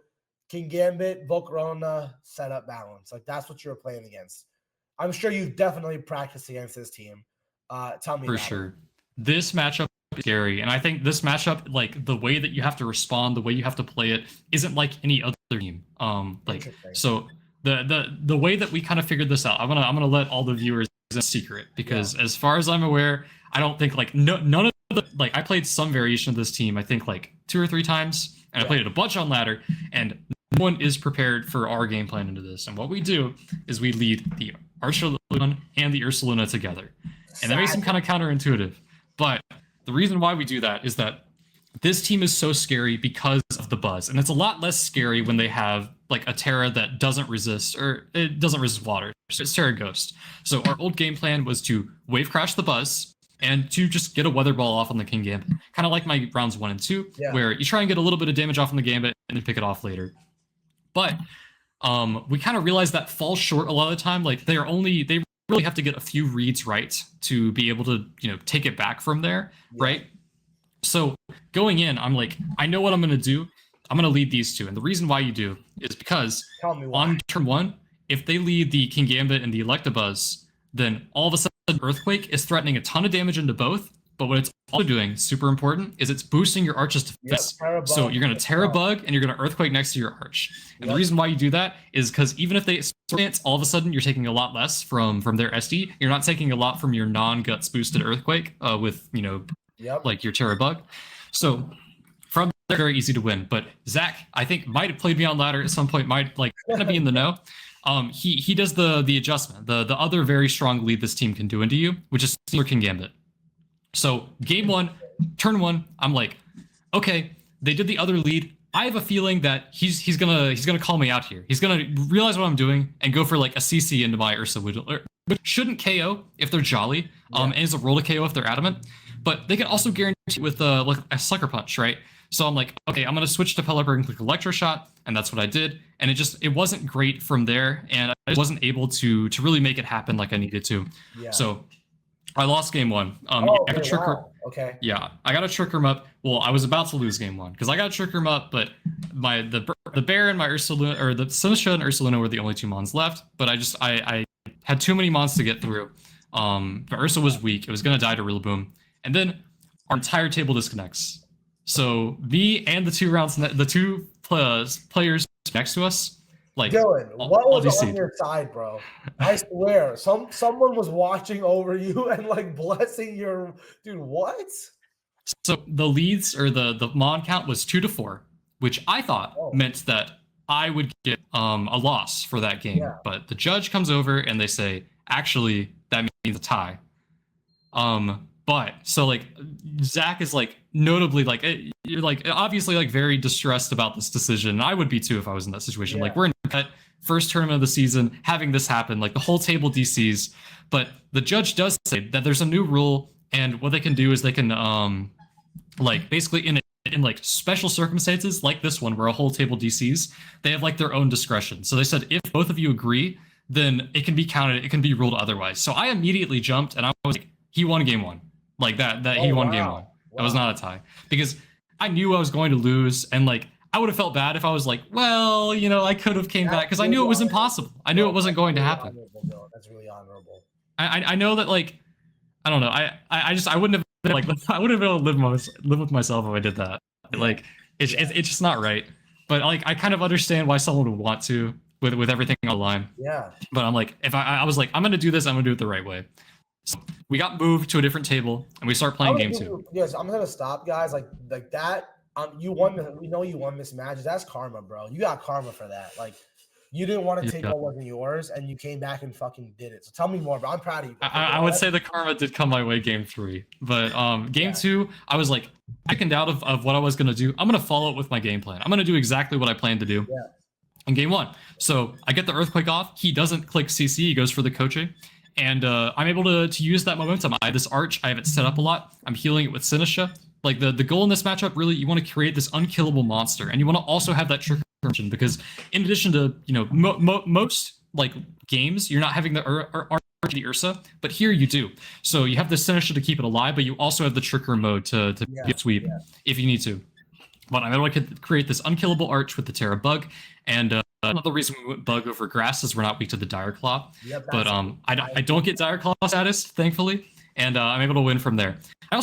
King Gambit, Volcarona setup balance. Like that's what you were playing against. I'm sure you've definitely practiced against this team. Tell me for sure. This matchup is scary, and I think this matchup, like the way that you have to respond, the way you have to play it, isn't like any other team. Like so. The way that we kind of figured this out, I'm gonna let all the viewers in secret because as far as I'm aware, I don't think like none of the like I played some variation of this team. I think like 2 or 3 times, and I played it a bunch on ladder, and no one is prepared for our game plan into this. And what we do is we lead the Archaludon and the Ursaluna together, and that makes them kind of counterintuitive. But the reason why we do that is that this team is so scary because of the buzz, and it's a lot less scary when they have like a Terra that doesn't resist, or it doesn't resist water. So it's Terra Ghost. So our old game plan was to wave crash the buzz and to just get a weather ball off on the King Gambit. Kind of like my rounds 1 and 2, where you try and get a little bit of damage off on the Gambit and then pick it off later. But we kind of realized that falls short a lot of the time. Like they really have to get a few reads right to be able to, take it back from there, right? So going in, I'm like, I know what I'm going to do. I'm going to lead these two. And the reason why you do is because on turn 1, if they lead the King Gambit and the Electabuzz, then all of a sudden Earthquake is threatening a ton of damage into both. But what it's also doing, super important, is it's boosting your Arch's defense. So you're going to Terra Bug and you're going to Earthquake next to your Arch. And the reason why you do that is because even if they stance, all of a sudden you're taking a lot less from their SD. You're not taking a lot from your non-Guts boosted Earthquake with, like your Terra Bug. So from there, very easy to win. But Zach, I think, might have played me on ladder at some point, might like kind of be in the know. He does the adjustment, the other very strong lead this team can do into you, which is King Gambit. So game 1, turn 1, I'm like, okay, they did the other lead. I have a feeling that he's gonna call me out here. He's gonna realize what I'm doing and go for like a CC into my Ursa, which shouldn't KO if they're jolly, and is a roll to KO if they're adamant. But they can also guarantee with like a sucker punch, right? So I'm like, okay, I'm gonna switch to Pelipper and click Electro Shot, and that's what I did. And it wasn't great from there, and I wasn't able to really make it happen like I needed to. Yeah. So I lost game 1. I got trick room. Okay. Yeah, I got a trick room up. Well, I was about to lose game 1 because I got a trick room up, but the bear and my Ursaluna, or the Sinistcha and Ursaluna, were the only 2 mons left. But I had too many mons to get through. But Ursa was weak. It was gonna die to Rillaboom, and then our entire table disconnects. So me and the 2 players next to us Like Dylan, what all was on DC'd. your side, bro? I swear, someone was watching over you and like blessing your dude. What? So the leads or the mon count was 2-4, which I thought meant that I would get a loss for that game. Yeah. But the judge comes over and they say, actually, that means a tie. But so like Zach is like notably like you're like obviously like very distressed about this decision. I would be too if I was in that situation. Like we're in that first tournament of the season, having this happen, like the whole table DCs. But the judge does say that there's a new rule, and what they can do is they can like basically in like special circumstances like this one where a whole table DCs, they have like their own discretion. So they said if both of you agree, then it can be counted, it can be ruled otherwise. So I immediately jumped and I was like, he won game one. Like that he won game one. That was not a tie. Because I knew I was going to lose, and like I would have felt bad if I was like, well, you know, I could have came back because I knew it was impossible. I knew it wasn't going to happen. That's really honorable. I know that like I don't know. I wouldn't have been like I wouldn't have been able to live with myself if I did that. Like it's just not right. But like I kind of understand why someone would want to with everything on the line. Yeah. But I'm like, if I was like, I'm gonna do this, I'm gonna do it the right way. So we got moved to a different table and we start playing game 2. Yes, I'm gonna stop, guys. Like that. You won. We know you won this match. That's karma, bro. You got karma for that. Like you didn't want to take what wasn't yours, and you came back and fucking did it. So tell me more, bro. I'm proud of you. I would say the karma did come my way game 3, but game 2, I was like, I conned out of what I was gonna do. I'm gonna follow it with my game plan. I'm gonna do exactly what I planned to do. Yeah. In game 1, so I get the earthquake off. He doesn't click CC. He goes for the Koche. And I'm able to use that momentum. I have this arch. I have it set up a lot. I'm healing it with Sinistcha. Like the goal in this matchup, really, you want to create this unkillable monster, and you want to also have that trigger function because, in addition to most like games, you're not having the the Ursa, but here you do. So you have the Sinistcha to keep it alive, but you also have the trigger mode to sweep if you need to. But I'm able to create this unkillable arch with the Terra bug, and another reason we went bug over grass is we're not weak to the Dire Claw. Yep, but I don't get Dire Claw status, thankfully, and I'm able to win from there. I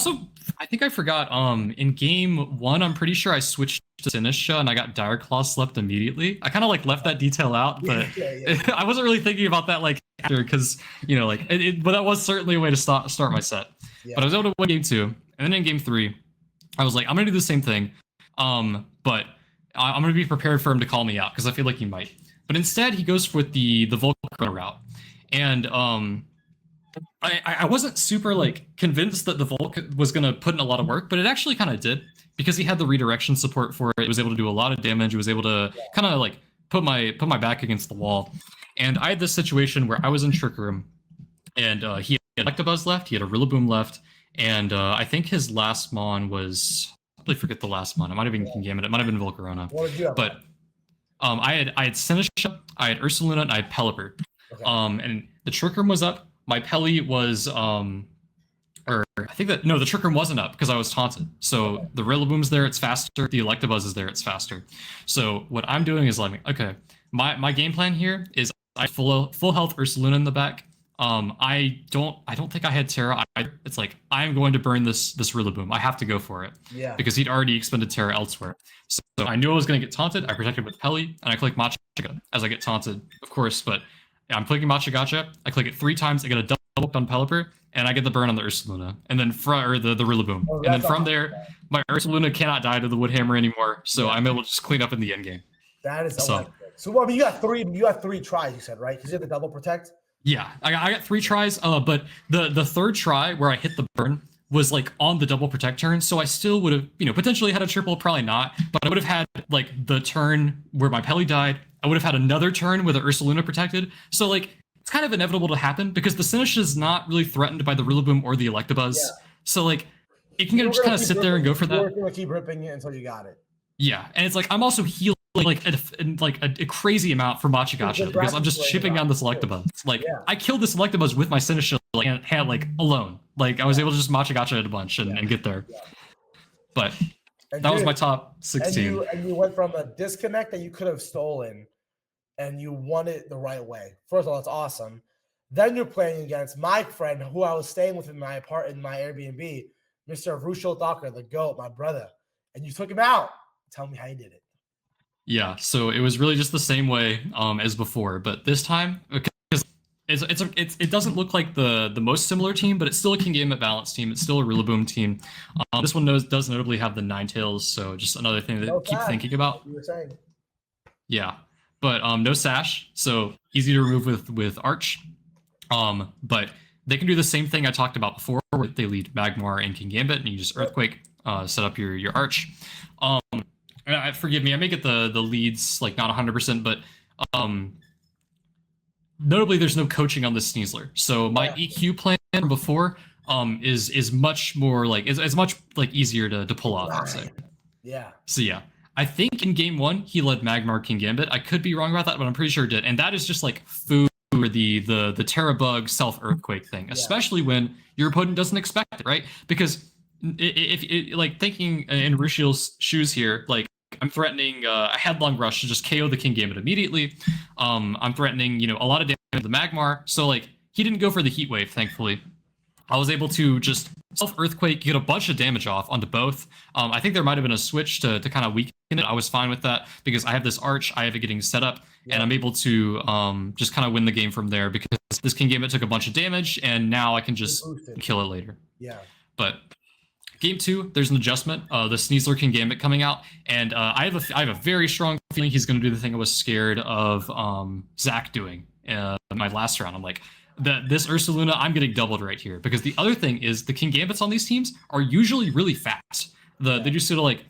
think I forgot, in game 1, I'm pretty sure I switched to Sinistcha and I got Dire Claw slept immediately. I kind of like left that detail out, but I wasn't really thinking about that like after, because like but that was certainly a way to start my set. But I was able to win game 2, and then in game 3, I was like, I'm gonna do the same thing. But I'm going to be prepared for him to call me out because I feel like he might. But instead, he goes with the Volcarona route. And I wasn't super like convinced that the Volk was going to put in a lot of work, but it actually kind of did because he had the redirection support for it. It was able to do a lot of damage. It was able to kind of like put my back against the wall. And I had this situation where I was in Trick Room, and he had Electabuzz left. He had a Rillaboom left. And I think his last mon was... I forget the last one. It might have been Kingambit. It might have been Volcarona. But I had Sinistcha, I had Ursaluna, and I had Pelipper. Okay. And the Trick Room was up. My Peli was or I think that the Trick Room wasn't up because I was taunted. So the Rillaboom's there, it's faster. The Electabuzz is there, it's faster. So what I'm doing is like, okay, my game plan here is I full health Ursaluna in the back. I don't think I had Terra. It's like I'm going to burn this Rillaboom. I have to go for it. Yeah. Because he'd already expended Terra elsewhere. So I knew I was going to get taunted. I protected with Peli, and I click Machigacha as I get taunted, of course. But I'm clicking Machigacha. I click it 3 times. I get a double on Pelipper, and I get the burn on the Ursaluna, and then the Rillaboom. And then from there, my Ursaluna cannot die to the Woodhammer anymore. So I'm able to just clean up in the end game. That is so. So I mean, you got three tries. You said, right? Because you had the double protect. Yeah, I got 3 tries, but the third try where I hit the burn was like on the double protect turn, so I still would have, potentially had a triple, probably not, but I would have had like the turn where my Peli died. I would have had another turn where the Ursaluna protected. So like it's kind of inevitable to happen because the Sinistcha is not really threatened by the Rillaboom or the Electabuzz. Yeah. So like it can just kind of sit there and go for that. You're gonna keep ripping it until you got it. Yeah, and it's like I'm also healing like a crazy amount for Machigacha because I'm just chipping down this Electabuzz. Like I killed this Electabuzz with my Sinistcha alone. Like I was able to just Machigacha it a bunch and get there. Yeah. But that was my top 16. And you went from a disconnect that you could have stolen, and you won it the right way. First of all, it's awesome. Then you're playing against my friend who I was staying with in my Airbnb, Mr. Rushil Thakkar, the GOAT, my brother, and you took him out. Tell me how you did it. Yeah, so it was really just the same way as before, but this time because it doesn't look like the most similar team, but it's still a King Gambit balance team. It's still a Rillaboom team. This one does notably have the Ninetales, so just another thing to keep thinking about. You were saying. Yeah, but no Sash, so easy to remove with Arch. But they can do the same thing I talked about before, where they lead Magmar and King Gambit, and you just Earthquake, set up your Arch. Forgive me, I may get the leads like not 100%, but notably there's no coaching on this Sneasler. So my EQ plan from before is much more like is much like easier to pull off, I'd say. Yeah. So yeah. I think in game 1 he led Magmar King Gambit. I could be wrong about that, but I'm pretty sure it did. And that is just like food for the Terra Bug self Earthquake thing, especially when your opponent doesn't expect it, right? Because if like thinking in Rushil's shoes here, like I'm threatening a Headlong Rush to just KO the King Gambit immediately. I'm threatening, a lot of damage to the Magmar. So like he didn't go for the Heat Wave, thankfully. I was able to just self-Earthquake, get a bunch of damage off onto both. I think there might have been a switch to kind of weaken it. I was fine with that because I have this Arch, I have it getting set up, and I'm able to just kind of win the game from there because this King Gambit took a bunch of damage, and now I can just kill it later. Yeah. But game 2, there's an adjustment. The Sneasler King Gambit coming out, and I have a very strong feeling he's going to do the thing I was scared of Zach doing in my last round. I'm like, this Ursaluna, I'm getting doubled right here because the other thing is the King Gambits on these teams are usually really fast. They just sort of like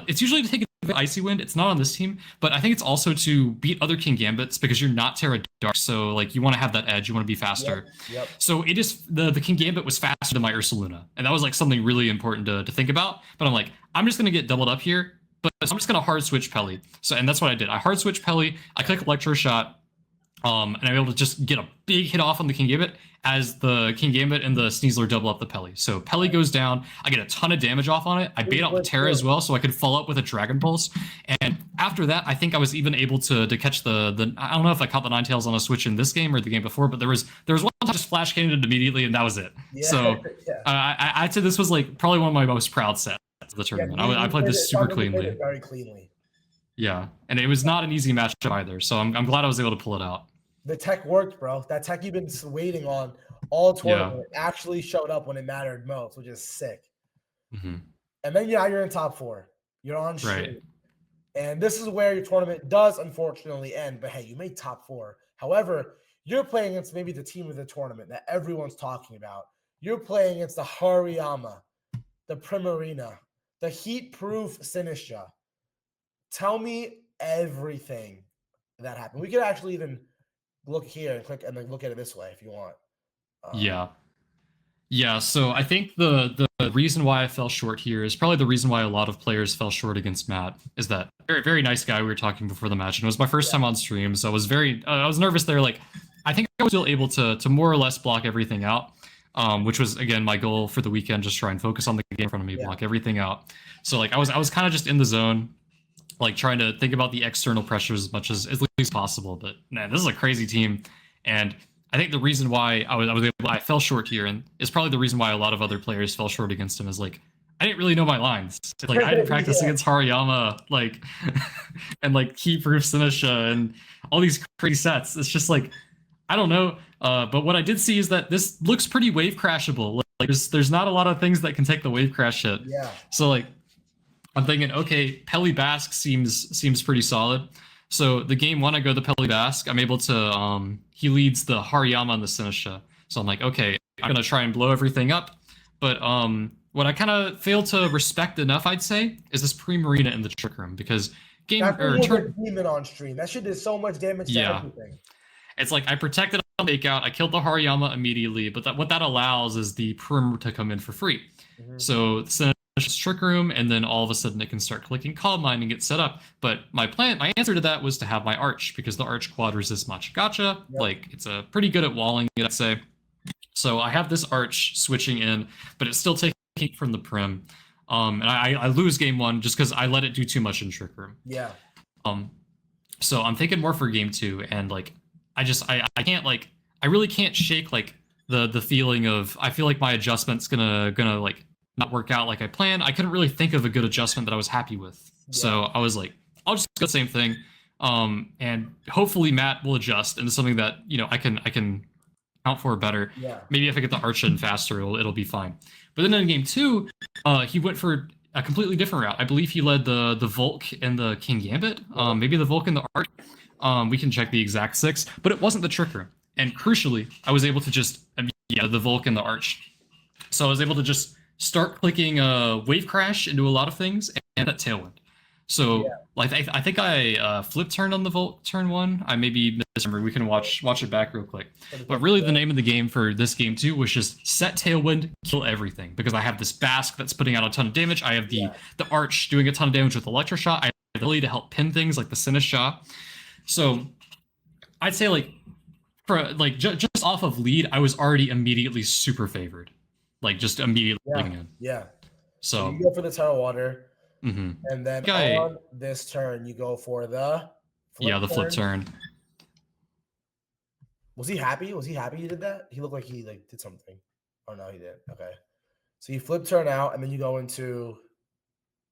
it's usually to take an Icy Wind. It's not on this team, but I think it's also to beat other King Gambits because you're not Terra Dark, so like you want to have that edge, you want to be faster. Yep. So it is the King Gambit was faster than my Ursaluna, and that was like something really important to think about. But I'm like, I'm just gonna get doubled up here, but I'm just gonna hard switch Peli. And that's what I did. I hard switch Peli. I click Electro Shot. And I'm able to just get a big hit off on the King Gambit as the King Gambit and the Sneasler double up the Peli. So Peli goes down. I get a ton of damage off on it. I bait out the Terra as well, so I could follow up with a Dragon Pulse. And after that, I think I was even able to catch the I don't know if I caught the Ninetales on a switch in this game or the game before, but there was one time I just flash cannoned immediately, and that was it. Yeah. So I'd say this was like probably one of my most proud sets of the tournament. I played this super cleanly. Very cleanly. Yeah, and it was not an easy matchup either, so I'm glad I was able to pull it out. The tech worked, bro. That tech you've been waiting on all tournament actually showed up when it mattered most, which is sick. Mm-hmm. And then you're in top 4. You're on stream. Right. And this is where your tournament does unfortunately end. But hey, you made top 4. However, you're playing against maybe the team of the tournament that everyone's talking about. You're playing against the Hariyama, the Primarina, the heat-proof Sinistcha. Tell me everything that happened. We could actually even look here and click and then look at it this way if you want. Yeah. So I think the reason why I fell short here is probably the reason why a lot of players fell short against Matt. Is that very, very nice guy we were talking before the match, and it was my first time on stream, so I was I was nervous there. Like I think I was still able to more or less block everything out, which was again my goal for the weekend. Just try and focus on the game in front of me, block everything out. So like I was kind of just in the zone, like trying to think about the external pressures as much as least possible. But man, this is a crazy team, and I think the reason why I fell short here, and is probably the reason why a lot of other players fell short against him, is like I didn't really know my lines. Like I didn't practice against Hariyama, like and like Key-Proof Sinistcha and all these crazy sets. It's just like I don't know. But what I did see is that this looks pretty wave crashable. Like there's not a lot of things that can take the wave crash hit. Yeah. So like I'm thinking, okay, Peli Basque seems pretty solid. So the game 1, I go the Peli Basque. I'm able to he leads the Hariyama and the Sinistcha. So I'm like, okay, I'm gonna try and blow everything up. But what I kind of failed to respect enough, I'd say, is this Primarina in the Trick Room, because demon on stream. That shit did so much damage to everything. It's like I protected on Breakout, I killed the Hariyama immediately, but what that allows is the Prim to come in for free. Mm-hmm. So Trick Room, and then all of a sudden it can start clicking Calm Mind and get set up. But my answer to that was to have my Arch, because the Arch quad resist Matcha Gotcha. Yep. Like it's pretty good at walling it, I'd say. So I have this Arch switching in, but it's still taking from the Prim. And I lose game 1 just because I let it do too much in Trick Room. Yeah. So I'm thinking more for game 2, and like I can't, like I really can't shake like the feeling of I feel like my adjustment's gonna like not work out like I planned. I couldn't really think of a good adjustment that I was happy with. Yeah. So I was like, I'll just go the same thing. And hopefully Matt will adjust into something that, I can count for better. Yeah. Maybe if I get the arch in faster, it'll be fine. But then in game 2, he went for a completely different route. I believe he led the Volk and the King Gambit. Maybe the Volk and the Arch. We can check the exact 6, but it wasn't the Trick Room. And crucially, I was able to just the Volk and the Arch. So I was able to just start clicking Wave Crash into a lot of things and that Tailwind. So like I think I flip turned on the Volt turn 1. I maybe misremember. We can watch it back real quick. But really the name of the game for this game too was just set Tailwind, kill everything. Because I have this Basque that's putting out a ton of damage. I have the Arch doing a ton of damage with Electroshot. I have the ability to help pin things like the Sinistcha. So I'd say like for like just off of lead, I was already immediately super favored. Like just immediately in. Yeah. So you go for the Terra Water. Mm-hmm. And then on this turn, you go for the flip turn. Was he happy? Was he happy you did that? He looked like he did something. Oh no, he didn't. Okay. So you flip turn out, and then you go into.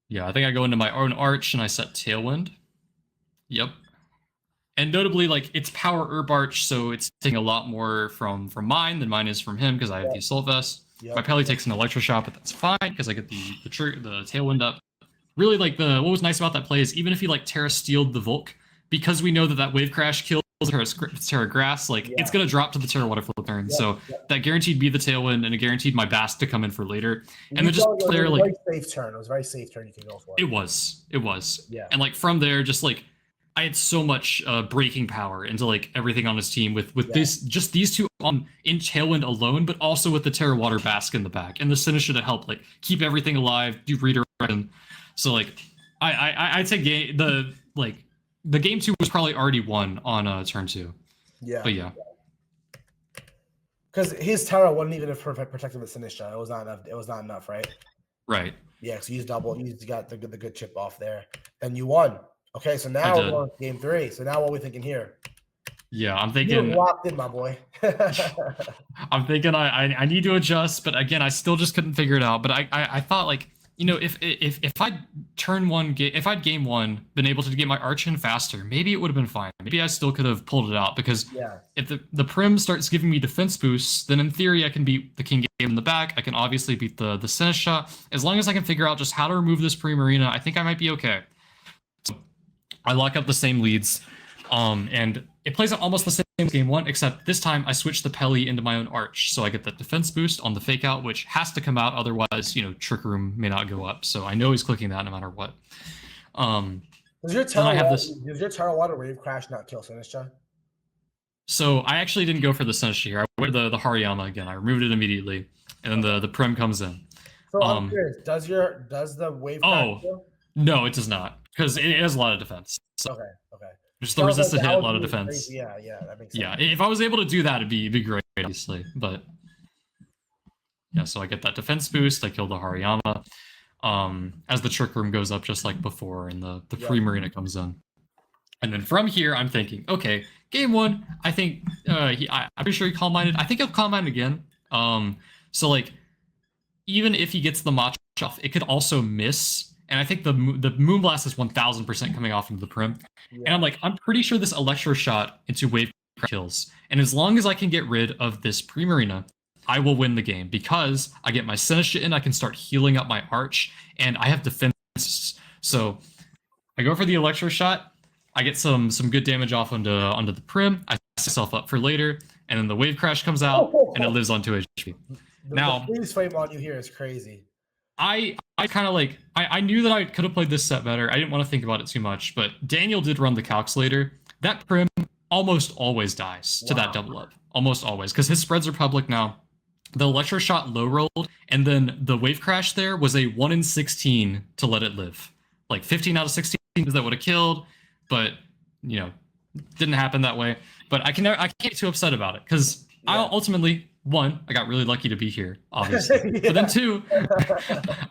Yeah, I think I go into my own Arch and I set Tailwind. Yep. And notably, like it's power Herb Arch, so it's taking a lot more from mine than mine is from him because I have the Assault Vest. My Peli takes an Electroshot, but that's fine because I get the Tailwind up. Really, like what was nice about that play is even if he like Terra Steeled the Volk, because we know that Wave Crash kills Terra Grass, like it's gonna drop to the Terra Water flip turn. So that guaranteed me the Tailwind and it guaranteed my Basque to come in for later. And then just player like very safe turn. It was a very safe turn you can go for. It was. Yeah. And like from there, just like I had so much breaking power into like everything on his team with these two in Tailwind alone, but also with the Terra Water Basque in the back and the Sinistcha to help like keep everything alive, do redirect. So like I'd say the game 2 was probably already won on turn 2. Yeah. But yeah. Because his Terra wasn't even protecting the Sinistcha. It was not enough. It was not enough, right? Right. Yeah. So you got the good chip off there, and you won. Okay, so now we're on game 3. So now what are we thinking here? Yeah, I'm thinking you're locked in, my boy. I'm thinking I need to adjust, but again, I still just couldn't figure it out. But I thought like, if I'd if I'd game 1 been able to get my Arch in faster, maybe it would have been fine. Maybe I still could have pulled it out because if the Prim starts giving me defense boosts, then in theory I can beat the King Game in the back. I can obviously beat the Sinistcha. As long as I can figure out just how to remove this Primarina, I think I might be okay. So I lock up the same leads, and it plays out almost the same as game 1, except this time I switch the Peli into my own Arch, so I get that defense boost on the fake out, which has to come out, otherwise, Trick Room may not go up. So I know he's clicking that no matter what. Does your Terra Water Wave Crash not kill Sinistcha? So I actually didn't go for the Sinistcha here. I went the Hariyama again. I removed it immediately, and then the Prim comes in. So I'm curious, does the Wave Crash kill? No, it does not, because it has a lot of defense. So. Okay. Just the resisted hit, a lot of defense. Crazy. Yeah, that makes sense. Yeah, if I was able to do that, it'd be great, obviously. But yeah, so I get that defense boost. I kill the Hariyama. As the Trick Room goes up, just like before, and the Primarina comes in. And then from here, I'm thinking, okay, game 1. I think I'm pretty sure he Calm Minded. I think he'll Calm Minded again. So like, even if he gets the Mach off, it could also miss. And I think the Moonblast is 1000% coming off into the Prim. Yeah. And I'm pretty sure this Electroshot into Wave kills. And as long as I can get rid of this Primarina, I will win the game because I get my Sinistcha in, I can start healing up my Arch, and I have defense. So I go for the Electroshot, I get some good damage off onto the Prim, I set myself up for later, and then the Wave Crash comes out, and it lives on 2 HP. The freeze frame on you here is crazy. I kind of I knew that I could have played this set better. I didn't want to think about it too much, but Daniel did run the calculator. That Prim almost always dies to that double up. Almost always, because his spreads are public now. The Electroshot low rolled, and then the Wave Crash there was a 1 in 16 to let it live. 15 out of 16 that would have killed, but didn't happen that way. But I can't get too upset about it because I ultimately. 1, I got really lucky to be here, obviously. But then 2,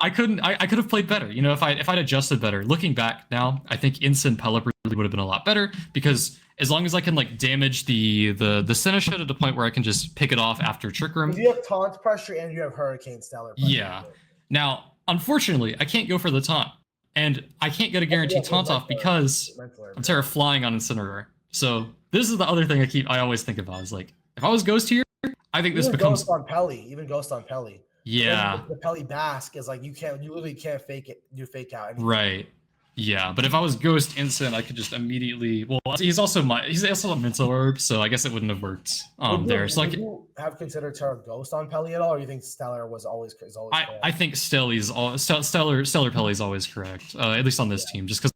I could have played better. If I'd adjusted better. Looking back now, I think Incin Pelipper would have been a lot better because as long as I can damage the Sinistcha to the point where I can just pick it off after Trick Room. You have taunt pressure and you have Hurricane Stellar pressure. Yeah. Now, unfortunately, I can't go for the taunt And I can't get a guaranteed taunt off because I'm Terra flying on Incineroar. So this is the other thing I always think about is like, if I was Ghost here, I think this becomes Ghost on Peli, even Ghost on Peli. Yeah. The Peli Basque is like you literally can't fake it, do fake out anything. Right. Yeah, but if I was Ghost Incin, I could just immediately. Well, he's also a mental orb, so I guess it wouldn't have worked there. So would you have considered Terra Ghost on Peli at all, or do you think Stellar was always correct? I think Stellar Peli is always correct, at least on this team, just because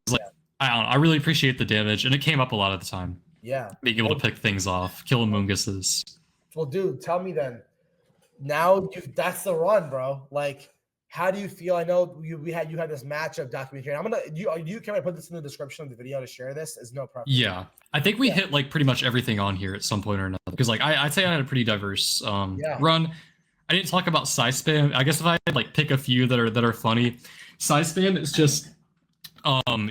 I don't know, I really appreciate the damage, and it came up a lot of the time. Yeah, being able to pick things off, kill Amoonguses. Well, dude, tell me then. Now that's the run, bro. Like, how do you feel? I know you had this matchup documentary. Can I put this in the description of the video to share this? Is no problem. Yeah, I think we hit like pretty much everything on here at some point or another. Because like I'd say I had a pretty diverse run. I didn't talk about size spam. I guess if I had like pick a few that are funny, size spam is just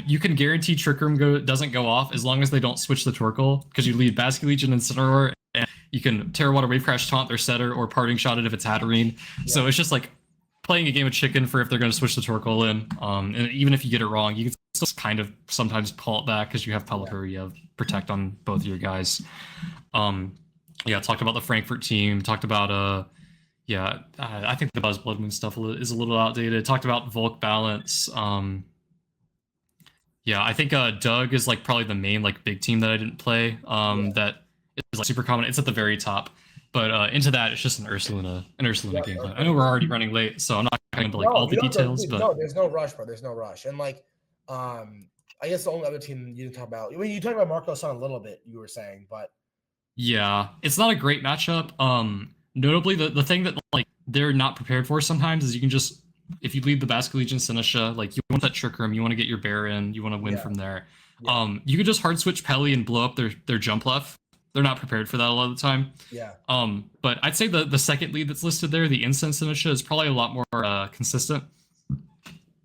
you can guarantee Trick Room doesn't go off as long as they don't switch the Torkoal, because you lead Basculegion and Incineroar, and you can Terra Water Wave Crash taunt their setter or parting shot it if it's Hatterene. Yeah. So it's just like playing a game of chicken for if they're going to switch the Torkoal in. And even if you get it wrong, you can still kind of sometimes pull it back because you have Pelipper, you have Protect on both of your guys. Talked about the Frankfurt team, talked about I think the Buzz Blood Moon stuff is a little outdated. Talked about Volk balance. I think Doug is like probably the main like big team that I didn't play. That is like super common. It's at the very top. But into that, it's just an Ursaluna gameplay. I know we're already running late, so I'm not going into like all the details. But no, there's no rush, bro. There's no rush. And like, I guess the only other team you didn't talk about. I mean, you talked about Marco Sun a little bit. You were saying, but yeah, it's not a great matchup. Notably, the thing that like they're not prepared for sometimes is you can just, if you lead the Basculegion Sinistcha, like you want that Trick Room, you want to get your Baron, you want to win from there. Yeah. You could just hard switch Peli and blow up their jump left. They're not prepared for that a lot of the time. Yeah. But I'd say the second lead that's listed there, the Incense Sinistcha, is probably a lot more consistent.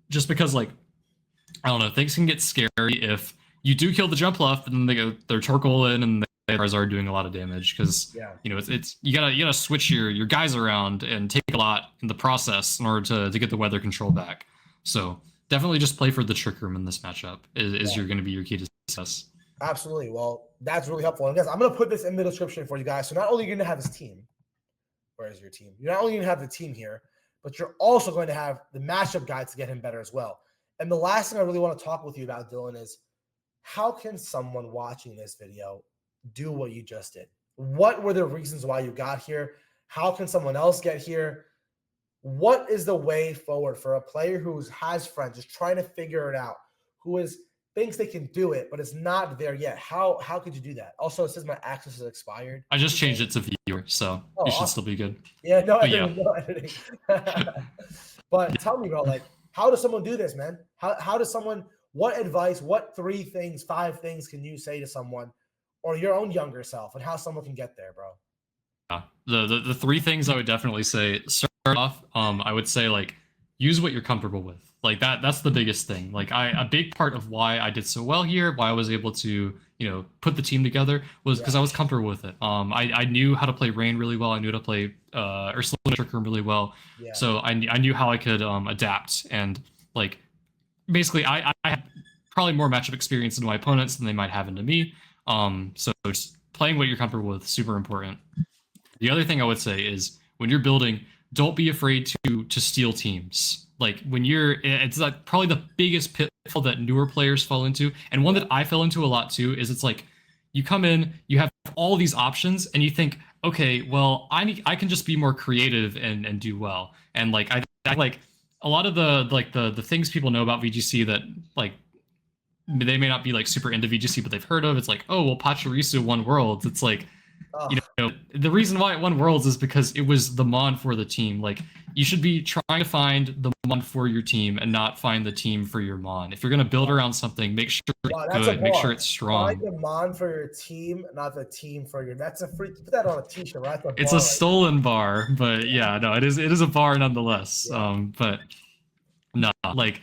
Just because like, I don't know, things can get scary if you do kill the jump left and then they go their Torkoal in and they are doing a lot of damage because it's you gotta switch your guys around and take a lot in the process in order to get the weather control back. So definitely just play for the Trick Room in this matchup is you're going to be your key to success. Absolutely. Well, that's really helpful. And guys, I'm going to put this in the description for you guys. So not only are you going to have this team, where's your team? You're not only going to have the team here, but you're also going to have the matchup guide to get him better as well. And the last thing I really want to talk with you about, Dylan, is how can someone watching this video do what you just did? What were the reasons why you got here? How can someone else get here? What is the way forward for a player who has friends, just trying to figure it out, who thinks they can do it, but it's not there yet? How could you do that? Also, it says my access is expired. I just changed it to viewer, so it should still be good. Yeah, no editing. But tell me, bro, like, how does someone do this, man? How does someone, what advice, what 3 things, 5 things can you say to someone or your own younger self and how someone can get there, bro? The 3 things I would definitely say, start off, I would say, like, use what you're comfortable with. Like that's the biggest thing. Like a big part of why I did so well here, why I was able to, put the team together was because I was comfortable with it. I knew how to play Rain really well. I knew how to play Ursaluna Trick Room really well. Yeah. So I knew how I could adapt, and like basically I had probably more matchup experience into my opponents than they might have into me. So just playing what you're comfortable with is super important. The other thing I would say is when you're building, don't be afraid to steal teams. Like it's like probably the biggest pitfall that newer players fall into, and one that I fell into a lot too, is it's like you come in, you have all these options, and you think, okay, well, I can just be more creative and do well. And like I like a lot of the things people know about VGC that like they may not be like super into VGC, but they've heard of. It's like, oh well, Pachirisu won Worlds. It's like, the reason why it won Worlds is because it was the Mon for the team. Like, you should be trying to find the Mon for your team and not find the team for your Mon. If you're going to build around something, make sure it's good, make sure it's strong. Find the Mon for your team, not the team for your. That's a free. Put that on a t-shirt, right? It's a stolen bar, but yeah, no, it is a bar nonetheless. Yeah. But no, like,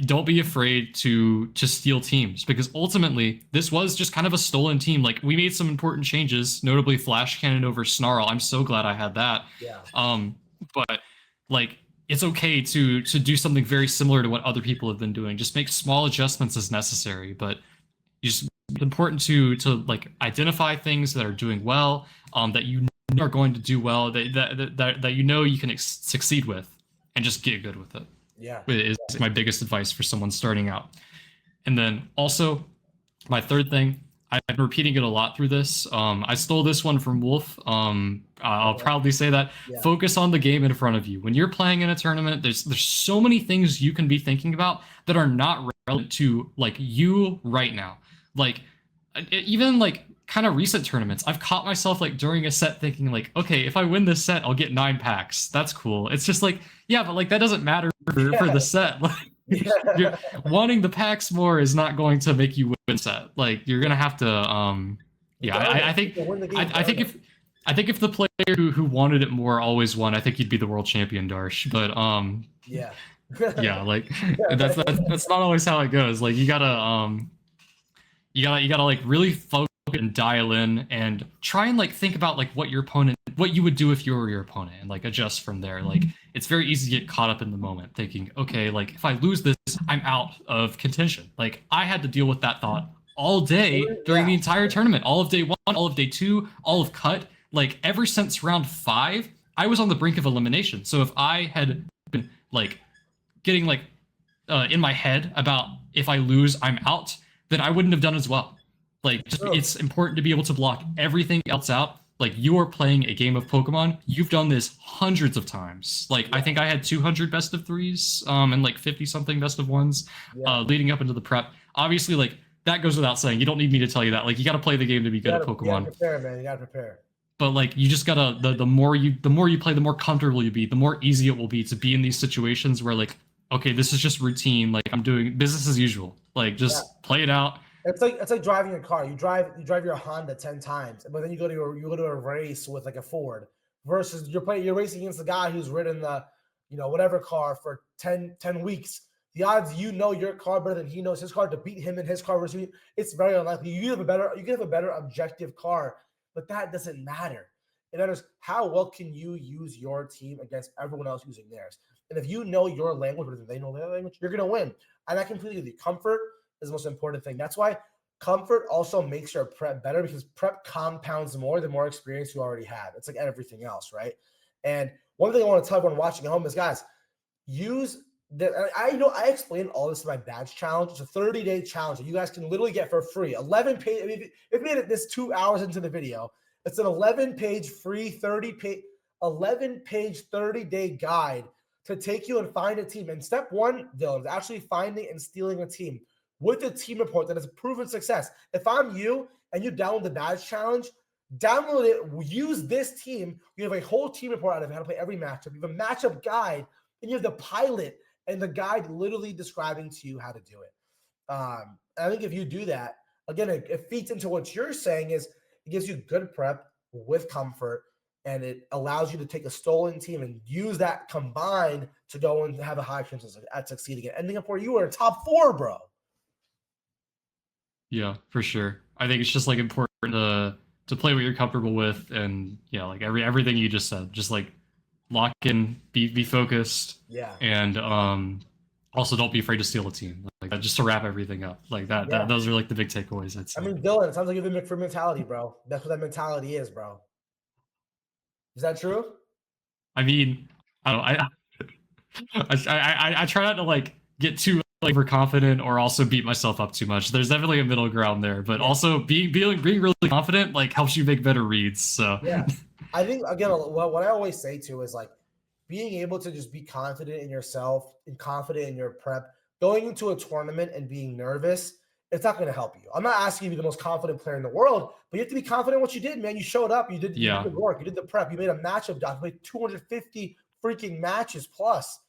don't be afraid to steal teams, because ultimately this was just kind of a stolen team. Like, we made some important changes, notably Flash Cannon over Snarl. I'm so glad I had that. Yeah. But like, it's okay to do something very similar to what other people have been doing. Just make small adjustments as necessary, but it's important to like identify things that are doing well, that you know are going to do well, that you know you can succeed with, and just get good with it. Yeah, is my biggest advice for someone starting out. And then also, my third thing, I've been repeating it a lot through this. I stole this one from Wolf. I'll proudly say that. Yeah. Focus on the game in front of you. When you're playing in a tournament, there's so many things you can be thinking about that are not relevant to like you right now. Like even like kind of recent tournaments, I've caught myself like during a set thinking like, okay, if I win this set, I'll get 9 packs. That's cool. It's just like, yeah, but like that doesn't matter for the set. Like, you're, wanting the packs more is not going to make you win the set. Like you're gonna have to I think if the player who wanted it more always won, I think you'd be the world champion, Darsh. But yeah. yeah, like that's not always how it goes. Like you gotta like really focus and dial in and try and like think about like what you would do if you were your opponent, and like adjust from there. Like it's very easy to get caught up in the moment thinking, okay, like if I lose this, I'm out of contention. Like I had to deal with that thought all day during the entire tournament, all of day 1, all of day 2, all of cut. Like ever since round 5, I was on the brink of elimination. So if I had been like getting like in my head about if I lose, I'm out, then I wouldn't have done as well. Like just, it's important to be able to block everything else out. Like you are playing a game of Pokemon. You've done this hundreds of times. Like I think I had 200 best of 3s and like 50 something best of 1s leading up into the prep. Obviously, like that goes without saying. You don't need me to tell you that. Like you got to play the game to be good at Pokemon. You gotta prepare, man. You gotta prepare. But like you just gotta the more you play, the more comfortable you be, the more easy it will be to be in these situations where like, okay, this is just routine. Like I'm doing business as usual. Like just play it out. It's like driving a car. You drive your Honda 10 times, but then you go to a race with like a Ford versus you're racing against the guy who's ridden the, whatever car for 10 weeks. The odds your car better than he knows his car, to beat him in his car versus you, it's very unlikely. You can have a better objective car, but that doesn't matter. It matters how well can you use your team against everyone else using theirs. And if you know your language better than they know their language, you're gonna win. And I completely agree. Comfort is the most important thing. That's why comfort also makes your prep better, because prep compounds more the more experience you already have. It's like everything else, right? And one thing I want to tell everyone watching at home is, guys, use the. I explained all this in my badge challenge. It's a 30-day challenge that you guys can literally get for free. 11 page. I mean, if you made it this 2 hours into the video, it's an 11-page free 11-page 30-day guide to take you and find a team. And step 1, Dylan, is actually finding and stealing a team with a team report that has proven success. If I'm you and you download the badge challenge, download it, use this team. You have a whole team report out of how to play every matchup. You have a matchup guide, and you have the pilot and the guide literally describing to you how to do it. I think if you do that, again, it feeds into what you're saying is it gives you good prep with comfort, and it allows you to take a stolen team and use that combined to go and have a high chance at succeeding and ending up where you were in top 4, bro. Yeah, for sure. I think it's just like important to play what you're comfortable with, and like everything you just said. Just like lock in, be focused. Yeah. And also don't be afraid to steal a team. Like that, just to wrap everything up. Like that those are like the big takeaways, I'd say. I mean, Dylan, it sounds like you have the McPhee mentality, bro. That's what that mentality is, bro. Is that true? I mean, I try not to like get too overconfident or also beat myself up too much. There's definitely a middle ground there, but also being really confident like helps you make better reads. So yeah, I think again, what I always say too is like being able to just be confident in yourself and confident in your prep. Going into a tournament and being nervous, it's not going to help you. I'm not asking you to be the most confident player in the world, but you have to be confident in what you did, man. You showed up, you did the work, you did the prep, you made a matchup doc, you made 250 freaking matches plus.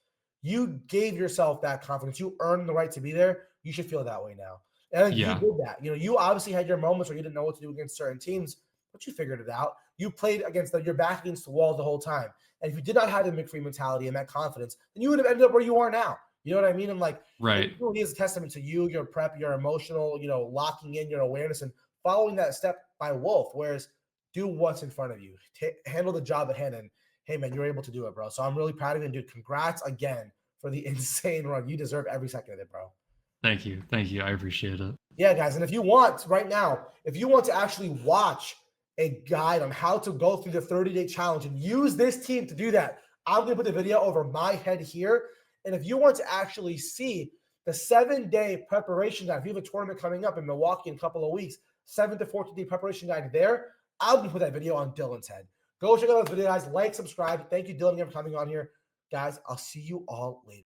You gave yourself that confidence. You earned the right to be there. You should feel that way now. And I think you did that. You obviously had your moments where you didn't know what to do against certain teams, but you figured it out. You played against your back against the wall the whole time. And if you did not have the McPhee mentality and that confidence, then you would have ended up where you are now. You know what I mean? I'm like, right. It really is a testament to you, your prep, your emotional, locking in your awareness and following that step by Wolf. Whereas do what's in front of you. Handle the job at hand. And hey, man, you're able to do it, bro. So I'm really proud of you. And, dude, congrats again for the insane run. You deserve every second of it, bro. Thank you. Thank you. I appreciate it. Yeah, guys. And if you want right now, if you want to actually watch a guide on how to go through the 30-day challenge and use this team to do that, I'm going to put the video over my head here. And if you want to actually see the 7-day preparation guide, if you have a tournament coming up in Milwaukee in a couple of weeks, 7 to 14-day preparation guide there, I'm going to put that video on Dylan's head. Go check out those videos, guys. Like, subscribe. Thank you, Dylan, again for coming on here. Guys, I'll see you all later.